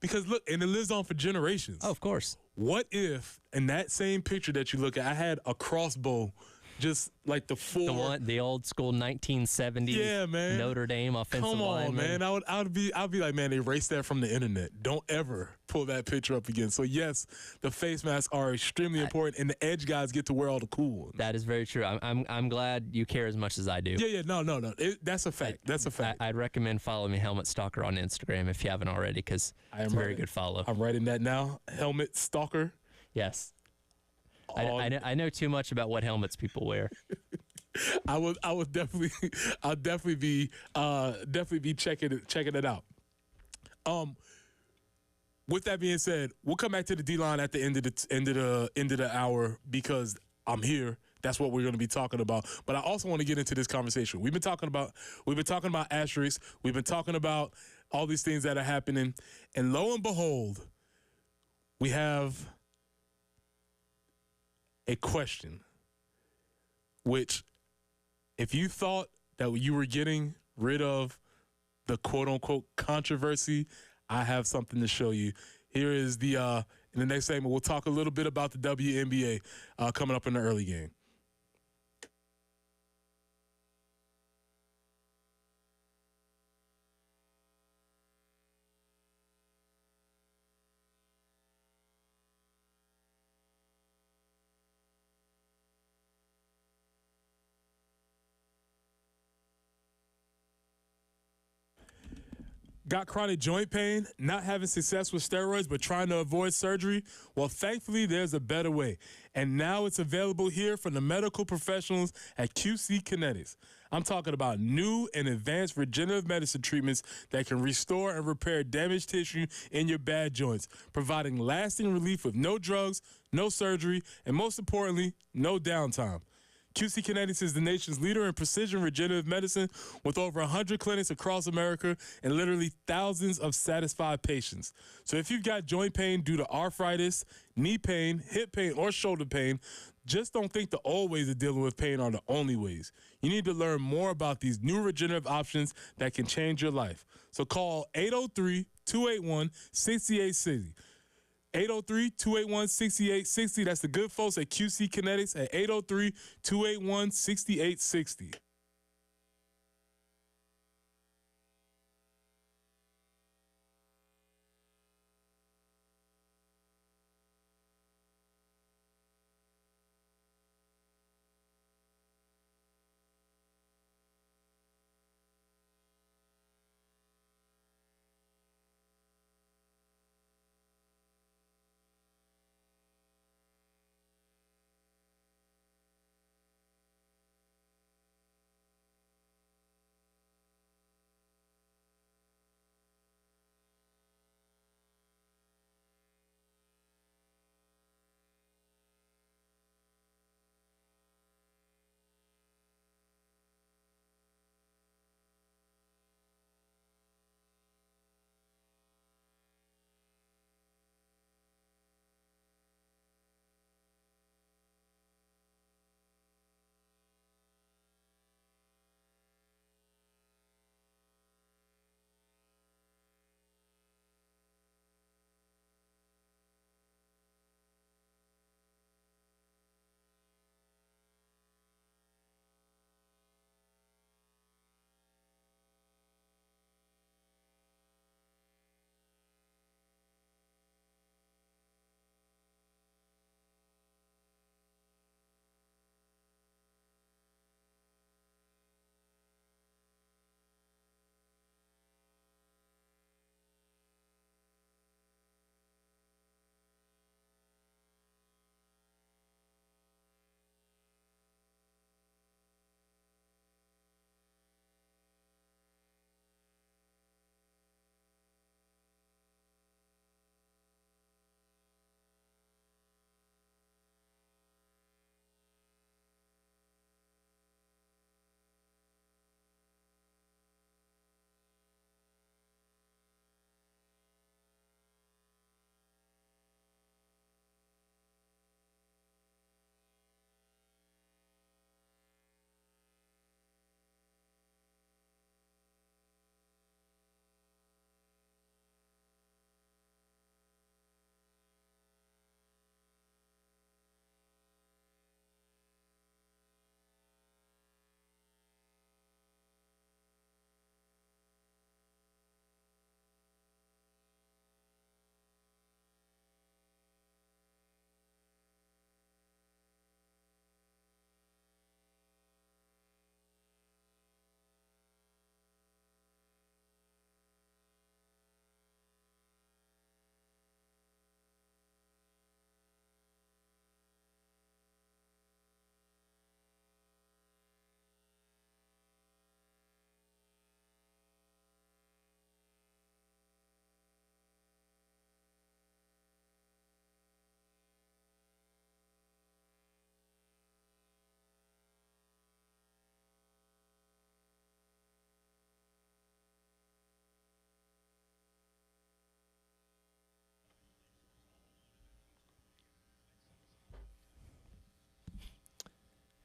because look, and it lives on for generations. Oh, of course. What if in that same picture that you look at, I had a crossbow, just like the old school 1970s Notre Dame offensive Come on, lineman. man. I'd be like, man, erase that from the internet. Don't ever pull that picture up again. So yes, the face masks are extremely important, and the edge guys get to wear all the cool ones. That is very true. I'm glad you care as much as I do. Yeah. No. That's a fact. That's a fact. I'd recommend following me, Helmet Stalker, on Instagram if you haven't already, because it's a very good follow. I'm writing that now. Helmet Stalker. Yes. I know too much about what helmets people wear. I'll definitely be checking it out. With that being said, we'll come back to the D-line at the end of the hour, because I'm here. That's what we're going to be talking about. But I also want to get into this conversation. We've been talking about asterisks. We've been talking about all these things that are happening, and lo and behold, we have a question, which if you thought that you were getting rid of the quote-unquote controversy, I have something to show you. Here is the, in the next segment, we'll talk a little bit about the WNBA coming up in the early game. Got chronic joint pain, not having success with steroids, but trying to avoid surgery? Well, thankfully, there's a better way. And now it's available here from the medical professionals at QC Kinetics. I'm talking about new and advanced regenerative medicine treatments that can restore and repair damaged tissue in your bad joints, providing lasting relief with no drugs, no surgery, and most importantly, no downtime. QC Kinetics is the nation's leader in precision regenerative medicine with over 100 clinics across America and literally thousands of satisfied patients. So if you've got joint pain due to arthritis, knee pain, hip pain, or shoulder pain, just don't think the old ways of dealing with pain are the only ways. You need to learn more about these new regenerative options that can change your life. So call 803-281-6860. 803-281-6860. That's the good folks at QC Kinetics at 803-281-6860.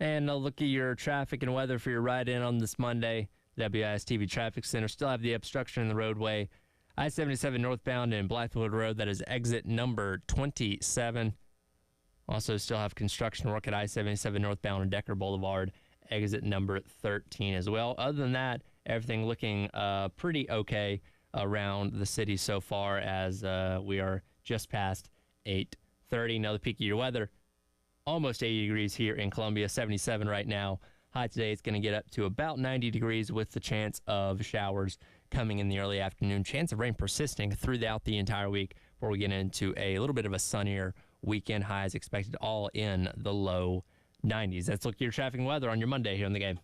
And a look at your traffic and weather for your ride in on this Monday. WIS TV Traffic Center still have the obstruction in the roadway. I-77 northbound in Blythewood Road, that is exit number 27. Also still have construction work at I-77 northbound on Decker Boulevard, exit number 13 as well. Other than that, everything looking pretty okay around the city so far as we are just past 8:30. Now the peak of your weather, almost 80 degrees here in Columbia, 77 right now. High today is going to get up to about 90 degrees with the chance of showers coming in the early afternoon. Chance of rain persisting throughout the entire week before we get into a little bit of a sunnier weekend. Highs expected all in the low 90s. Let's look at your traffic and weather on your Monday here on the game.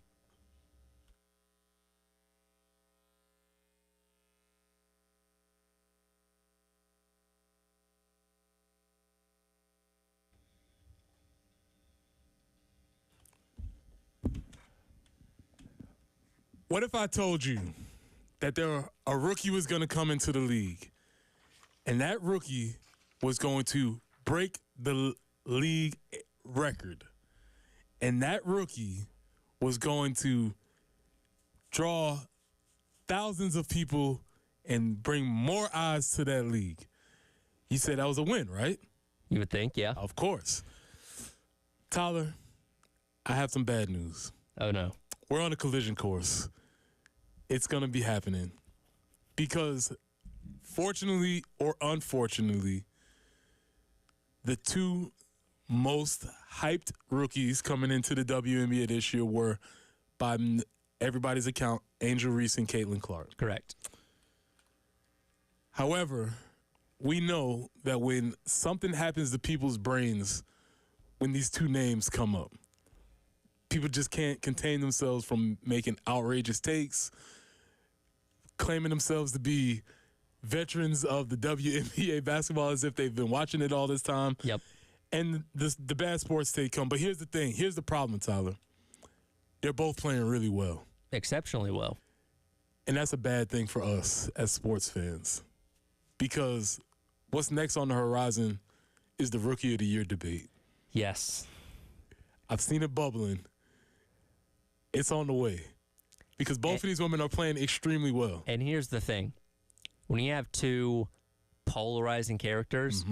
What if I told you that a rookie was going to come into the league, and that rookie was going to break the league record, and that rookie was going to draw thousands of people and bring more eyes to that league? You said that was a win, right? You would think, yeah. Of course. Tyler, I have some bad news. Oh, no. We're on a collision course. It's going to be happening because, fortunately or unfortunately, the two most hyped rookies coming into the WNBA this year were, by everybody's account, Angel Reese and Caitlin Clark. Correct. However, we know that when something happens to people's brains when these two names come up, people just can't contain themselves from making outrageous takes, claiming themselves to be veterans of the WNBA basketball as if they've been watching it all this time. Yep. And the bad sports take come. But here's the thing. Here's the problem, Tyler. They're both playing really well. Exceptionally well. And that's a bad thing for us as sports fans. Because what's next on the horizon is the Rookie of the Year debate. Yes. I've seen it bubbling. It's on the way. Because both of these women are playing extremely well. And here's the thing. When you have two polarizing characters,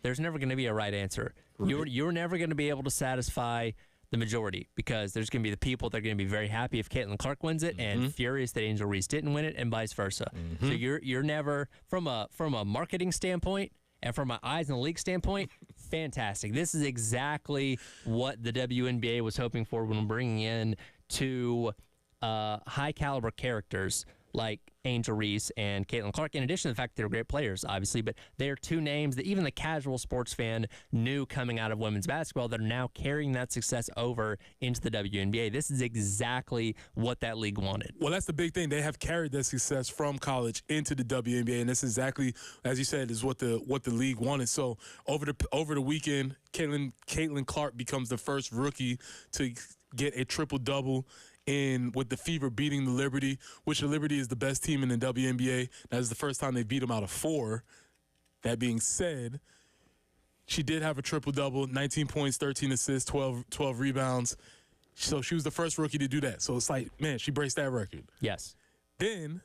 there's never going to be a right answer. Right. You're never going to be able to satisfy the majority because there's going to be the people that are going to be very happy if Caitlin Clark wins it and furious that Angel Reese didn't win it and vice versa. So you're never, from a marketing standpoint and from my eyes in the league standpoint, fantastic. This is exactly what the WNBA was hoping for when bringing in two high-caliber characters like Angel Reese and Caitlin Clark, in addition to the fact that they're great players, obviously, but they're two names that even the casual sports fan knew coming out of women's basketball that are now carrying that success over into the WNBA. This is exactly what that league wanted. Well, that's the big thing. They have carried that success from college into the WNBA, and that's exactly, as you said, is what the league wanted. So over the weekend, Caitlin Clark becomes the first rookie to get a triple-double with the Fever beating the Liberty, which the Liberty is the best team in the WNBA. That is the first time they beat them out of 4. That being said, she did have a triple-double, 19 points, 13 assists, 12 rebounds. So she was the first rookie to do that. So it's like, man, she breaks that record. Yes. Then,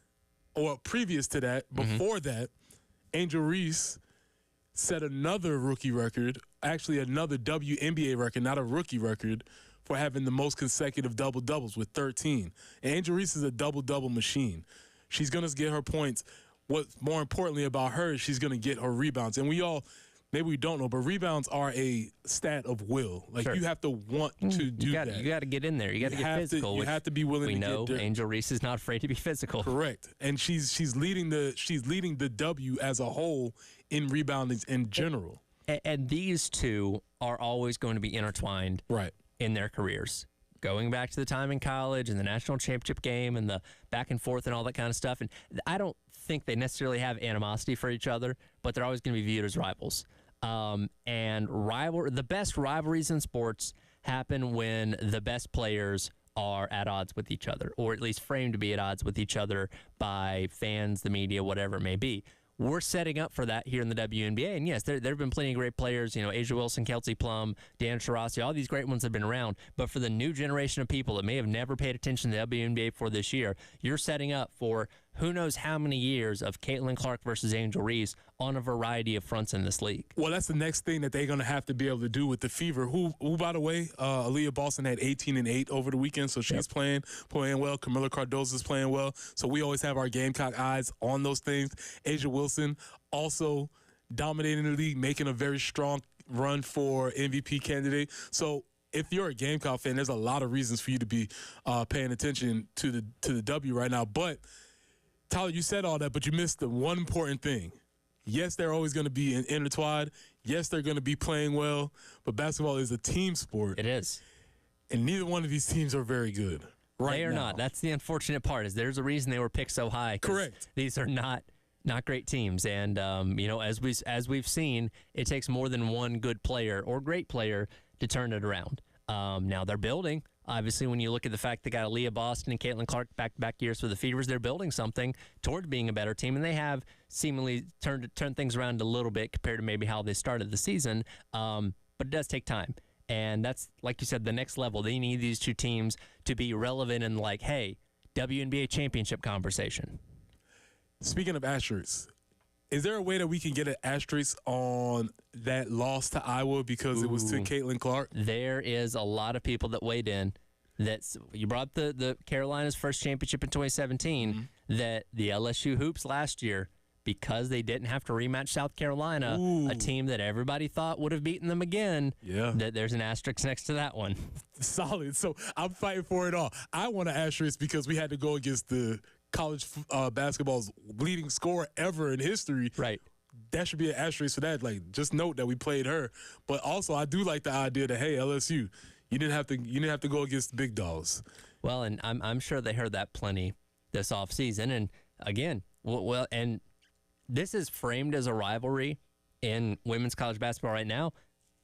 or previous to that, before that, Angel Reese set another rookie record, actually another WNBA record, not a rookie record, for having the most consecutive double-doubles with 13. And Angel Reese is a double-double machine. She's going to get her points. What's more importantly about her is she's going to get her rebounds. And we all, maybe we don't know, but rebounds are a stat of will. Like, you have to want to do that. You got to get in there. You got to get physical. You have to be willing to get there. We know Angel Reese is not afraid to be physical. Correct. And she's leading the W as a whole in rebounding in general. And these two are always going to be intertwined. Right. In their careers, going back to the time in college and the national championship game and the back and forth and all that kind of stuff. And I don't think they necessarily have animosity for each other, but they're always going to be viewed as rivals. And the best rivalries in sports happen when the best players are at odds with each other, or at least framed to be at odds with each other by fans, the media, whatever it may be. we're setting up for that here in the WNBA. And yes, there have been plenty of great players, Asia Wilson, Kelsey Plum, Dan Taurasi, all these great ones have been around. But for the new generation of people that may have never paid attention to the WNBA for this year, you're setting up for who knows how many years of Caitlin Clark versus Angel Reese on a variety of fronts in this league. Well, that's the next thing that they're going to have to be able to do with the Fever, who by the way, Aaliyah Boston had 18-8 over the weekend, so she's playing well. Camila Cardozo's playing well. So we always have our Gamecock eyes on those things. Asia Wilson also dominating the league, making a very strong run for MVP candidate. So if you're a Gamecock fan, there's a lot of reasons for you to be paying attention to the W right now. But Tyler, you said all that, but you missed the one important thing. Yes, they're always going to be intertwined. Yes, they're going to be playing well, but basketball is a team sport. It is. And neither one of these teams are very good right now. They are not. That's the unfortunate part, is there's a reason they were picked so high. Correct. These are not great teams. And, as we've seen, it takes more than one good player or great player to turn it around. Now they're building. Obviously, when you look at the fact they got Aaliyah Boston and Caitlin Clark back years for the Fevers, they're building something toward being a better team, and they have seemingly turned things around a little bit compared to maybe how they started the season. But it does take time, and that's, like you said, the next level. They need these two teams to be relevant and like, hey, WNBA championship conversation. Speaking of asterisks, is there a way that we can get an asterisk on that loss to Iowa because it was to Caitlin Clark? There is a lot of people that weighed in. You brought the Carolina's first championship in 2017, that the LSU Hoops last year, because they didn't have to rematch South Carolina, a team that everybody thought would have beaten them again, that there's an asterisk next to that one. Solid. So I'm fighting for it all. I want an asterisk because we had to go against the college basketball's leading scorer ever in history. Right. That should be an asterisk for that. Like, just note that we played her. But also, I do like the idea that, hey, LSU, you didn't have to go against the big dogs. Well, and I'm sure they heard that plenty this offseason. And again, and this is framed as a rivalry in women's college basketball right now,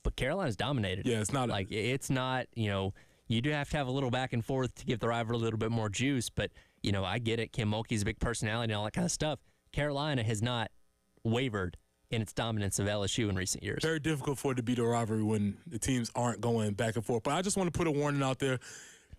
but Carolina's dominated. Yeah, it's not it's not, you do have to have a little back and forth to give the rivalry a little bit more juice, but I get it. Kim Mulkey's a big personality and all that kind of stuff. Carolina has not wavered in its dominance of LSU in recent years. Very difficult for it to beat a rivalry when the teams aren't going back and forth. But I just want to put a warning out there.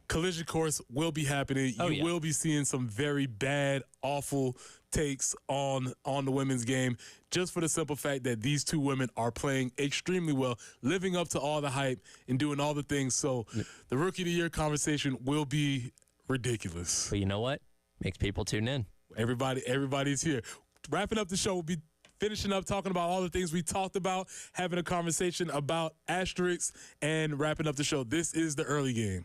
Collision course will be happening. You will be seeing some very bad, awful takes on the women's game, just for the simple fact that these two women are playing extremely well, living up to all the hype and doing all the things. So the Rookie of the Year conversation will be ridiculous. But you know what? Makes people tune in. Everybody's here. Wrapping up the show, we'll be finishing up talking about all the things we talked about, having a conversation about asterisks, and wrapping up the show. This is the early game.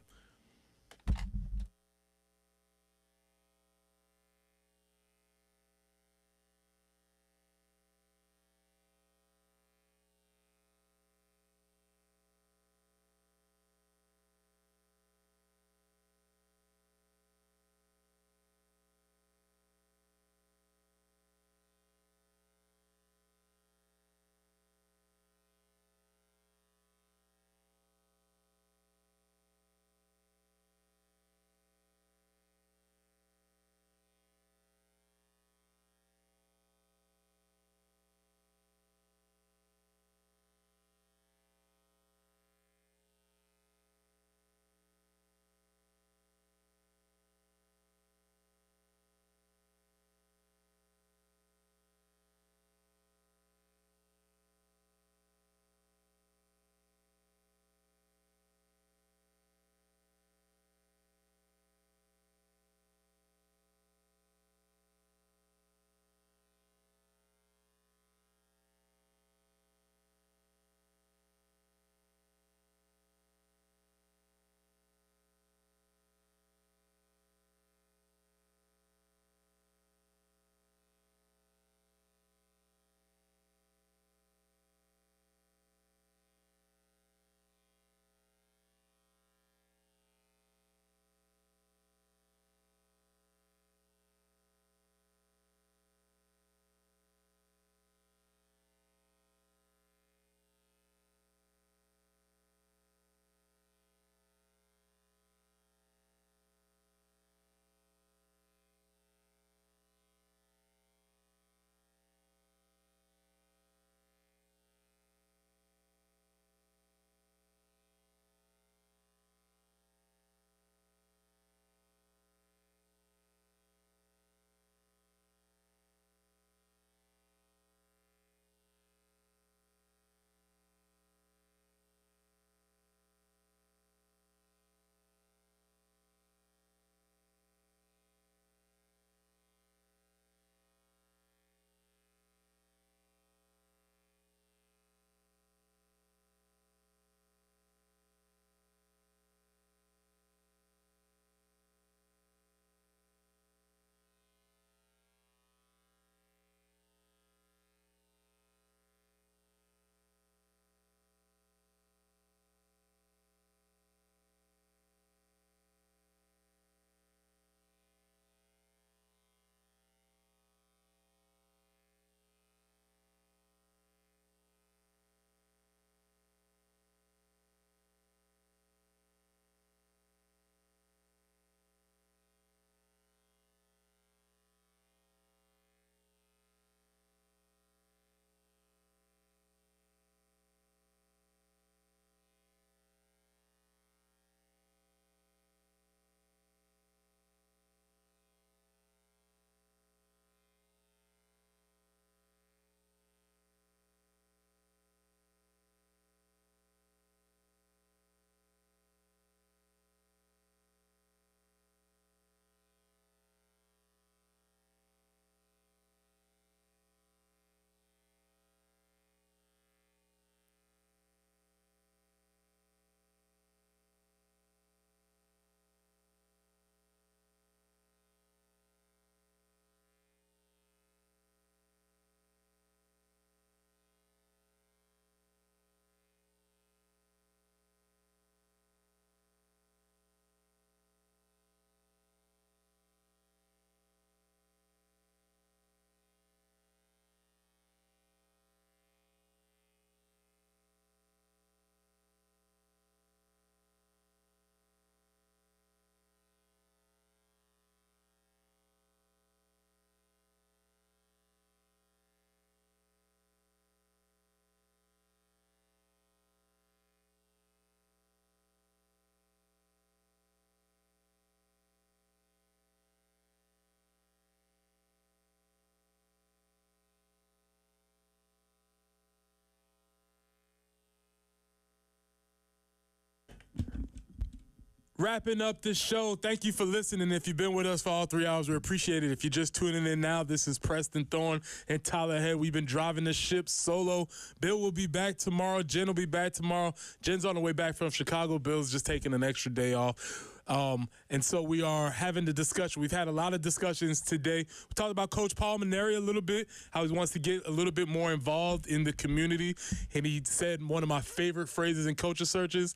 Wrapping up the show. Thank you for listening. If you've been with us for all 3 hours, we appreciate it. If you're just tuning in now, this is Preston Thorne and Tyler Head. We've been driving the ship solo. Bill will be back tomorrow. Jen will be back tomorrow. Jen's on the way back from Chicago. Bill's just taking an extra day off. And so we are having the discussion. We've had a lot of discussions today. We talked about Coach Paul Mainieri a little bit, how he wants to get a little bit more involved in the community. And he said one of my favorite phrases in coaches searches,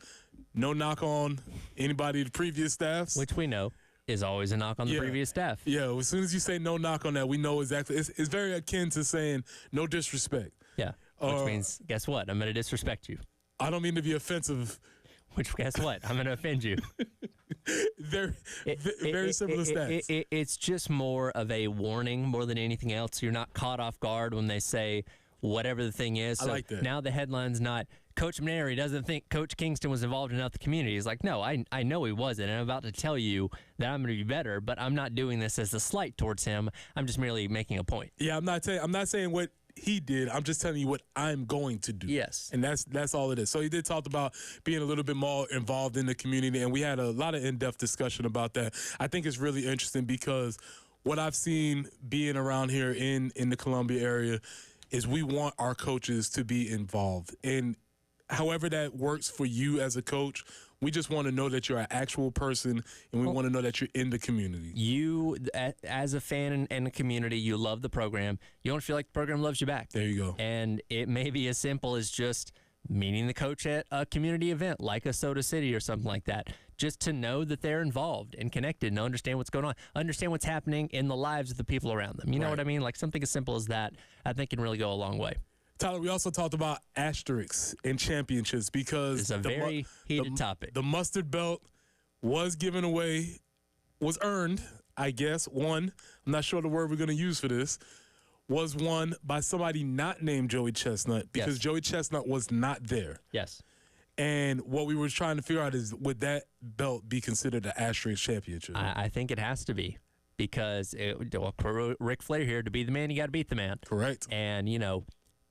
no knock on anybody, the previous staffs. Which we know is always a knock on the previous staff. Yeah, as soon as you say no knock on that, we know exactly. It's very akin to saying no disrespect. Yeah, which means, guess what? I'm going to disrespect you. I don't mean to be offensive. Which, guess what? I'm going to offend you. Very similar stats. It's just more of a warning more than anything else. You're not caught off guard when they say whatever the thing is. So I like that. Now the headline's not, Coach Mainieri doesn't think Coach Kingston was involved enough in the community. He's like, no, I know he wasn't, and I'm about to tell you that I'm going to be better, but I'm not doing this as a slight towards him. I'm just merely making a point. Yeah, I'm not saying what he did. I'm just telling you what I'm going to do. Yes. And that's all it is. So he did talk about being a little bit more involved in the community, and we had a lot of in-depth discussion about that. I think it's really interesting because what I've seen being around here in the Columbia area is we want our coaches to be involved. And however that works for you as a coach, we just want to know that you're an actual person, and we want to know that you're in the community. You, as a fan in the community, you love the program. You don't feel like the program loves you back. There you go. And it may be as simple as just meeting the coach at a community event like a Soda City or something like that, just to know that they're involved and connected and understand what's going on, understand what's happening in the lives of the people around them. You know what I mean? Like something as simple as that, I think can really go a long way. Tyler, we also talked about asterisks and championships because it's a very heated topic. The mustard belt was given away, was earned, I guess. I'm not sure the word we're going to use for this, was won by somebody not named Joey Chestnut because Joey Chestnut was not there. Yes. And what we were trying to figure out is, would that belt be considered an asterisk championship? I think it has to be because for Ric Flair here, to be the man, you got to beat the man. Correct. And,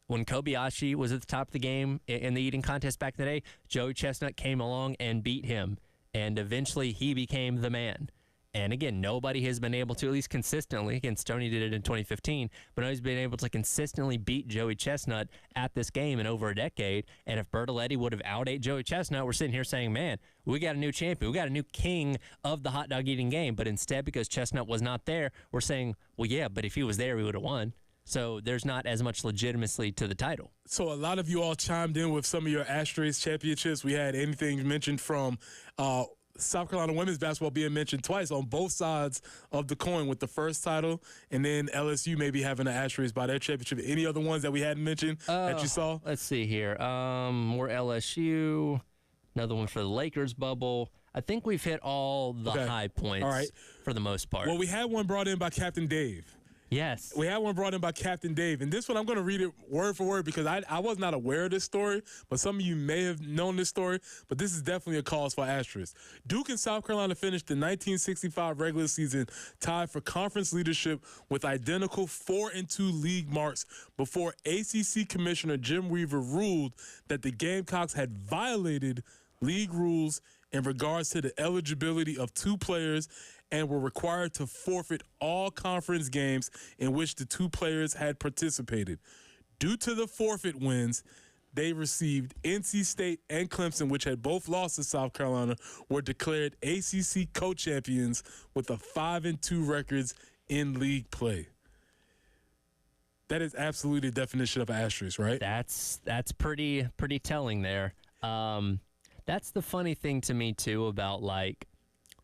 when Kobayashi was at the top of the game in the eating contest back in the day, Joey Chestnut came along and beat him, and eventually he became the man. And again, nobody has been able to, at least consistently, again, Stoney did it in 2015, but nobody's been able to consistently beat Joey Chestnut at this game in over a decade. And if Bertoletti would have out-ate Joey Chestnut, we're sitting here saying, man, we got a new champion. We got a new king of the hot dog eating game. But instead, because Chestnut was not there, we're saying, well, yeah, but if he was there, we would have won. So there's not as much legitimacy to the title. So a lot of you all chimed in with some of your asterisk championships. We had anything mentioned from South Carolina women's basketball being mentioned twice on both sides of the coin with the first title, and then LSU maybe having an asterisk by their championship. Any other ones that we hadn't mentioned that you saw? Let's see here. More LSU, another one for the Lakers bubble. I think we've hit all the high points for the most part. Well, we had one brought in by Captain Dave. Yes. We had one brought in by Captain Dave. And this one, I'm going to read it word for word because I was not aware of this story, but some of you may have known this story, but this is definitely a cause for asterisk. Duke and South Carolina finished the 1965 regular season tied for conference leadership with identical 4-2 league marks before ACC Commissioner Jim Weaver ruled that the Gamecocks had violated league rules in regards to the eligibility of two players and were required to forfeit all conference games in which the two players had participated. Due to the forfeit wins, they received NC State and Clemson, which had both lost to South Carolina, were declared ACC co-champions with a 5-2 records in league play. That is absolutely the definition of an asterisk, right? That's pretty telling there. That's the funny thing to me too about like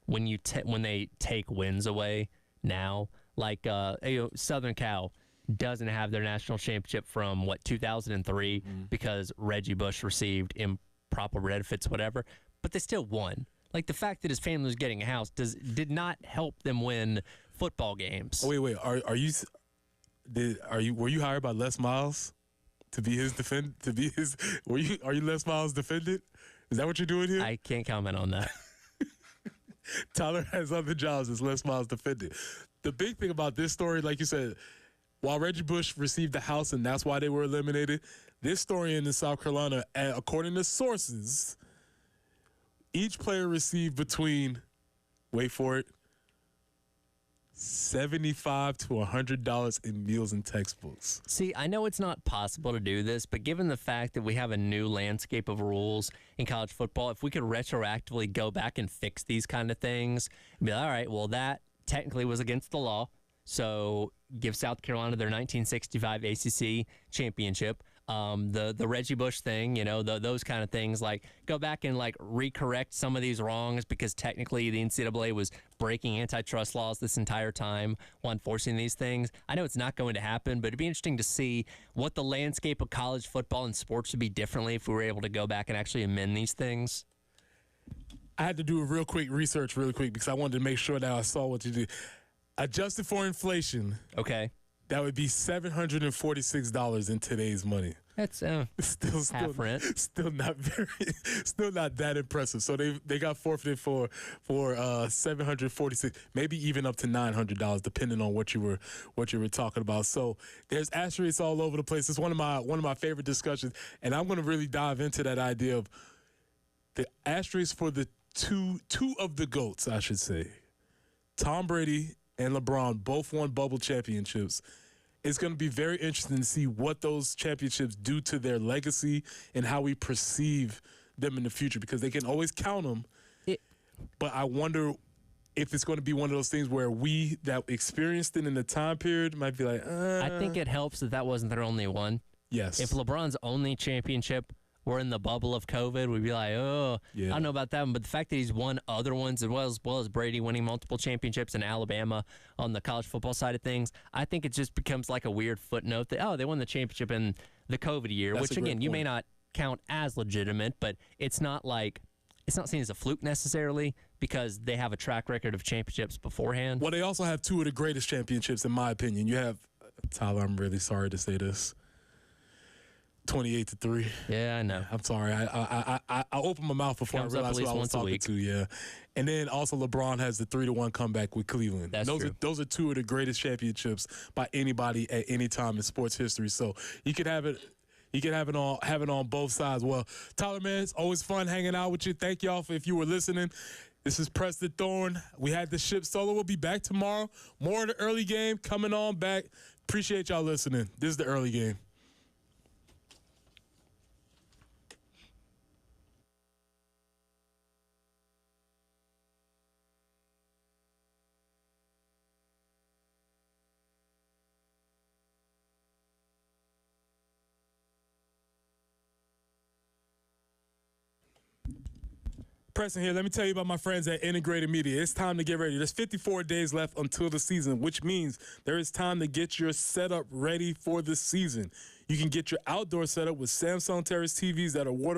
when they take wins away now, like Southern Cal doesn't have their national championship from 2003 because Reggie Bush received improper benefits, whatever, but they still won. Like the fact that his family was getting a house did not help them win football games. Oh, wait, are you hired by Les Miles to be his defend? Are you Les Miles' defendant? Is that what you're doing here? I can't comment on that. Tyler has other jobs as Les Miles' defendant. The big thing about this story, like you said, while Reggie Bush received the house and that's why they were eliminated, this story in South Carolina, according to sources, Each player received between, wait for it, $75 to $100 in meals and textbooks. See, I know it's not possible to do this, but given the fact that we have a new landscape of rules in college football, if we could retroactively go back and fix these kind of things and be like, all right, well, that technically was against the law, so give South Carolina their 1965 ACC championship. The Reggie Bush thing, those kind of things, like go back and like recorrect some of these wrongs because technically the NCAA was breaking antitrust laws this entire time while enforcing these things. I know it's not going to happen, but it'd be interesting to see what the landscape of college football and sports would be differently if we were able to go back and actually amend these things. I had to do a real quick research because I wanted to make sure that I saw what you did. Adjusted for inflation. Okay. That would be $746 in today's money. That's still half rent. Still not that impressive. So they got forfeited for $746, maybe even up to $900, depending on what you were talking about. So there's asterisks all over the place. It's one of my favorite discussions, and I'm going to really dive into that idea of the asterisks for the two of the GOATs, I should say. Tom Brady and LeBron both won bubble championships. It's going to be very interesting to see what those championships do to their legacy and how we perceive them in the future, because they can always count them. But I wonder if it's going to be one of those things where we that experienced it in the time period might be like, I think it helps that wasn't their only one. Yes. If LeBron's only championship were in the bubble of COVID, we'd be like, I don't know about that one. But the fact that he's won other ones, as well as Brady winning multiple championships in Alabama on the college football side of things, I think it just becomes like a weird footnote that, they won the championship in the COVID year, which, again, you may not count as legitimate, but it's not seen as a fluke necessarily because they have a track record of championships beforehand. Well, they also have two of the greatest championships, in my opinion. You have, Tyler, I'm really sorry to say this, 28-3. Yeah, I know. I'm sorry. I opened my mouth before I realized who I was talking to. Yeah, and then also LeBron has the 3-1 comeback with Cleveland. That's true. Those are two of the greatest championships by anybody at any time in sports history. So you could have it. You can have it on both sides. Well, Tyler, man, it's always fun hanging out with you. Thank y'all if you were listening. This is Preston Thorne. We had the ship solo. We'll be back tomorrow. More of the early game coming on back. Appreciate y'all listening. This is the early game. Preston here. Let me tell you about my friends at Integrated Media. It's time to get ready. There's 54 days left until the season, which means there is time to get your setup ready for the season. You can get your outdoor setup with Samsung Terrace TVs that are water